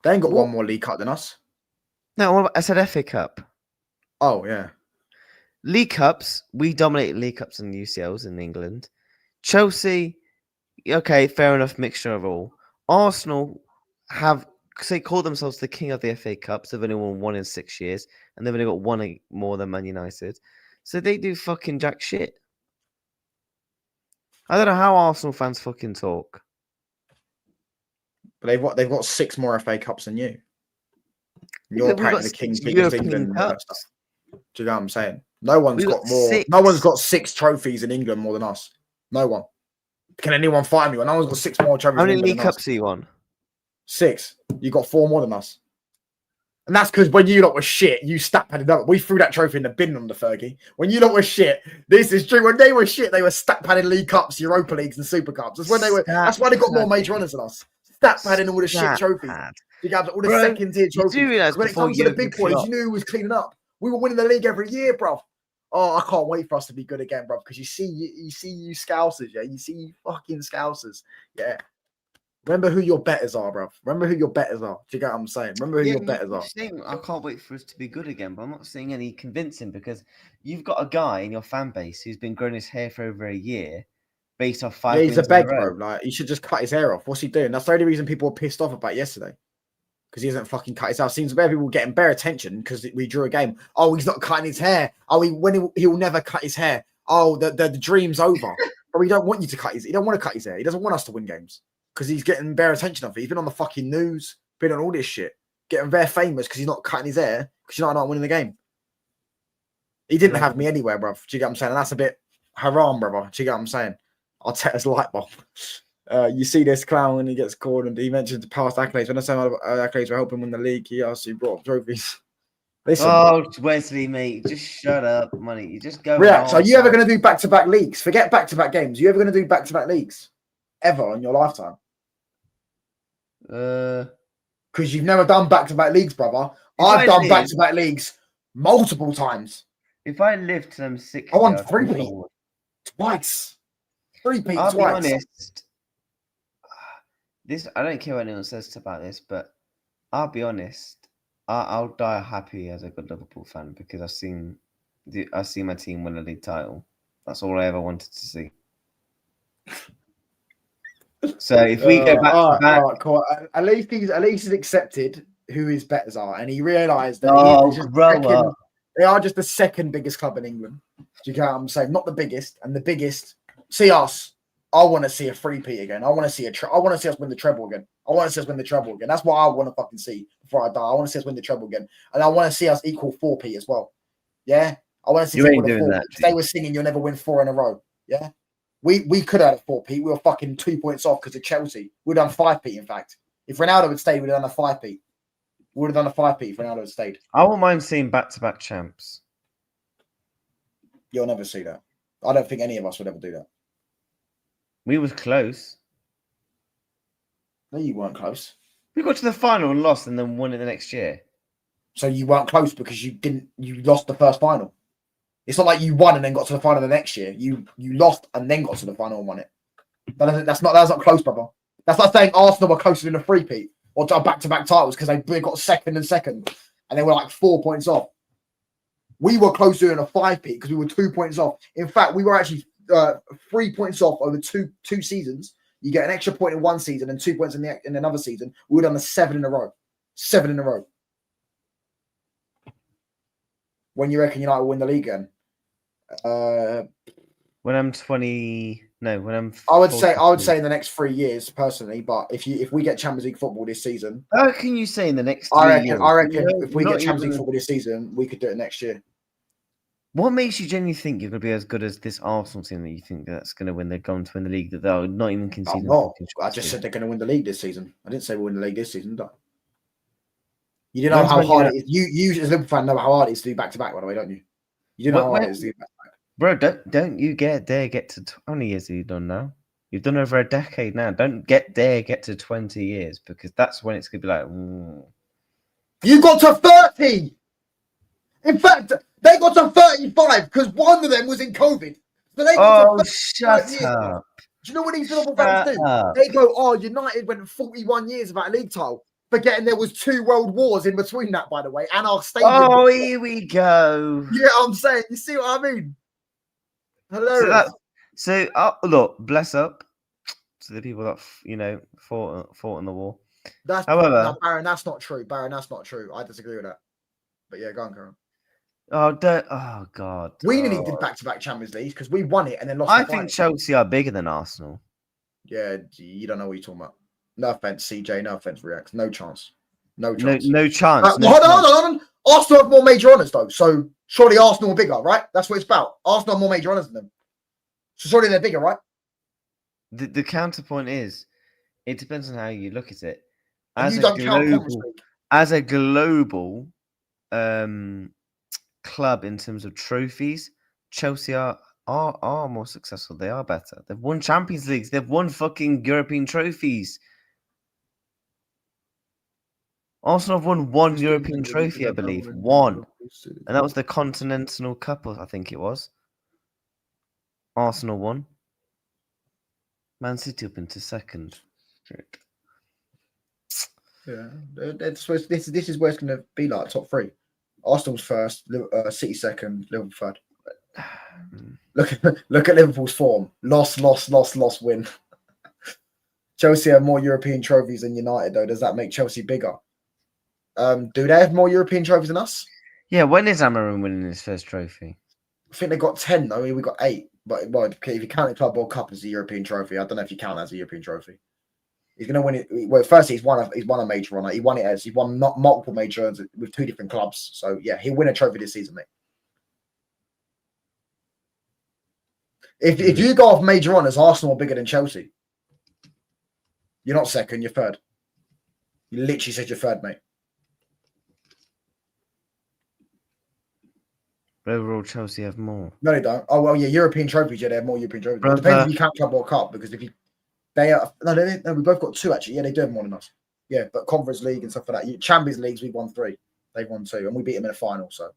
They ain't got one more League Cup than us. No, I said FA Cup. Oh, yeah. League Cups, we dominate League Cups and UCLs in England. Chelsea, okay, fair enough, mixture of all. Arsenal call themselves the king of the FA Cups. They've only won 1 in 6 years, and they've only got one more than Man United. So they do fucking jack shit. I don't know how Arsenal fans fucking talk. But they've got 6 more FA Cups than you. You're apparently the king of England. Do you know what I'm saying? No one's got more. 6. No one's got 6 trophies in England more than us. No one. Can anyone find me? No one's got 6 more trophies. How many League Cups do you won? 6. You got 4 more than us. And that's because when you lot were shit, you stack-padded up. We threw that trophy in the bin under Fergie. When you lot were shit, this is true. When they were shit, they were stack-padded League Cups, Europa Leagues, and Super Cups. That's when they were. That's why they got more major honours than us. Stack-padding all the shit trophies. You got all the second-tier trophies. When it comes to the big boys, you knew who was cleaning up. We were winning the league every year, bro. Oh, I can't wait for us to be good again, bro. Because you see you Scousers, yeah. You see you fucking Scousers, yeah. Remember who your betters are, bro. Remember who your betters are. Do you get what I'm saying? Remember who your betters are. I can't wait for us to be good again, but I'm not seeing any convincing because you've got a guy in your fan base who's been growing his hair for over a year based off 5 Yeah, he's a beg, bro. Like, he should just cut his hair off. What's he doing? That's the only reason people were pissed off about yesterday. Because he hasn't fucking cut his hair. Seems where people were getting bare attention because we drew a game. Oh, he's not cutting his hair. Oh, he'll never cut his hair. Oh, the dream's over. But we don't want you to cut his. He don't want to cut his hair. He doesn't want us to win games because he's getting bare attention of it. He's been on the fucking news, been on all this shit, getting very famous because he's not cutting his hair because you're not winning the game. He didn't have me anywhere, bro. Do you get what I'm saying? And that's a bit haram, brother. Do you get what I'm saying? Arteta's light bulb. You see this clown when he gets called, and he mentioned past accolades. When I say accolades were helping win the league, he also brought up trophies. Listen, Wesley, mate, just shut up, money. You just go. React. Are you ever going to do back-to-back leagues? Forget back-to-back games. Are you ever going to do back-to-back leagues ever in your lifetime? Because you've never done back-to-back leagues, brother. I've done back-to-back leagues multiple times. If I lived to them 60, I won 3-peat twice. 3-peat twice. I'll be honest. I don't care what anyone says about this, but I'll be honest. I'll die happy as a good Liverpool fan because I've seen my team win a league title. That's all I ever wanted to see. So if we go back to back, cool. At least he's accepted who his betters are, and he realised that Oh, he's just grow second, up. they are just the second biggest club in England. Do you get what I'm saying? Not the biggest, and the biggest. See us. I want to see a three-peat again. I want to see I want to see us win the treble again. I want to see us win the treble again. That's what I want to fucking see before I die. I want to see us win the treble again, and I want to see us equal 4-peat as well. Yeah, I want to see You us ain't win a doing 4-peat. that, They were singing, "You'll never win 4 in a row." Yeah, we could have had a 4-peat. We were fucking 2 points off because of Chelsea. We'd done 5-peat. In fact, if Ronaldo had stayed, we'd have done a 5-peat. We would have done a 5-peat if Ronaldo had stayed. I won't mind seeing back-to-back champs. You'll never see that. I don't think any of us would ever do that. We was close. No, you weren't close. We got to the final and lost, and then won it the next year. So you weren't close because you lost the first final. It's not like you won and then got to the final the next year. You lost and then got to the final and won it. That's not close, brother. That's like saying Arsenal were closer than a three-peat or back-to-back titles because they got second and they were like 4 points off. We were closer than a 5-peat because we were 2 points off. In fact, we were actually 3 points off over two seasons. You get an extra point in one season and 2 points in another season. We would have done 7 in a row. 7 in a row. When you reckon United will win the league again? When I'm 20, no, when I'm. I would say in the next 3 years, personally. But if we get Champions League football this season, How can you say in the next? I 3 years? reckon if we Not get Champions League even- football this season, we could do it next year. What makes you genuinely think you're going to be as good as this Arsenal team that you think that's going to win? They're going to win the league that they're not even I'm conceding. not. I just said they're going to win the league this season. I didn't say we'll win the league this season, did I? You do know When's how when hard you- it is. You as a Liverpool fan know how hard it is to do back to back, by the way, don't you? You do know how hard it is to do back to back. Bro, don't you get to how many years have you done now? You've done over a decade now. Don't get to 20 years because that's when it's going to be like. You got to 30. In fact, they got to 35 because one of them was in COVID. So they got Oh, to shut years. up! Do you know what these Liverpool fans do? Up. They go, "Oh, United went 41 years without a league title," forgetting there was 2 world wars in between that, by the way, and our stadium. Oh, here we go. Yeah, I'm saying. You see what I mean? Hilarious. Look, bless up to the people that fought in the war. However, However, Baron, that's not true. Baron, that's not true. I disagree with that. But yeah, go on, Karen. oh God, We nearly did back-to-back Champions League because we won it and then lost. I the final. think Chelsea are bigger than Arsenal. Yeah, you don't know what you're talking about. No offense, CJ. No offense, Reacts. No chance. No chance. No chance. Hold on. Arsenal have more major honours though, so surely Arsenal are bigger, right? That's what it's about. Arsenal have more major honours than them, so surely they're bigger, right? The counterpoint is, it depends on how you look at it. And As you a don't count global, Conference League. as a global club in terms of trophies, Chelsea are more successful. They are better. They've won Champions Leagues. They've won fucking European trophies. Arsenal have won one European trophy, I believe. One. And that was the Continental Cup, I think it was. Arsenal won. Man City up into second. Yeah, this is where it's going to be like top 3. Arsenal's first, City second, Liverpool third. Look at Liverpool's form. Loss, win. Chelsea have more European trophies than United, though. Does that make Chelsea bigger? Do they have more European trophies than us? Yeah, when is Amarin winning his first trophy? I think they got 10, though. We got 8. But if you count the Club World Cup as a European trophy, I don't know if you count that as a European trophy. He's going to win it. Well, firstly, he's won a major honour. He won multiple major honours with 2 different clubs. So yeah, he'll win a trophy this season, mate. If you go off major honours, Arsenal are bigger than Chelsea. You're not second, you're third. You literally said you're third, mate. But overall, Chelsea have more. No, they don't. Oh well, yeah, European trophies. Yeah, they have more European trophies. It depends if you count Club World Cup, because if you no, we both got 2 actually. Yeah, they do have more than us. Yeah, but Conference League and stuff like that. Champions Leagues, we won 3. They've won 2, and we beat them in a final. So.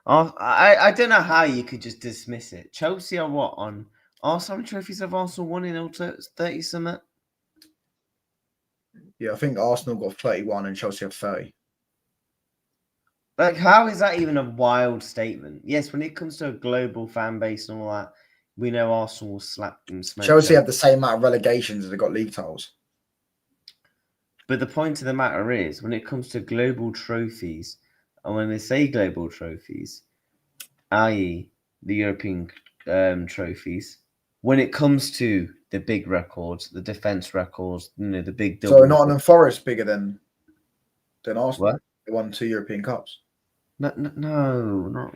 Oh, I don't know how you could just dismiss it. Chelsea are what on? How many trophies have Arsenal won in all 30 something? Yeah, I think Arsenal got 31 and Chelsea have 30. Like, how is that even a wild statement? Yes, when it comes to a global fan base and all that, we know Arsenal will slap and smack. Chelsea have the same amount of relegations as they got league titles. But the point of the matter is, when it comes to global trophies, and when they say global trophies, i.e., the European trophies, when it comes to the big records, the defense records, the big double. So Nottingham Forest bigger than Arsenal. What? They won 2 European Cups. No.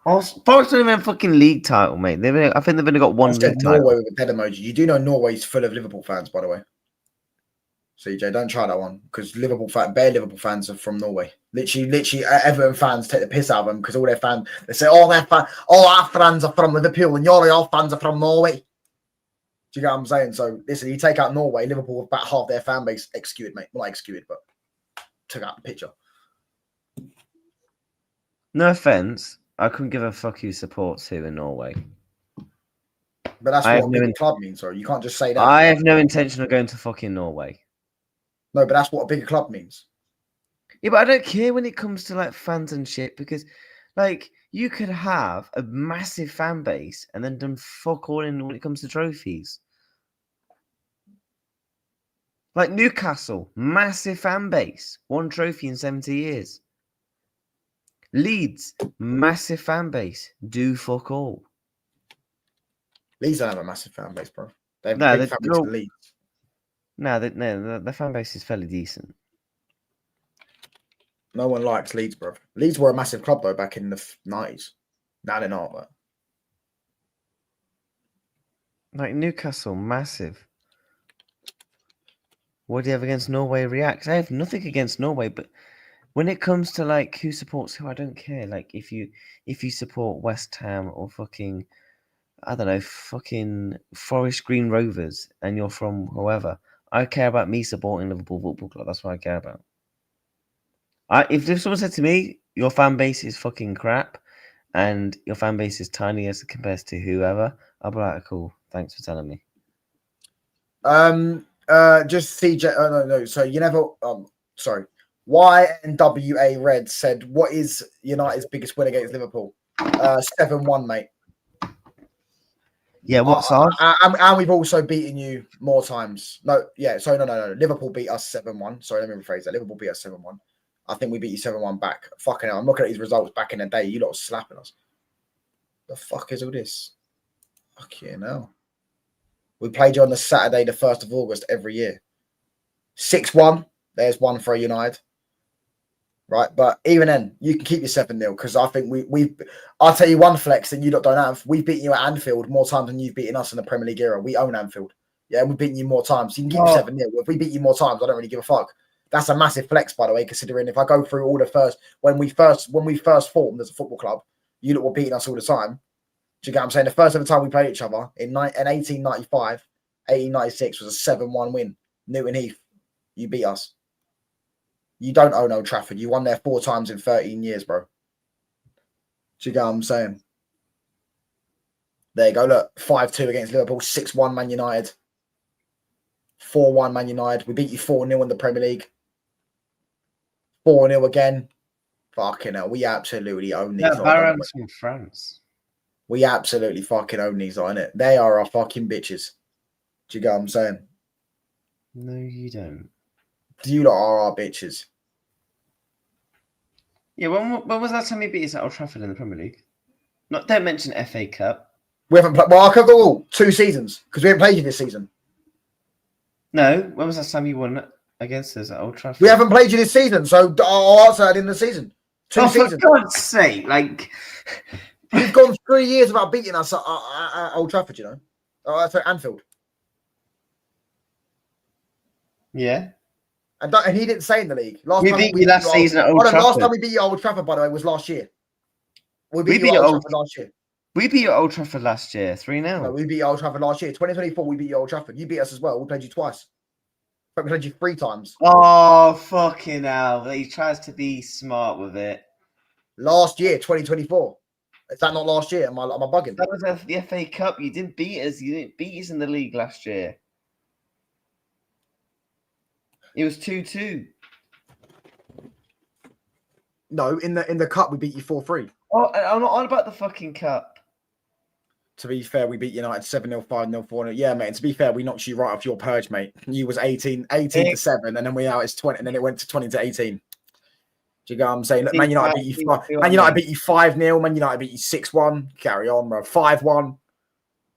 Forest don't even have a fucking league title, mate. I think they've only got one I said league Norway title. with a dead emoji. You do know Norway's full of Liverpool fans, by the way. CJ, don't try that one because Liverpool fans are from Norway. Literally, Everton fans take the piss out of them because all their fans they say, "Oh, our fans are from Liverpool, and your fans are from Norway." Do you get what I'm saying? So listen, you take out Norway, Liverpool with about half their fan base executed, mate. Well, not executed, but took out the picture. No offense, I couldn't give a fuck who supports who in Norway. But that's I what a bigger club means, sorry. You can't just say that. I have no intention of going to fucking Norway. No, but that's what a bigger club means. Yeah, but I don't care when it comes to like fans and shit because, like, you could have a massive fan base and then done fuck all in when it comes to trophies. Like Newcastle, massive fan base, 1 trophy in 70 years. Leeds, massive fan base, do fuck all. Leeds don't have a massive fan base, bro. They have No, a big fan base in Leeds. No, the fan base is fairly decent. No one likes Leeds, bro. Leeds were a massive club, though, back in the 90s. Now they're not, but... Like Newcastle, massive. What do you have against Norway React? I have nothing against Norway, but when it comes to like who supports who, I don't care. Like if you support West Ham or fucking, I don't know, fucking Forest Green Rovers and you're from whoever, I care about me supporting Liverpool Football Club. That's what I care about. If someone said to me, your fan base is fucking crap and your fan base is tiny as compared to whoever, I'll be like, cool, thanks for telling me. Just CJ. Oh no. So you never. Sorry. YNWA Red said, "What is United's biggest win against Liverpool?" 7-1, mate. Yeah, what's ours? And we've also beaten you more times. No. Liverpool beat us 7-1. Sorry, let me rephrase that. Liverpool beat us 7-1. I think we beat you 7-1 back. Fucking hell. I'm looking at these results back in the day. You lot were slapping us. The fuck is all this? Fucking hell. We played you on the Saturday, the 1st of August every year. 6-1. There's one for United. Right? But even then, you can keep your 7-0 because I think I'll tell you one flex that you lot don't have. We've beaten you at Anfield more times than you've beaten us in the Premier League era. We own Anfield. Yeah, we've beaten you more times. You can keep your 7-0. If we beat you more times, I don't really give a fuck. That's a massive flex, by the way, considering if I go through all the first when we first formed as a football club, you lot were beating us all the time. Do you get what I'm saying? The first ever time we played each other in 1895, 1896 was a 7-1 win. Newton Heath, you beat us. You don't own Old Trafford. You won there 4 times in 13 years, bro. Do you get what I'm saying? There you go. Look, 5-2 against Liverpool, 6-1 Man United, 4-1 Man United. We beat you 4-0 in the Premier League. 4-0 again. Fucking hell, we absolutely own these. Yeah, Varane from France. We absolutely fucking own these, aren't it? They are our fucking bitches. Do you get what I'm saying? No, you don't. You lot are our bitches. Yeah, when was the last time you beat us at Old Trafford in the Premier League? Don't mention FA Cup. We haven't played. Well, I could go 2 seasons because we haven't played you this season. No, when was the last time you won against us at Old Trafford? We haven't played you this season, so I'll answer that in the season. 2 seasons. For God's sake, like... We've gone 3 years without beating us at Old Trafford, you know. That's at Anfield. Yeah. And he didn't say in the league. We beat you last season at Old Trafford. Last time we beat you at Old Trafford, by the way, was last year. We beat you at Old Trafford last year. We beat you at Old Trafford last year, 3-0. No, we beat you at Old Trafford last year. 2024, we beat you at Old Trafford. You beat us as well. We played you twice. But we played you 3 times. Oh, fucking hell. He tries to be smart with it. Last year, 2024. Is that not last year? Am I bugging? That was the FA Cup. You didn't beat us. You didn't beat us in the league last year. It was 2-2. No, in the cup we beat you 4-3. Oh, I'm not on about the fucking cup. To be fair, we beat United 7-0, 5-0, 4-0. Yeah, mate. And to be fair, we knocked you right off your purge, mate. You was 18 to 7, and then we out as 20, and then it went to 20 to 18. Do you get what I'm saying? Look, Man United beat you. Man United beat you 5-0. Man United beat you 6-1. Carry on, bro. 5-1.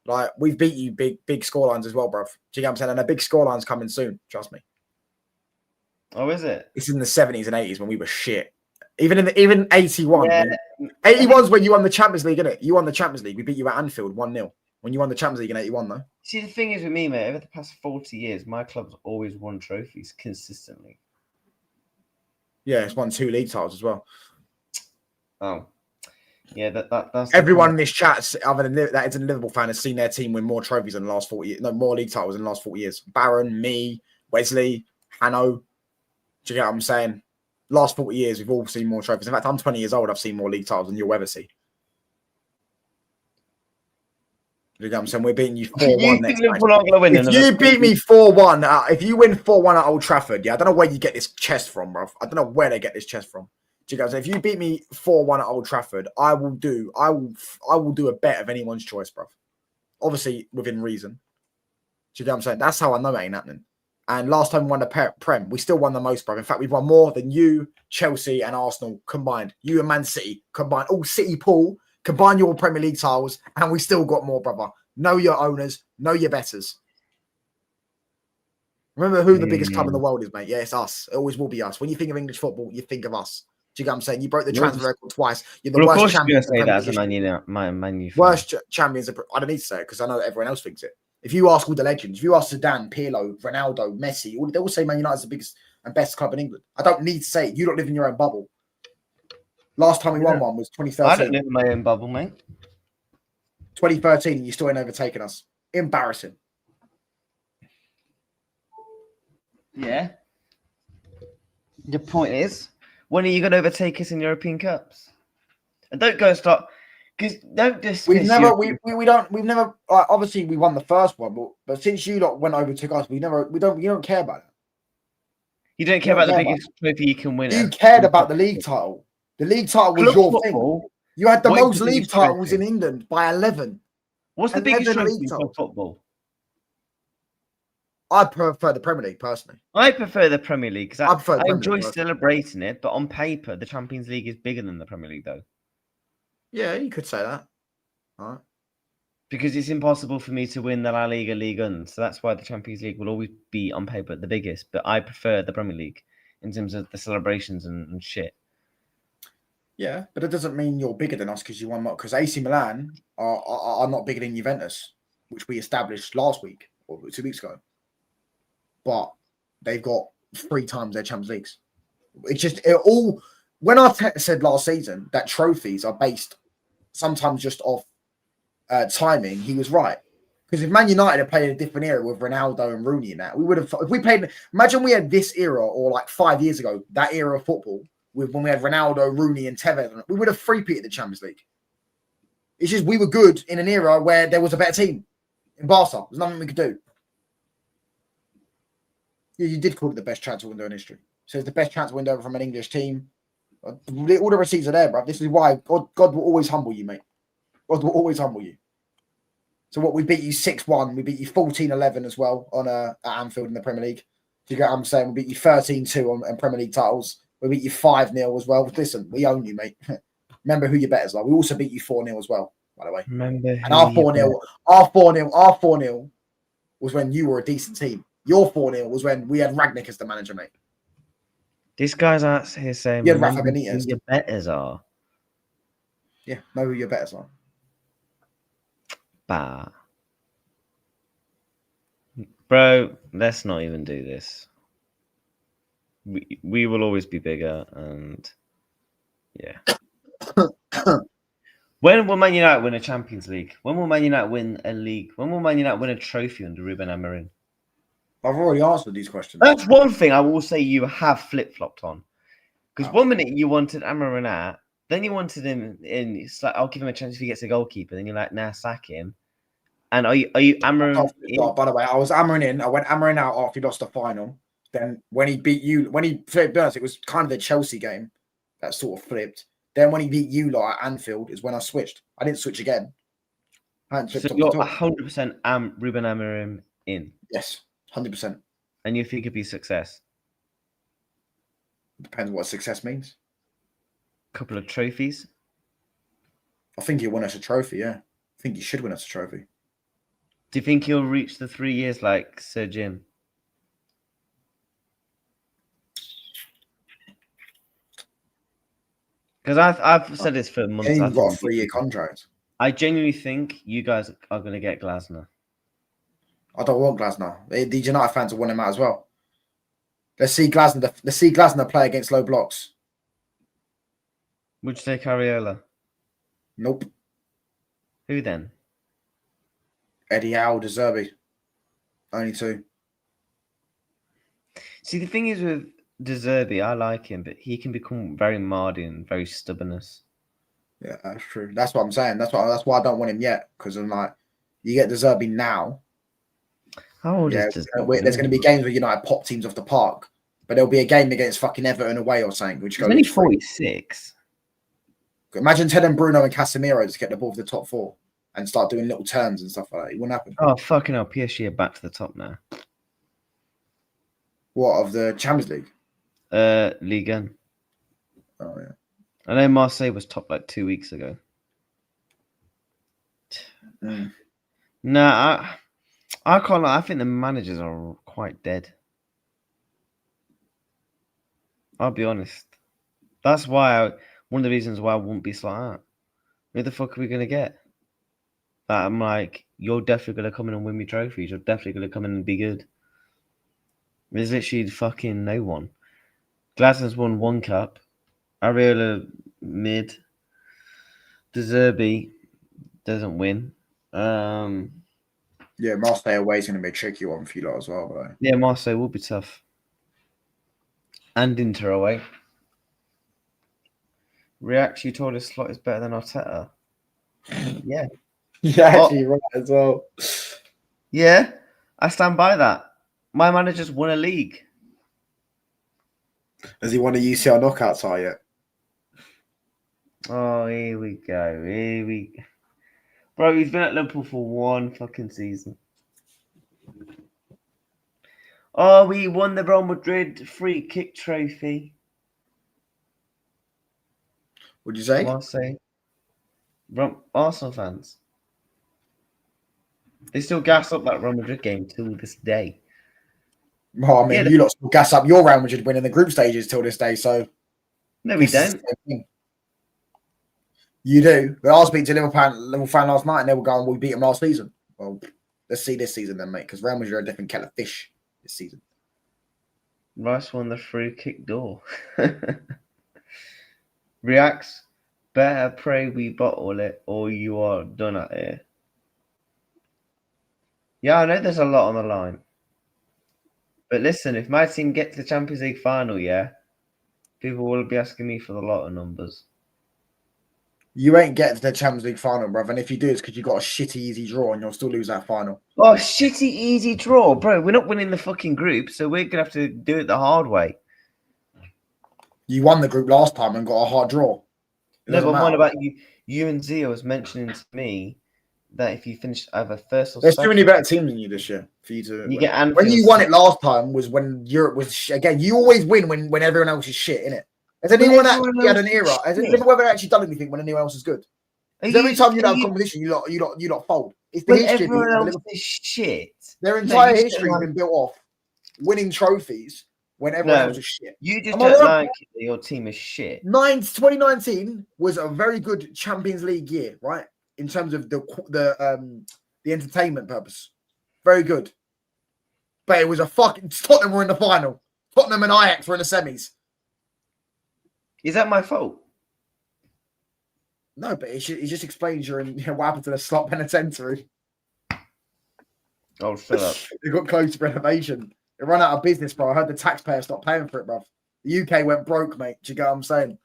Like, we've beat you big scorelines as well, bro. Do you get what I'm saying? And a big scoreline's coming soon. Trust me. Oh, is it? It's in the 70s and 80s when we were shit. Even 81. Yeah. 81's when you won the Champions League, innit? You won the Champions League. We beat you at Anfield 1-0. When you won the Champions League in 81, though. See, the thing is with me, mate, over the past 40 years, my club's always won trophies consistently. Yeah, it's won 2 league titles as well. Oh. Yeah, that's... Everyone in this chat, other than that is a Liverpool fan, has seen their team win more trophies in the last 40 years. No, more league titles in the last 40 years. Barron, me, Wesley, Hanno. Do you get what I'm saying? Last 40 years, we've all seen more trophies. In fact, I'm 20 years old. I've seen more league titles than you'll ever see. You get what I'm saying? We're beating you 4-1 next match. If you beat me 4-1, if you win 4-1 at Old Trafford, yeah, I don't know where you get this chest from, bro. I don't know where they get this chest from. Do you get what I'm saying? If you beat me 4-1 at Old Trafford, I will do a bet of anyone's choice, bro. Obviously, within reason. Do you get what I'm saying? That's how I know it ain't happening. And last time we won the Prem, we still won the most, bro. In fact, we've won more than you, Chelsea, and Arsenal combined. You and Man City combined. All City pool, combine your Premier League titles, and we still got more, brother. Know your owners, know your betters. Remember who the biggest club in the world is, mate. Yeah, it's us. It always will be us. When you think of English football, you think of us. Do you get what I'm saying? You broke the transfer record twice. You're the worst champions. Say that as a Man U fan. Worst champions. I don't need to say it because I know that everyone else thinks it. If you ask all the legends, if you ask Zidane, Pirlo, Ronaldo, Messi, they all say Man United is the biggest and best club in England. I don't need to say it. You don't live in your own bubble. Last time we won one was 2013. I don't live in my own bubble, mate. 2013, and you still ain't overtaken us. Embarrassing. Yeah. The point is, when are you going to overtake us in European Cups? And don't go start... Because don't just we've never obviously we won the first one, but since you lot went over to us, you don't care about it. You don't care about the biggest trophy you can win. You cared about the league title. The league title was your thing. You had the most league titles in England by 11. What's the biggest trophy for football? I prefer the Premier League personally. I prefer the Premier League because I enjoy celebrating it, but on paper, the Champions League is bigger than the Premier League, though. Yeah, you could say that. All right. Because it's impossible for me to win the La Liga League One, so that's why the Champions League will always be on paper the biggest. But I prefer the Premier League in terms of the celebrations and shit. Yeah, but it doesn't mean you're bigger than us because you won more. Because AC Milan are not bigger than Juventus, which we established last week or 2 weeks ago. But they've got 3 times their Champions Leagues. It's just all. When Arteta said last season that trophies are based sometimes just off timing, he was right. Because if Man United had played a different era with Ronaldo and Rooney and that, we would have. If we played, imagine we had this era or like 5 years ago, that era of football with when we had Ronaldo, Rooney, and Tevez, we would have three-peated the Champions League. It's just we were good in an era where there was a better team in Barca. There's nothing we could do. Yeah, you did call it the best transfer window in history. So it's the best transfer window from an English team. All the receipts are there, bro. This is why God will always humble you, mate. God will always humble you. So what, we beat you 6-1. We beat you 14-11 as well at Anfield in the Premier League. Do you get what I'm saying? We beat you 13-2 on Premier League titles. We beat you 5-0 as well. Listen, we own you, mate. Remember who your betters are. We also beat you 4-0 as well, by the way. And our 4-0 was when you were a decent team. Your 4-0 was when we had Ragnick as the manager, mate. This guy's out here saying you had Rafa Benitez. Who your betters are. Yeah, know who your betters are. Bah. Bro, let's not even do this. We will always be bigger, and yeah. When will Man United win a Champions League? When will Man United win a league? When will Man United win a trophy under Ruben Amorim? I've already answered these questions. That's one thing I will say you have flip-flopped on. Because 1 minute you wanted Amorim out, then you wanted him in. It's like, I'll give him a chance if he gets a goalkeeper. Then you're like, nah, sack him. And are you Amorim in? By the way, I was Amorim in. I went Amorim out after he lost the final. Then when he beat you, to be honest, it was kind of the Chelsea game that sort of flipped. Then when he beat you lot at Anfield is when I switched. I didn't switch again. Hadn't So slipped you're off the top. 100% Ruben Amorim in, Yes, 100%. and you think it'd be success. Depends what success means. Couple of trophies. I think he'll win us a trophy, yeah. I think he should win us a trophy. Do you think he'll reach the 3 years like Sir Jim? Because I've said this for months. He's I got a think 3-year contract. I genuinely think you guys are going to get Glasner. I don't want Glasner. The United fans will want him out as well. Let's see Glasner play against low blocks. Would you take Ariola? Nope. Who then? Eddie Howe, De Zerbi. Only two. See, the thing is with De Zerbi, I like him, but he can become very mardy and very stubbornness. Yeah, that's true. That's what I'm saying. That's why I don't want him yet. Because I'm like, you get De Zerbi now. How old Yeah, is De Zerbi? there's going to be games where United pop teams off the park, but there'll be a game against fucking Everton away or something, which He's goes. only 46. Imagine Ted and Bruno and Casemiro just get the ball for the top four and start doing little turns and stuff like that. It wouldn't happen. Oh, fucking hell. PSG are back to the top now. What, of the Champions League? Ligue 1. Oh, yeah. I know Marseille was top like 2 weeks ago. Mm. Nah, I can't lie. I think the managers are quite dead. I'll be honest. That's why one of the reasons why I won't be slot out. Who the fuck are we going to get? That I'm like, you're definitely going to come in and win me trophies. You're definitely going to come in and be good. There's literally fucking no one. Glasner's won 1 cup. Ariola mid. De Zerbi doesn't win. Yeah, Marseille away is going to be a tricky one for you lot as well, though. Yeah, Marseille will be tough. And Inter away. React, you told us Slot is better than Arteta. Yeah. Yeah, actually, right as well. Yeah, I stand by that. My manager's won a league. Has he won a UCL knockout tie yet? Oh, here we go. Bro, he's been at Liverpool for 1 fucking season. Oh, we won the Real Madrid free kick trophy. What'd you say? Marseille. Arsenal fans. They still gas up that Real Madrid game till this day. Oh, I mean, Yeah, you lot still gas up your Real Madrid winning the group stages till this day, so. No, we don't. You do. But I was speaking to a Liverpool fan last night and they were going, we beat them last season. Well, let's see this season then, mate, because Real Madrid are a different kettle of fish this season. Rice won the free kick door. Reacts, better pray we bottle it or you are done at here. Yeah, I know there's a lot on the line. But listen, if my team get to the Champions League final, yeah, people will be asking me for the lot of numbers. You ain't getting to the Champions League final, bruv. And if you do, it's because you got a shitty, easy draw and you'll still lose that final. Oh, shitty, easy draw. Bro, we're not winning the fucking group, so we're going to have to do it the hard way. You won the group last time and got a hard draw. No, but what about you? You and Zia was mentioning to me that if you finish either first or There's second, too many better teams than you this year for you to. You get Anfield. When you won it last time was when Europe was again. You always win when everyone else is shit, innit? Has anyone actually had an era? Has anyone ever actually done anything when anyone else is good? Every time you have competition, you lot fold. It's the when history. everyone else is shit. Their entire history has been built off winning trophies when everyone else is shit. You just don't like your team is shit. 2019 was a very good Champions League year, right? In terms of the entertainment purpose, very good. But it was a fucking Tottenham were in the final. Tottenham and Ajax were in the semis. Is that my fault? No, but it just explains what happened to the slot penitentiary. Oh, shut up. They got close to renovation. They run out of business, bro. I heard the taxpayer stopped paying for it, bro. The UK went broke, mate. Do you get what I'm saying?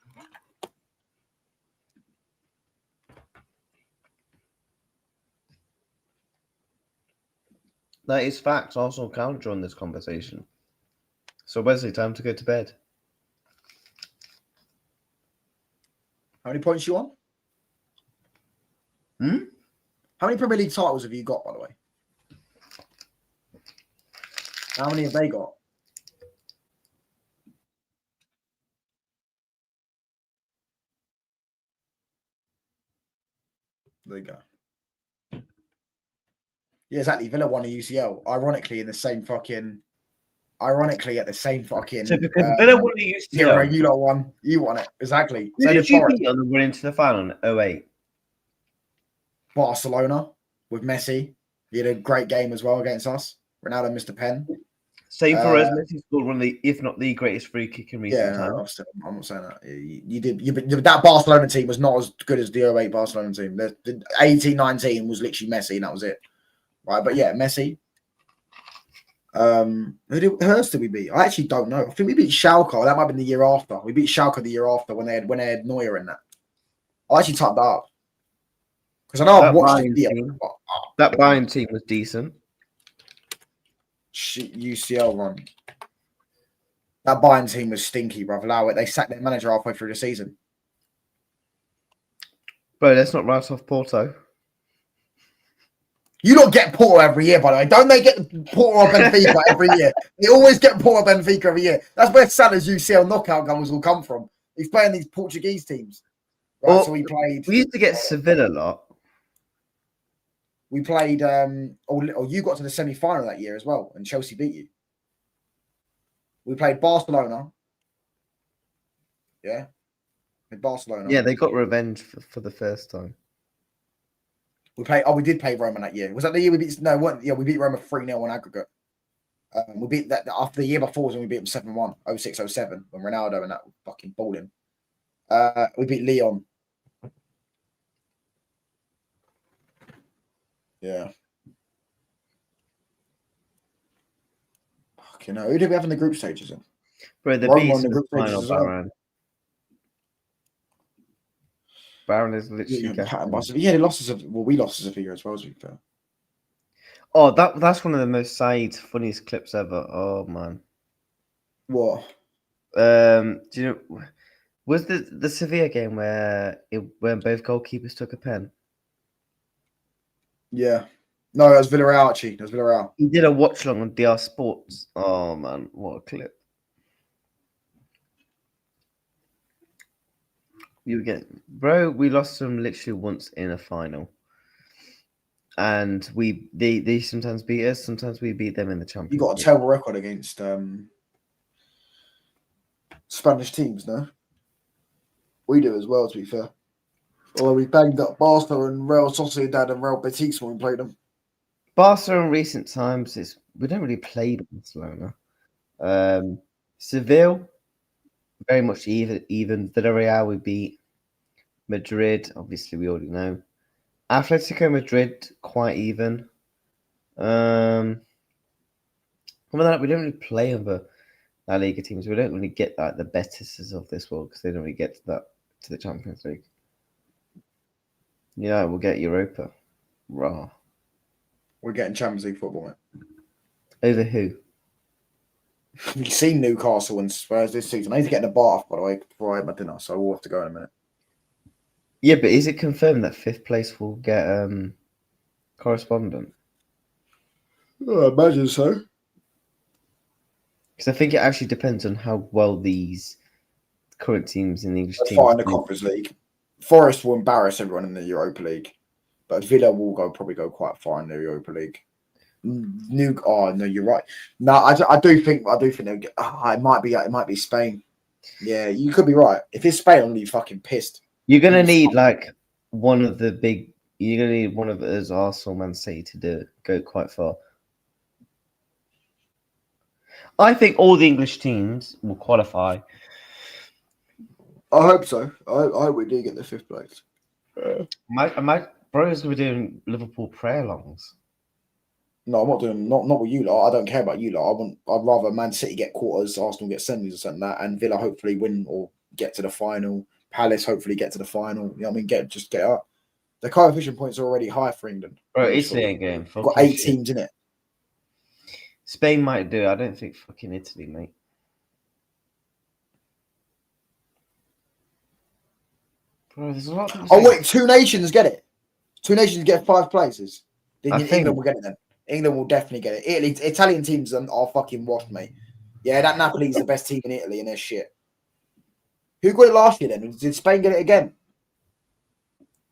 That is facts. Arsenal counter on this conversation. So Wesley, time to go to bed. How many points you on? How many Premier League titles have you got, by the way? How many have they got? There you go. Yeah, exactly. Villa won the UCL. Ironically, at the same fucking. So because Villa won the Yeah, UCL, you lot won. You won it. Exactly. who So did did you Forest. beat on the run into the final in 08? Barcelona with Messi. He had a great game as well against us. Ronaldo missed a pen. Same for us. Messi scored one of the, if not the greatest free kick in recent Yeah, times. no, I'm not saying that. You did. But that Barcelona team was not as good as the 08 Barcelona team. The 18-19 was literally Messi, and that was it. Right, but yeah, Messi. Who else did we beat? I actually don't know. I think we beat Schalke. That might have been the year after. We beat Schalke the year after when they had Neuer in that. I actually typed that up because I know I've watched it. Yeah, That Bayern team was decent. UCL run. That Bayern team was stinky, bro. Allow it. They sacked their manager halfway through the season. Bro, let's not write off Porto. You don't get Porto every year, by the way. Don't they get Porto or Benfica every year? They always get Porto or Benfica every year. That's where Salah's UCL knockout goals will come from. He's playing these Portuguese teams. Right, Well, so we used to get Sevilla a lot. We played, or you got to the semi-final that year as well, and Chelsea beat you. We played Barcelona. Yeah. With Barcelona. Yeah, they got revenge for the first time. We did play Roma that year. Was that the year we beat? No, weren't. Yeah, we beat Roma 3-0 on aggregate. We beat that after the year before when we beat them 7-1, 06-07, when Ronaldo and that fucking balling. We beat Lyon. Yeah. Fucking hell. Who did we have in the group stages then? Bro, the Roma beast on the was group final stages as well. Baron. Baron is literally Yeah, they lost as we lost as a figure as well, to be fair. Oh, that's one of the most funniest clips ever. Oh man. What? Do you know was the Sevilla game when both goalkeepers took a pen? Yeah. No, that was Villarreal actually. That was Villarreal. He did a watch along on DR Sports. Oh man, what a clip. Bro, we lost them literally once in a final. And they sometimes beat us, sometimes we beat them in the Champions League. You got a terrible record against Spanish teams, no? We do as well, to be fair. Although we banged up Barca and Real Sociedad and Real Betis when we played them. Barca in recent times we don't really play Barcelona. Seville, very much even. Villarreal we beat. Madrid, obviously we already know. Atletico Madrid, quite even. Other than that, we don't really play other La Liga teams. We don't really get the Betises of this world because they don't really get to the Champions League. Yeah, we'll get Europa. Raw. We're getting Champions League football, mate. Over who? We've seen Newcastle and Spurs this season. I need to get in a bath, by the way, before I have my dinner, so we'll have to go in a minute. Yeah, but is it confirmed that 5th place will get correspondent? I imagine so. Because I think it actually depends on how well these current teams in the English team. Far in the Conference League. Forest will embarrass everyone in the Europa League, but Villa will probably go quite far in the Europa League. Oh no, you're right. No, I do think they'll get. It might be Spain. Yeah, you could be right. If it's Spain, I'm gonna be fucking pissed. You're gonna need one of us, Arsenal, Man City, to go quite far. I think all the English teams will qualify. I hope so. I hope we do get the 5th place. My bro's gonna be doing Liverpool prayer-longs. No, I'm not doing not with you lot. I don't care about you lot. I'd rather Man City get quarters, Arsenal get semis or something like that, and Villa hopefully win or get to the final. Palace hopefully get to the final. You know what I mean? Get up. The coefficient points are already high for England. Bro, Italy ain't going. Got 8 teams in it. Spain might do. I don't think fucking Italy, mate. Bro, there's a lot. Oh wait, 2 nations get it. Two nations get 5 places. Then I England think- will get it then. England will definitely get it. Italian teams are fucking washed, mate. Yeah, that Napoli's the best team in Italy and they're shit. Who got it last year then? Did Spain get it again?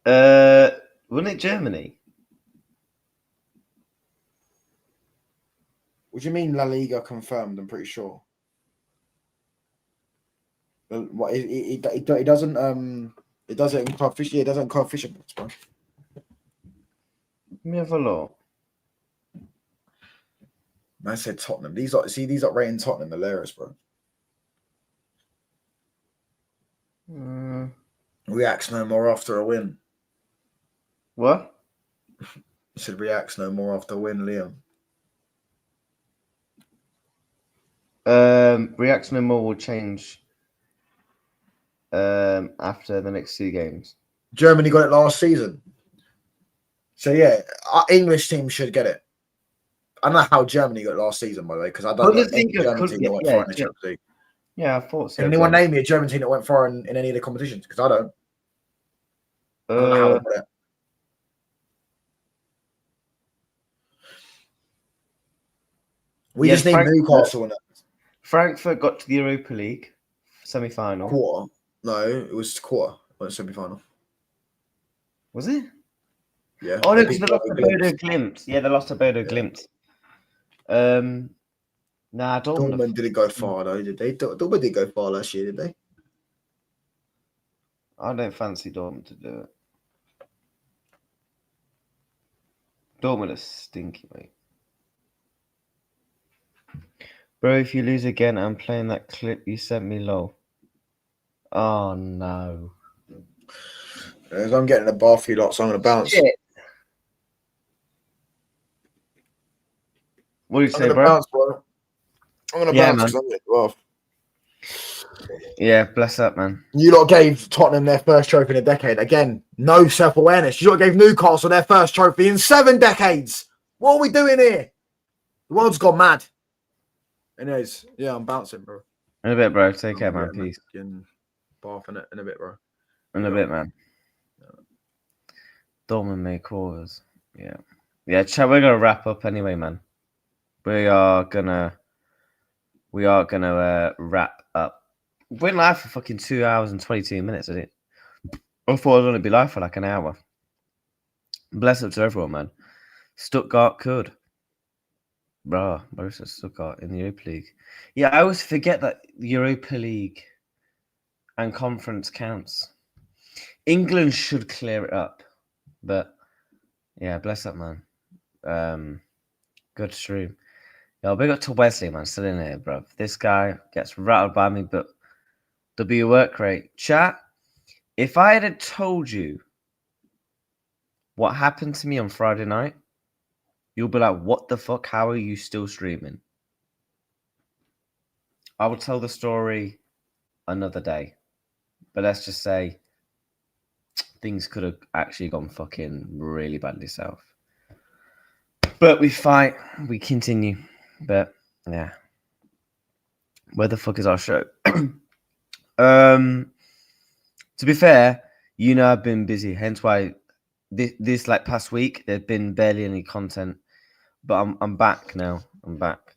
Wasn't it Germany? What do you mean La Liga confirmed? I'm pretty sure. What it doesn't it doesn't coefficient. It doesn't coefficient. Bro. Let me have a look. Man said Tottenham. These are rating Tottenham hilarious, bro. Reacts no more after a win. What? Said reacts no more after a win, Liam. Reacts no more will change after the next 2 games. Germany got it last season. So yeah, our English team should get it. I don't know how Germany got it last season, by the way, because I don't know any German team that went far in the Champions League. Yeah, I thought so. Can anyone name me a German team that went far in any of the competitions? Because I don't. I don't know how they got it. We just need Newcastle in it. Frankfurt got to the Europa League semi-final. Quarter. No, it was quarter. It was semi-final. Was it? Yeah. Oh, no, because they lost to Bodo Glimt. Yeah, they lost to Bodo Glimt. Nah, Dortmund didn't go far though, did they? Dortmund didn't go far last year, did they? I don't fancy Dortmund to do it. Dortmund is stinky, mate. Bro, if you lose again, I'm playing that clip you sent me, lol. Oh, no. As I'm getting a bar for you lot, so I'm going to bounce. Shit. What do you say, bro? Bounce, bro? I'm going to bounce because I'm getting off. Yeah, bless up, man. You lot gave Tottenham their first trophy in a decade. Again, no self-awareness. You lot gave Newcastle their first trophy in 7 decades. What are we doing here? The world's gone mad. Anyways, yeah, I'm bouncing, bro. In a bit, bro. Take care, man. Peace. Bath in a bit, bro. In a bit, man. Dortmund made quarters. Yeah. Yeah, chat, we're gonna wrap up anyway, man. We are gonna wrap up. We've been live for fucking 2 hours and 22 minutes, I think. I thought I was gonna be live for like an hour. Bless up to everyone, man. Stuttgart could. Bruh, Borussia Stuttgart in the Europa League. Yeah, I always forget that Europa League and conference counts. England should clear it up. But yeah, bless up, man. Good stream. Yo, big up to Wesley, man. Still in here, bro. This guy gets rattled by me, but W work rate. Chat, if I had told you what happened to me on Friday night, you'll be like, what the fuck? How are you still streaming? I will tell the story another day. But let's just say things could have actually gone fucking really badly south. But we fight, we continue. But yeah. Where the fuck is our show? To be fair, you know I've been busy, hence why this like past week there's been barely any content. But I'm back now. I'm back.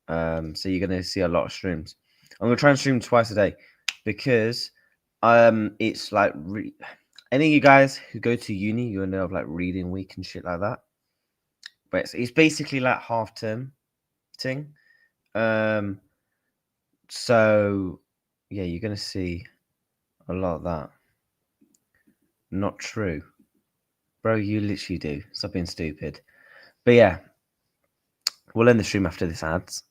So you're gonna see a lot of streams. I'm gonna try and stream twice a day because it's like any of you guys who go to uni, you'll know of like reading week and shit like that. But it's basically like half term thing. So yeah, you're gonna see a lot of that. Not true, bro. You literally do. Stop being stupid. But yeah, we'll end the stream after this ads.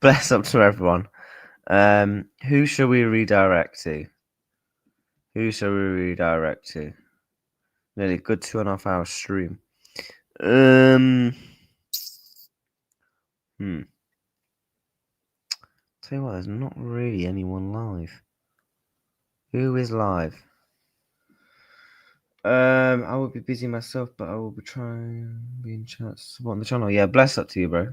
Bless up to everyone. Who shall we redirect to? Who shall we redirect to? Nearly good 2.5 hour stream. Tell you what, there's not really anyone live. Who is live? I will be busy myself, but I will be trying to be in chat. Support on the channel. Yeah, bless up to you, bro.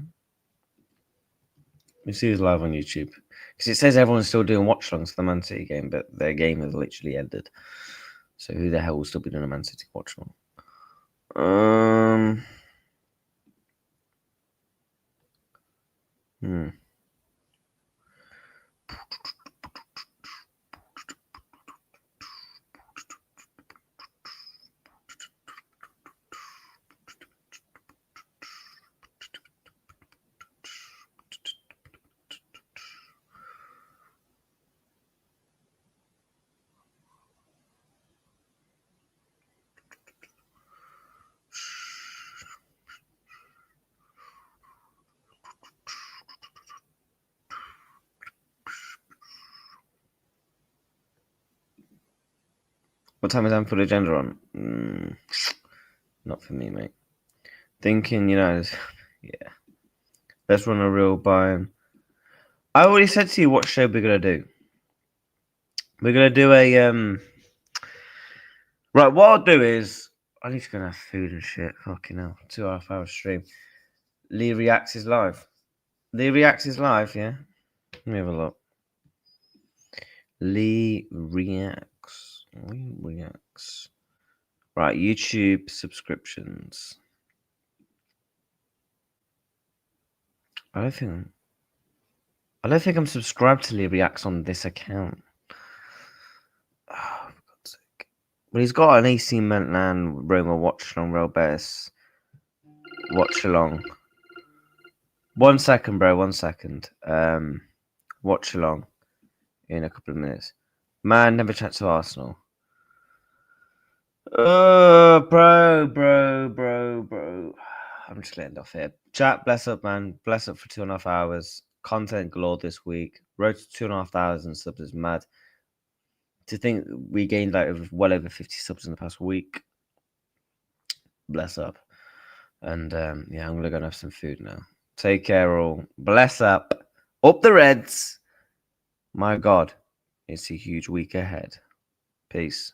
You see who's live on YouTube. Because it says everyone's still doing watchalongs for the Man City game, but their game has literally ended. So who the hell will still be doing a Man City watch along? Hmm. What time is Anfield Agenda on? Not for me, mate. Thinking, yeah. Let's run a real buy. I already said to you what show we're gonna do. We're gonna do a Right, what I'll do is I need to go and have food and shit. Fucking hell. 2.5 hour stream. Lee Reacts is live. Lee Reacts is live, yeah. Let me have a look. Lee Reacts. Right, YouTube subscriptions. I don't think I'm subscribed to Lee Reacts on this account. Oh, for God's sake. Well, he's got an AC Milan Roma watch along, Real Betis watch along. 1 second, bro. 1 second. Watch along in a couple of minutes. Man, never chat to Arsenal. Bro. I'm just gonna end off here. Chat, bless up, man. Bless up for 2.5 hours. Content galore this week. Road to 2,500 subs is mad. To think we gained like well over 50 subs in the past week. Bless up. And yeah, I'm gonna go and have some food now. Take care, all. Bless up. Up the Reds. My God, it's a huge week ahead. Peace.